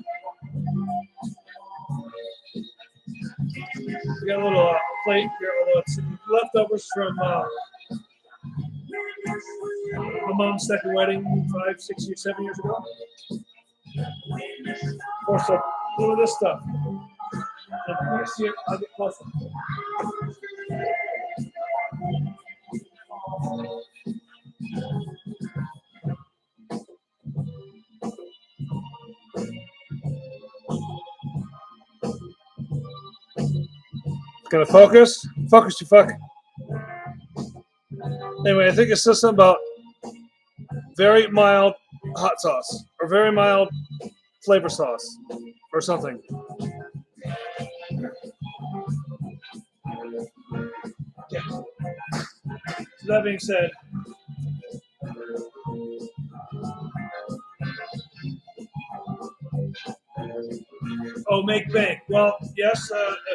We got a little plate here, although it's leftovers from my mom's second wedding 5, 6 years, 7 years ago. Of course, a little of this stuff. And if you see it, I'll get closer. Gonna focus? Focus, you fuck. Anyway, I think it says something about very mild hot sauce or very mild flavor sauce or something. Yeah. So that being said, Oh, make bank. Well, yes,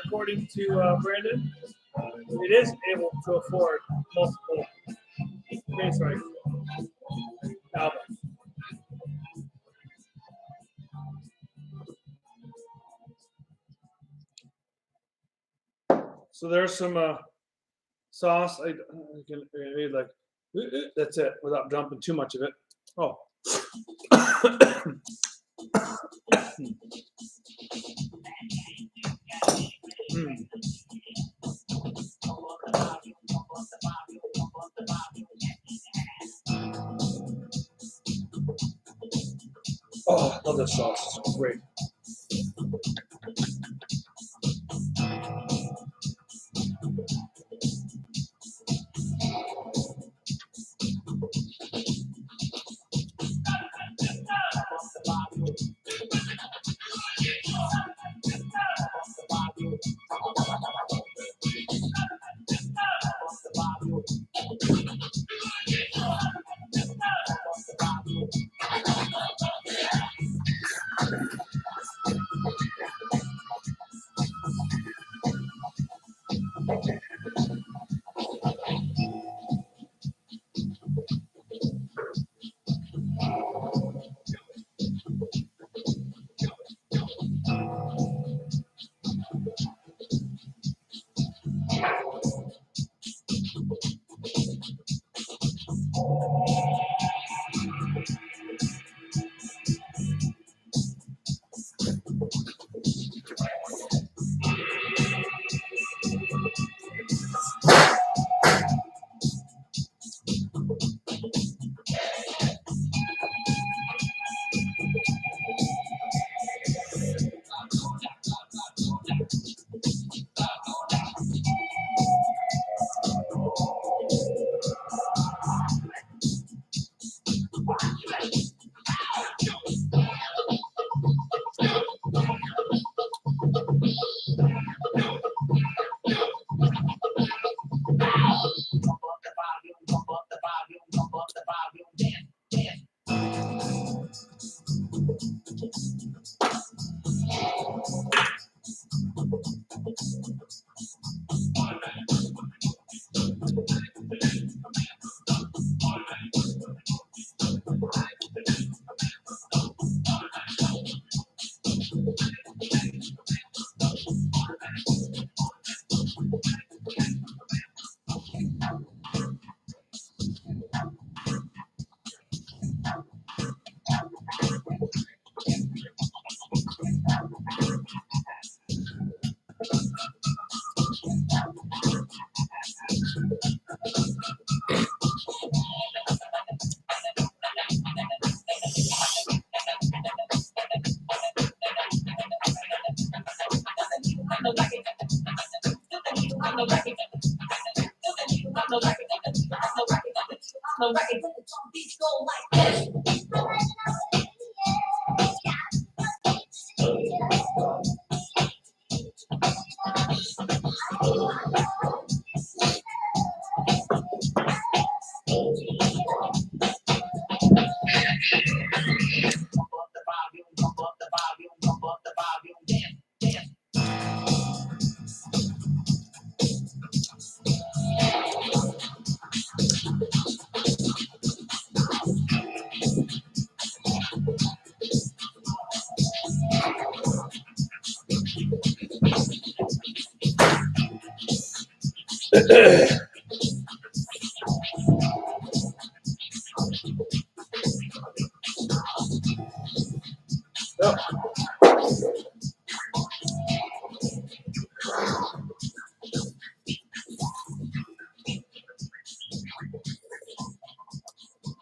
according to Brandon, it is able to afford multiple bass rights albums. So there's some sauce. I can maybe like that's it without dumping too much of it. Oh. Mm. Oh, I love this sauce. It's great.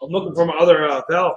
I'm looking for my other valve.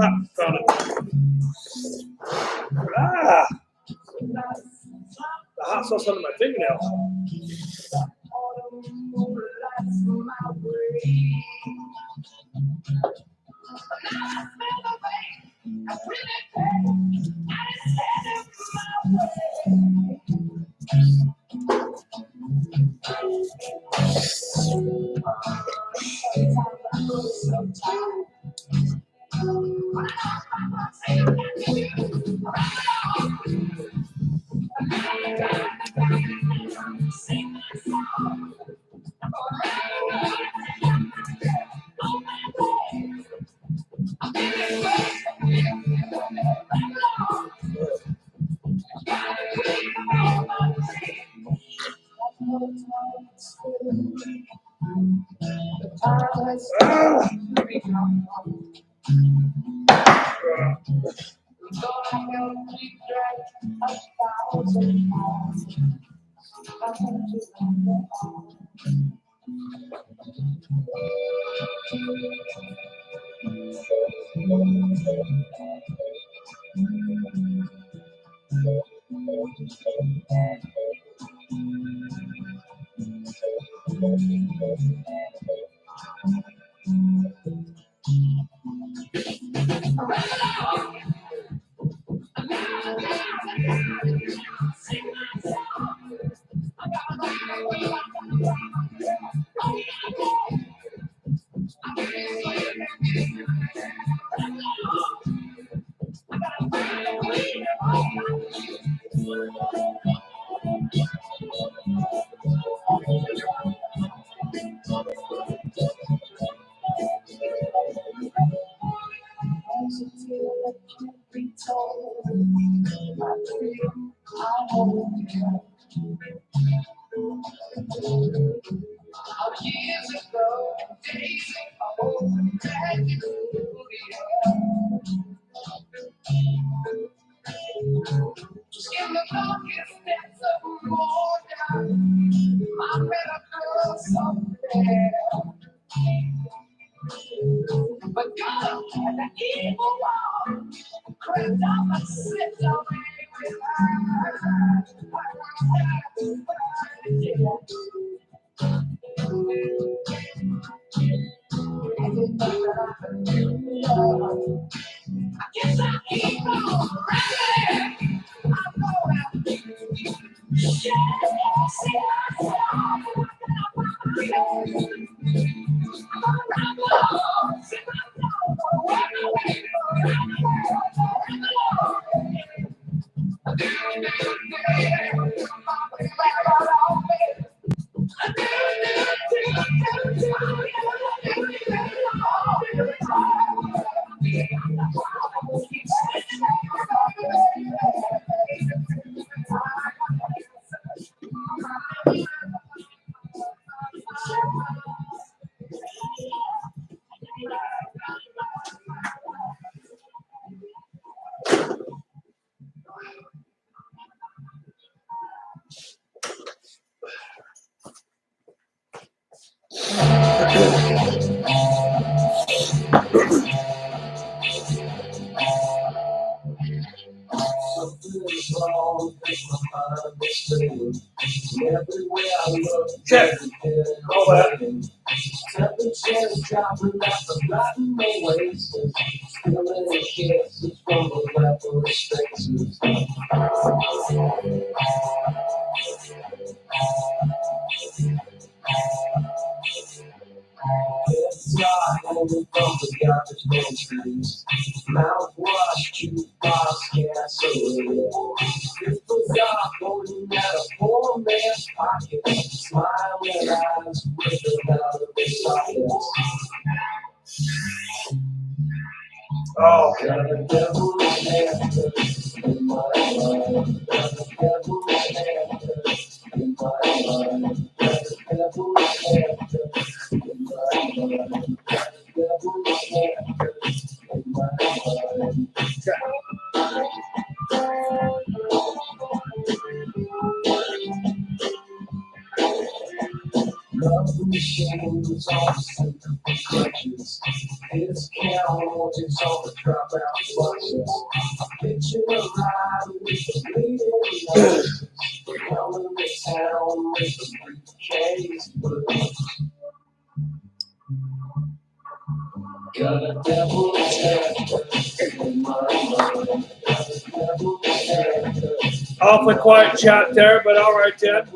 Ah, found it. Ah! The hot sauce under my fingernails. Check. All that. Mouthwash, jukebox, gasoline. Crystals are holding at a poor man's pocket. Smiling eyes with without a sockets. Oh. Got a devil's hand in my mind. Got a devil's hand in my mind. Got a devil's hand in my mind. Got a devil's hand in my mind. Love machines all simple construction. watches. His count is all the dropout watches. Picture a ride with the bleeding nose. Coming to town with the briefcase blues. Got a devil's head in my mind. Got a devil's head. Awfully quiet chat there, but all right, Ted.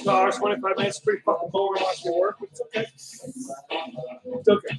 2 hours, 25 minutes, pretty fucking boring watching your work, but it's okay. It's okay.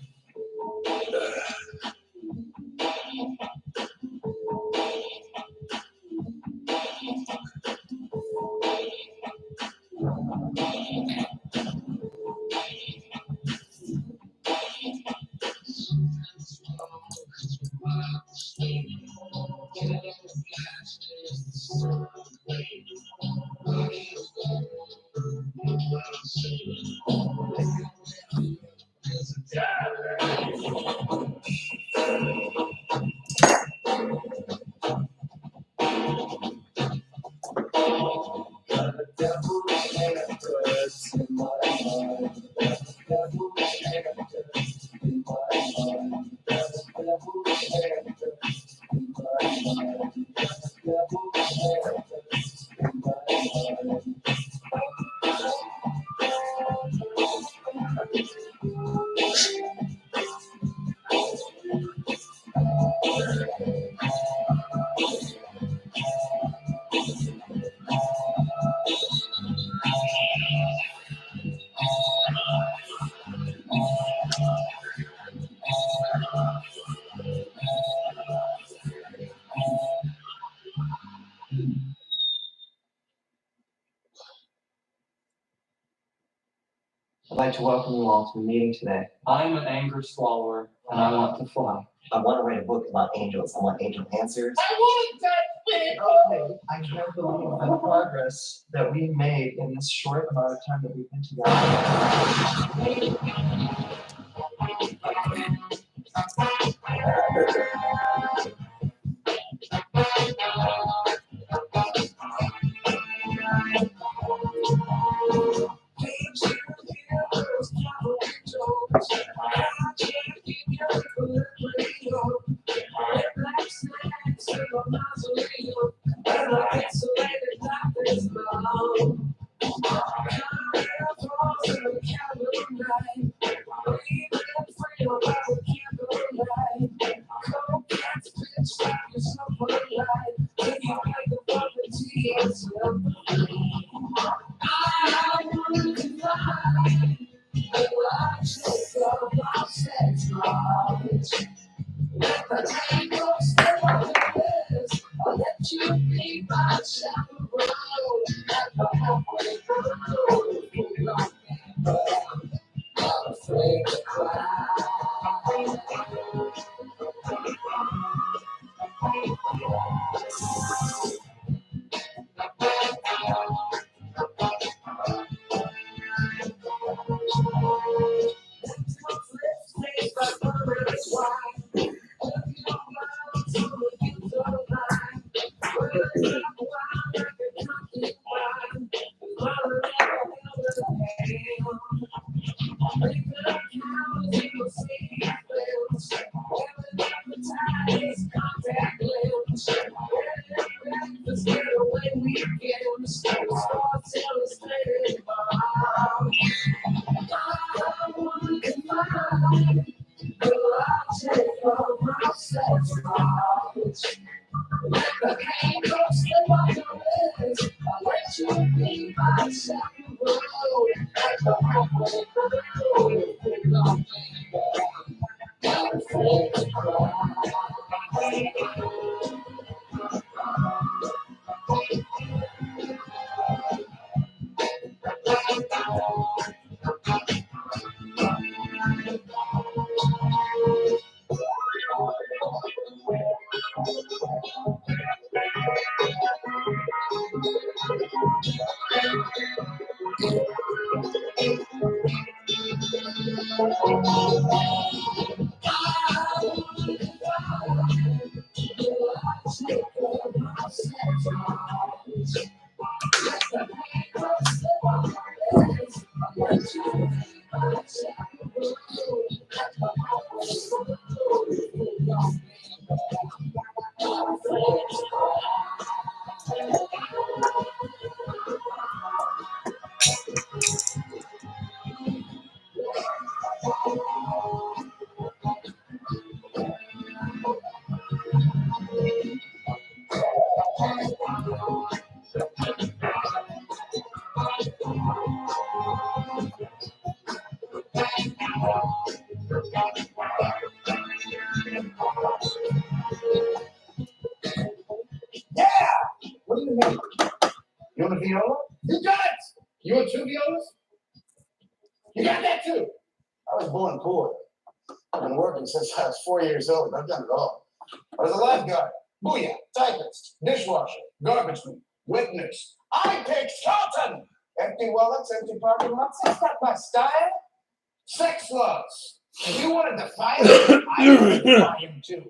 I'd like to welcome you all to the meeting today. I'm an anger swallower, and I want to fly. I want to write a book about angels. I want angel answers. Okay, I can't believe the progress that we've made in this short amount of time that we've been What do you mean? You want a viola? You got it! You want 2 violas? You got that too? I was born poor. I've been working since I was 4 years old. I've done it all. I was a lifeguard, booyah, typist, dishwasher, garbage man, wet nurse. I picked cotton! Empty wallets, empty parking lots. That's not my style. Sex laws. If you want to defy them, I want to defy them too.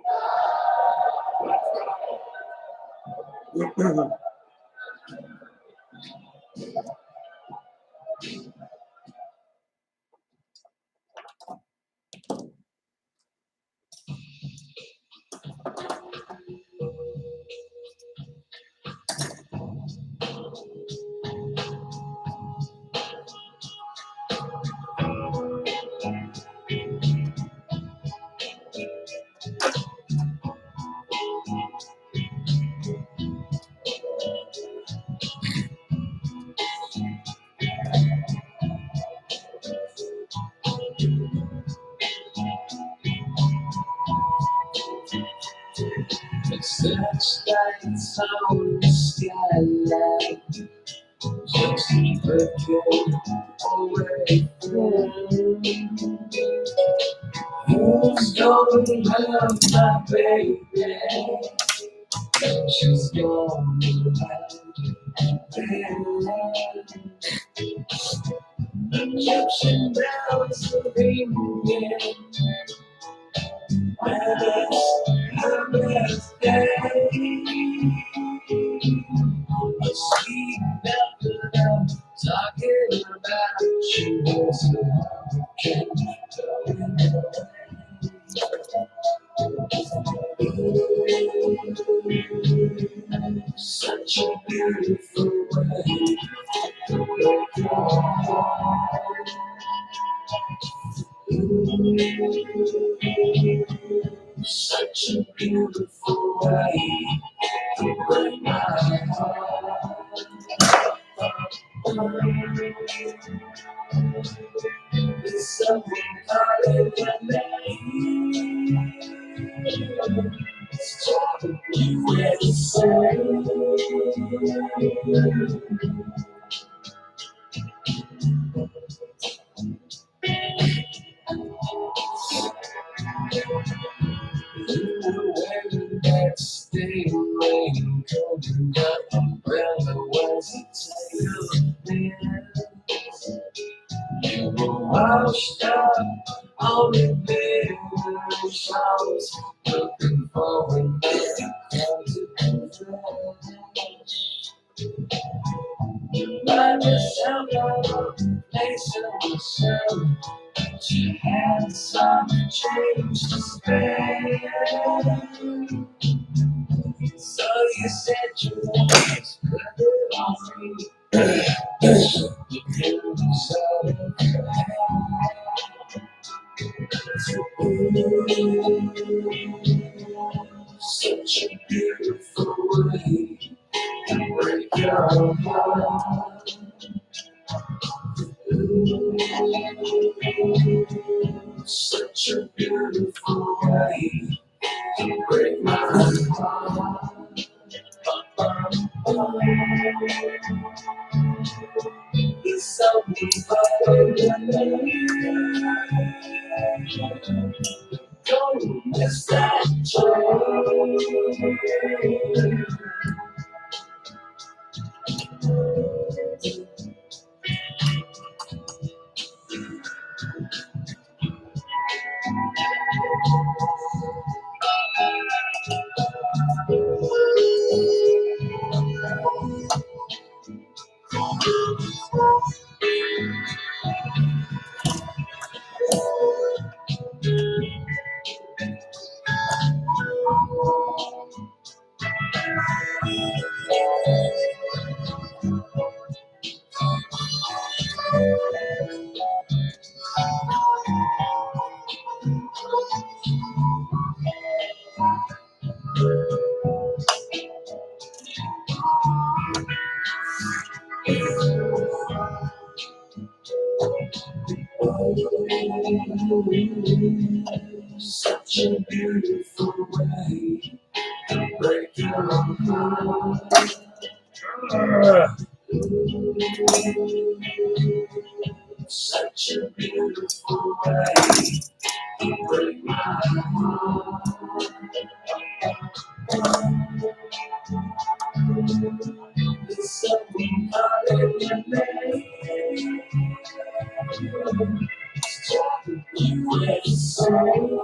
Searchlights on the skyline, just looking away from. Who's gonna love my baby? She's gone Egyptian bells are ringing. Her birthday. A sweet nothing I'm talking about. She was a hurricane blowing away. Such a beautiful way to break your heart. Such a beautiful way to break my heart. There's someone calling your name. It's telling you where to say. You were wearing that stained raincoat and that umbrella was a tail. You were washed up on the bed showers, looking for a man to confess. You find yourself at a place in the sun, but you had some change to spare. So you said you wanted to cut it off me. You couldn't decide such a beautiful way to break your heart. Such a beautiful way to break my heart. There's something about your name. Don't miss that train. Such a beautiful way to break your own heart. Such a beautiful way to break my heart. There's something out of your name. You will say.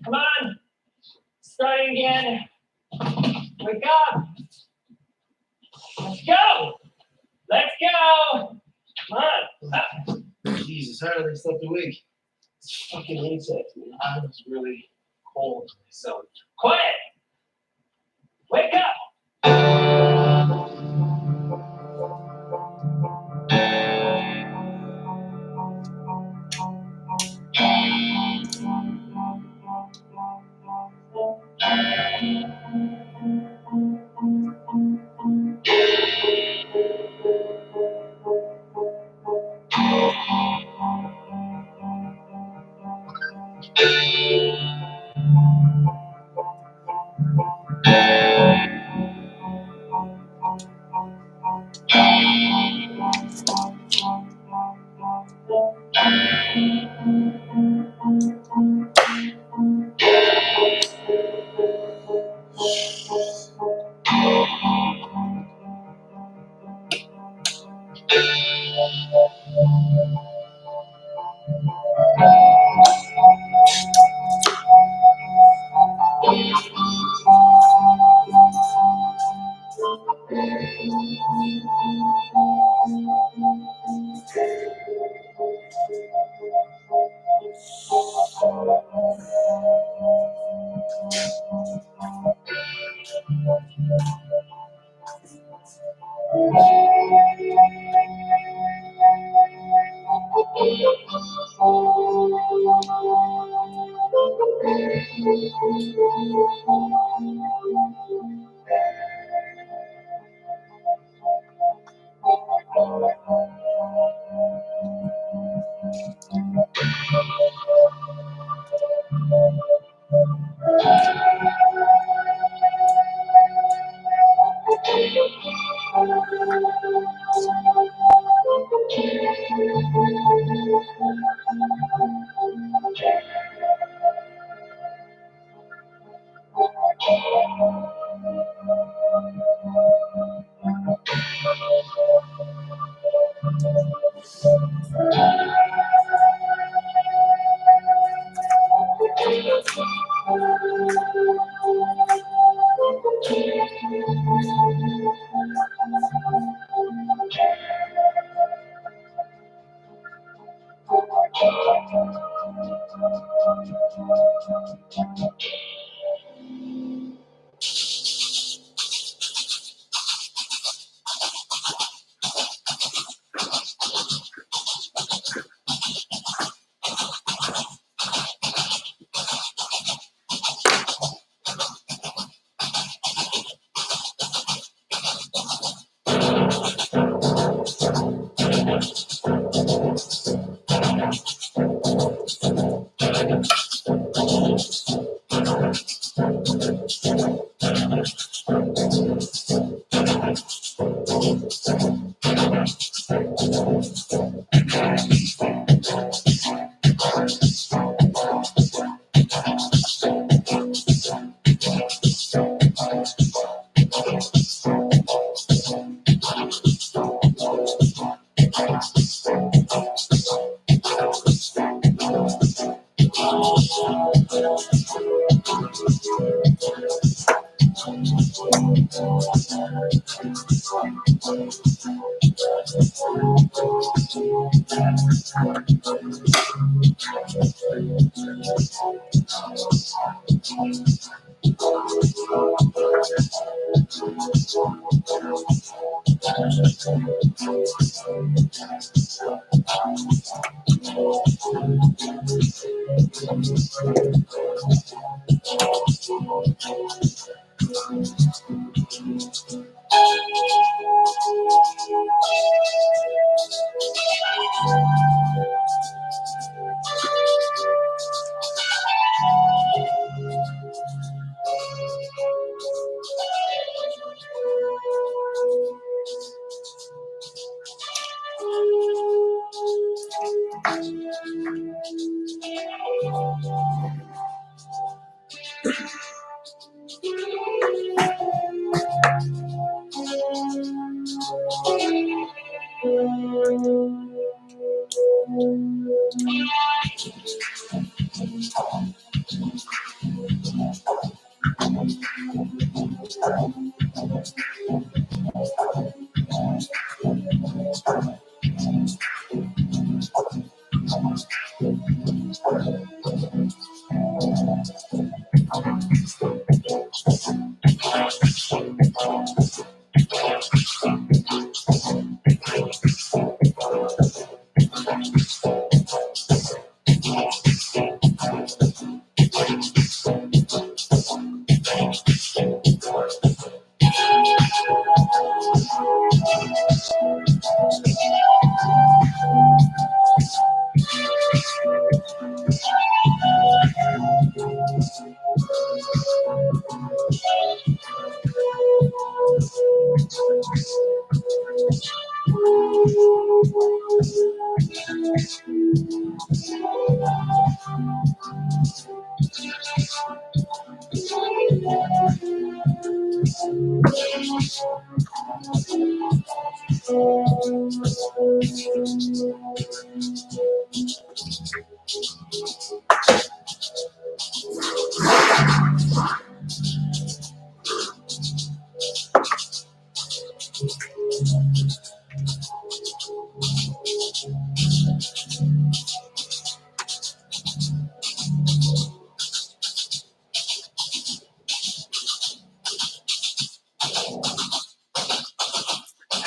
Come on, starting again. Wake up. Let's go. Let's go. Come on. Jesus, how are they slept a week? It's fucking insects, man. I was really cold myself. Quiet. Wake up.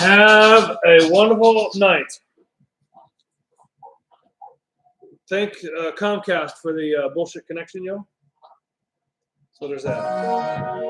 Have a wonderful night. Thank Comcast for the bullshit connection, yo. So there's that.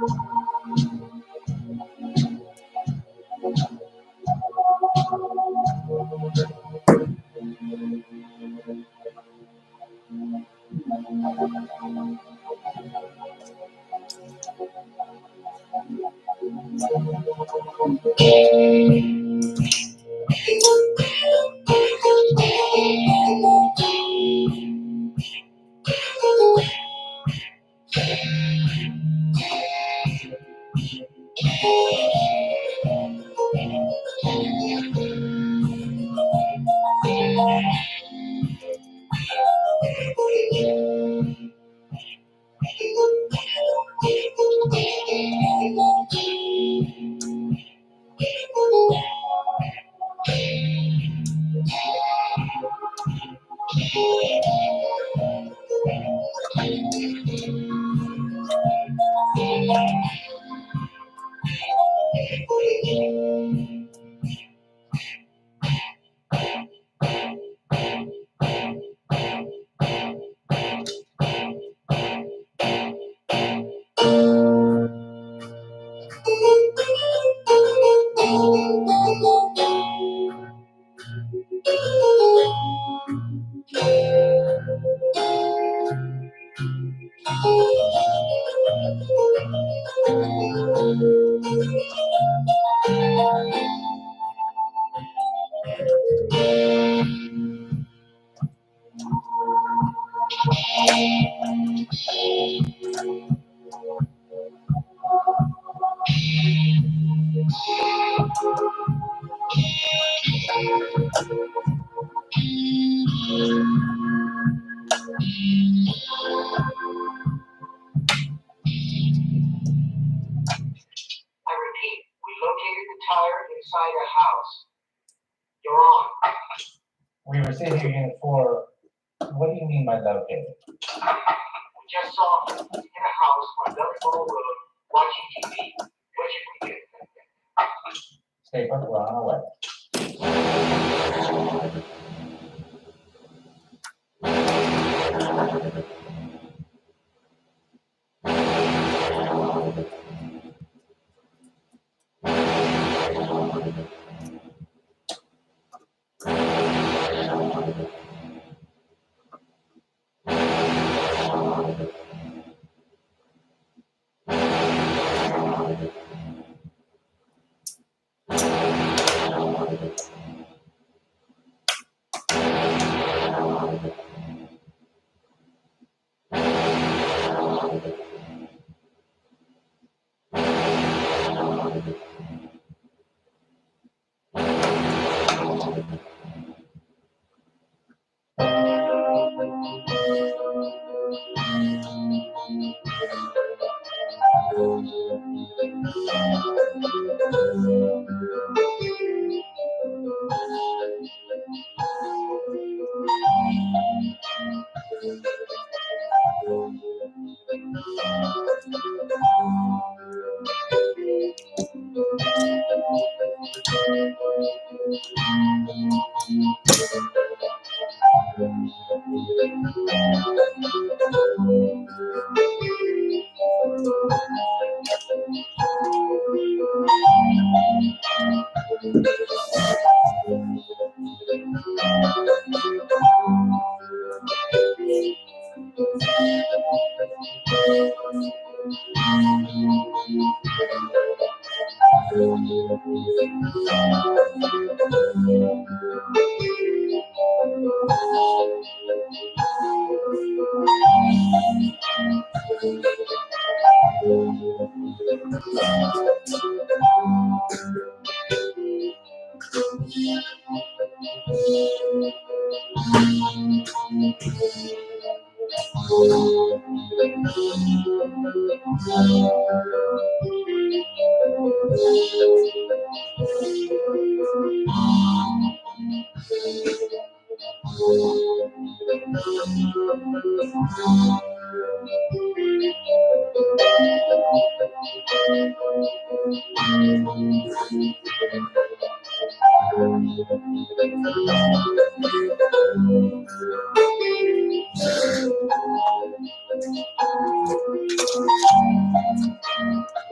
I repeat, we located the tire inside a house. You're on. We received Unit 4. What do you mean by located? We just saw him in a house on Belleville Road watching TV. What should we do? Stay put, we're on our way.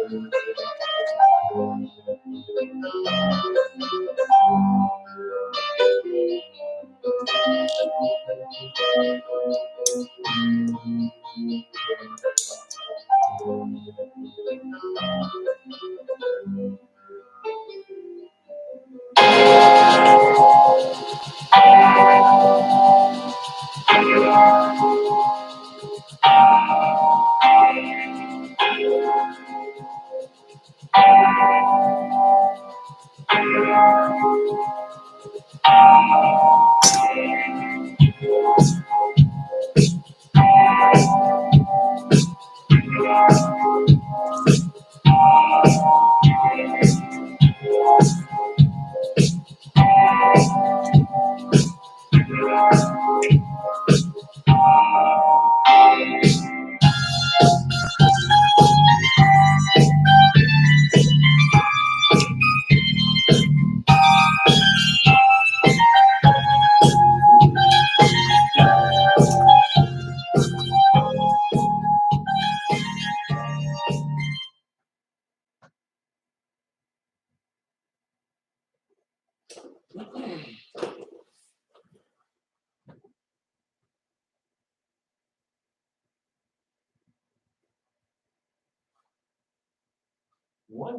One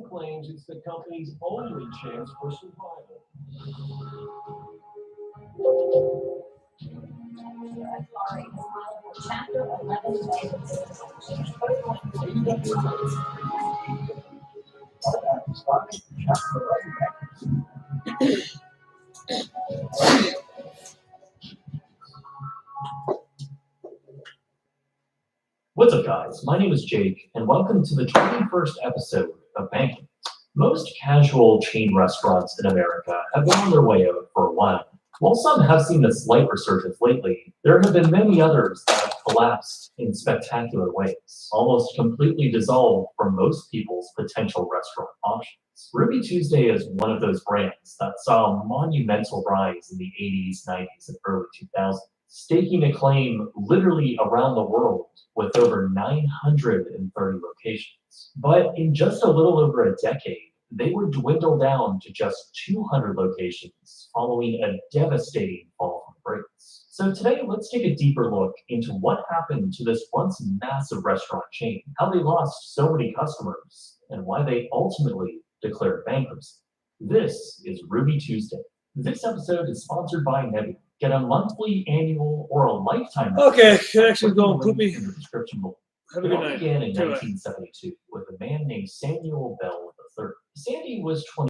claims it's the company's only chance for survival. Chapter 11. What's up, guys? My name is Jake, and welcome to the 21st episode of Banking. Most casual chain restaurants in America have been on their way out for a while. While some have seen a slight resurgence lately, there have been many others that have collapsed in spectacular ways, almost completely dissolved from most people's potential restaurant options. Ruby Tuesday is one of those brands that saw a monumental rise in the 80s, 90s, and early 2000s, staking a claim literally around the world with over 930 locations. But in just a little over a decade, they would dwindle down to just 200 locations following a devastating fall from grace. So today, let's take a deeper look into what happened to this once massive restaurant chain, how they lost so many customers, and why they ultimately declared bankruptcy. This is Ruby Tuesday. This episode is sponsored by Nebula. Get a monthly, annual, or a lifetime. Okay, connection's going. Put me in the description below. Have a It good all night. began in Good night. 1972 with a man named Samuel Bell III. Sandy was 20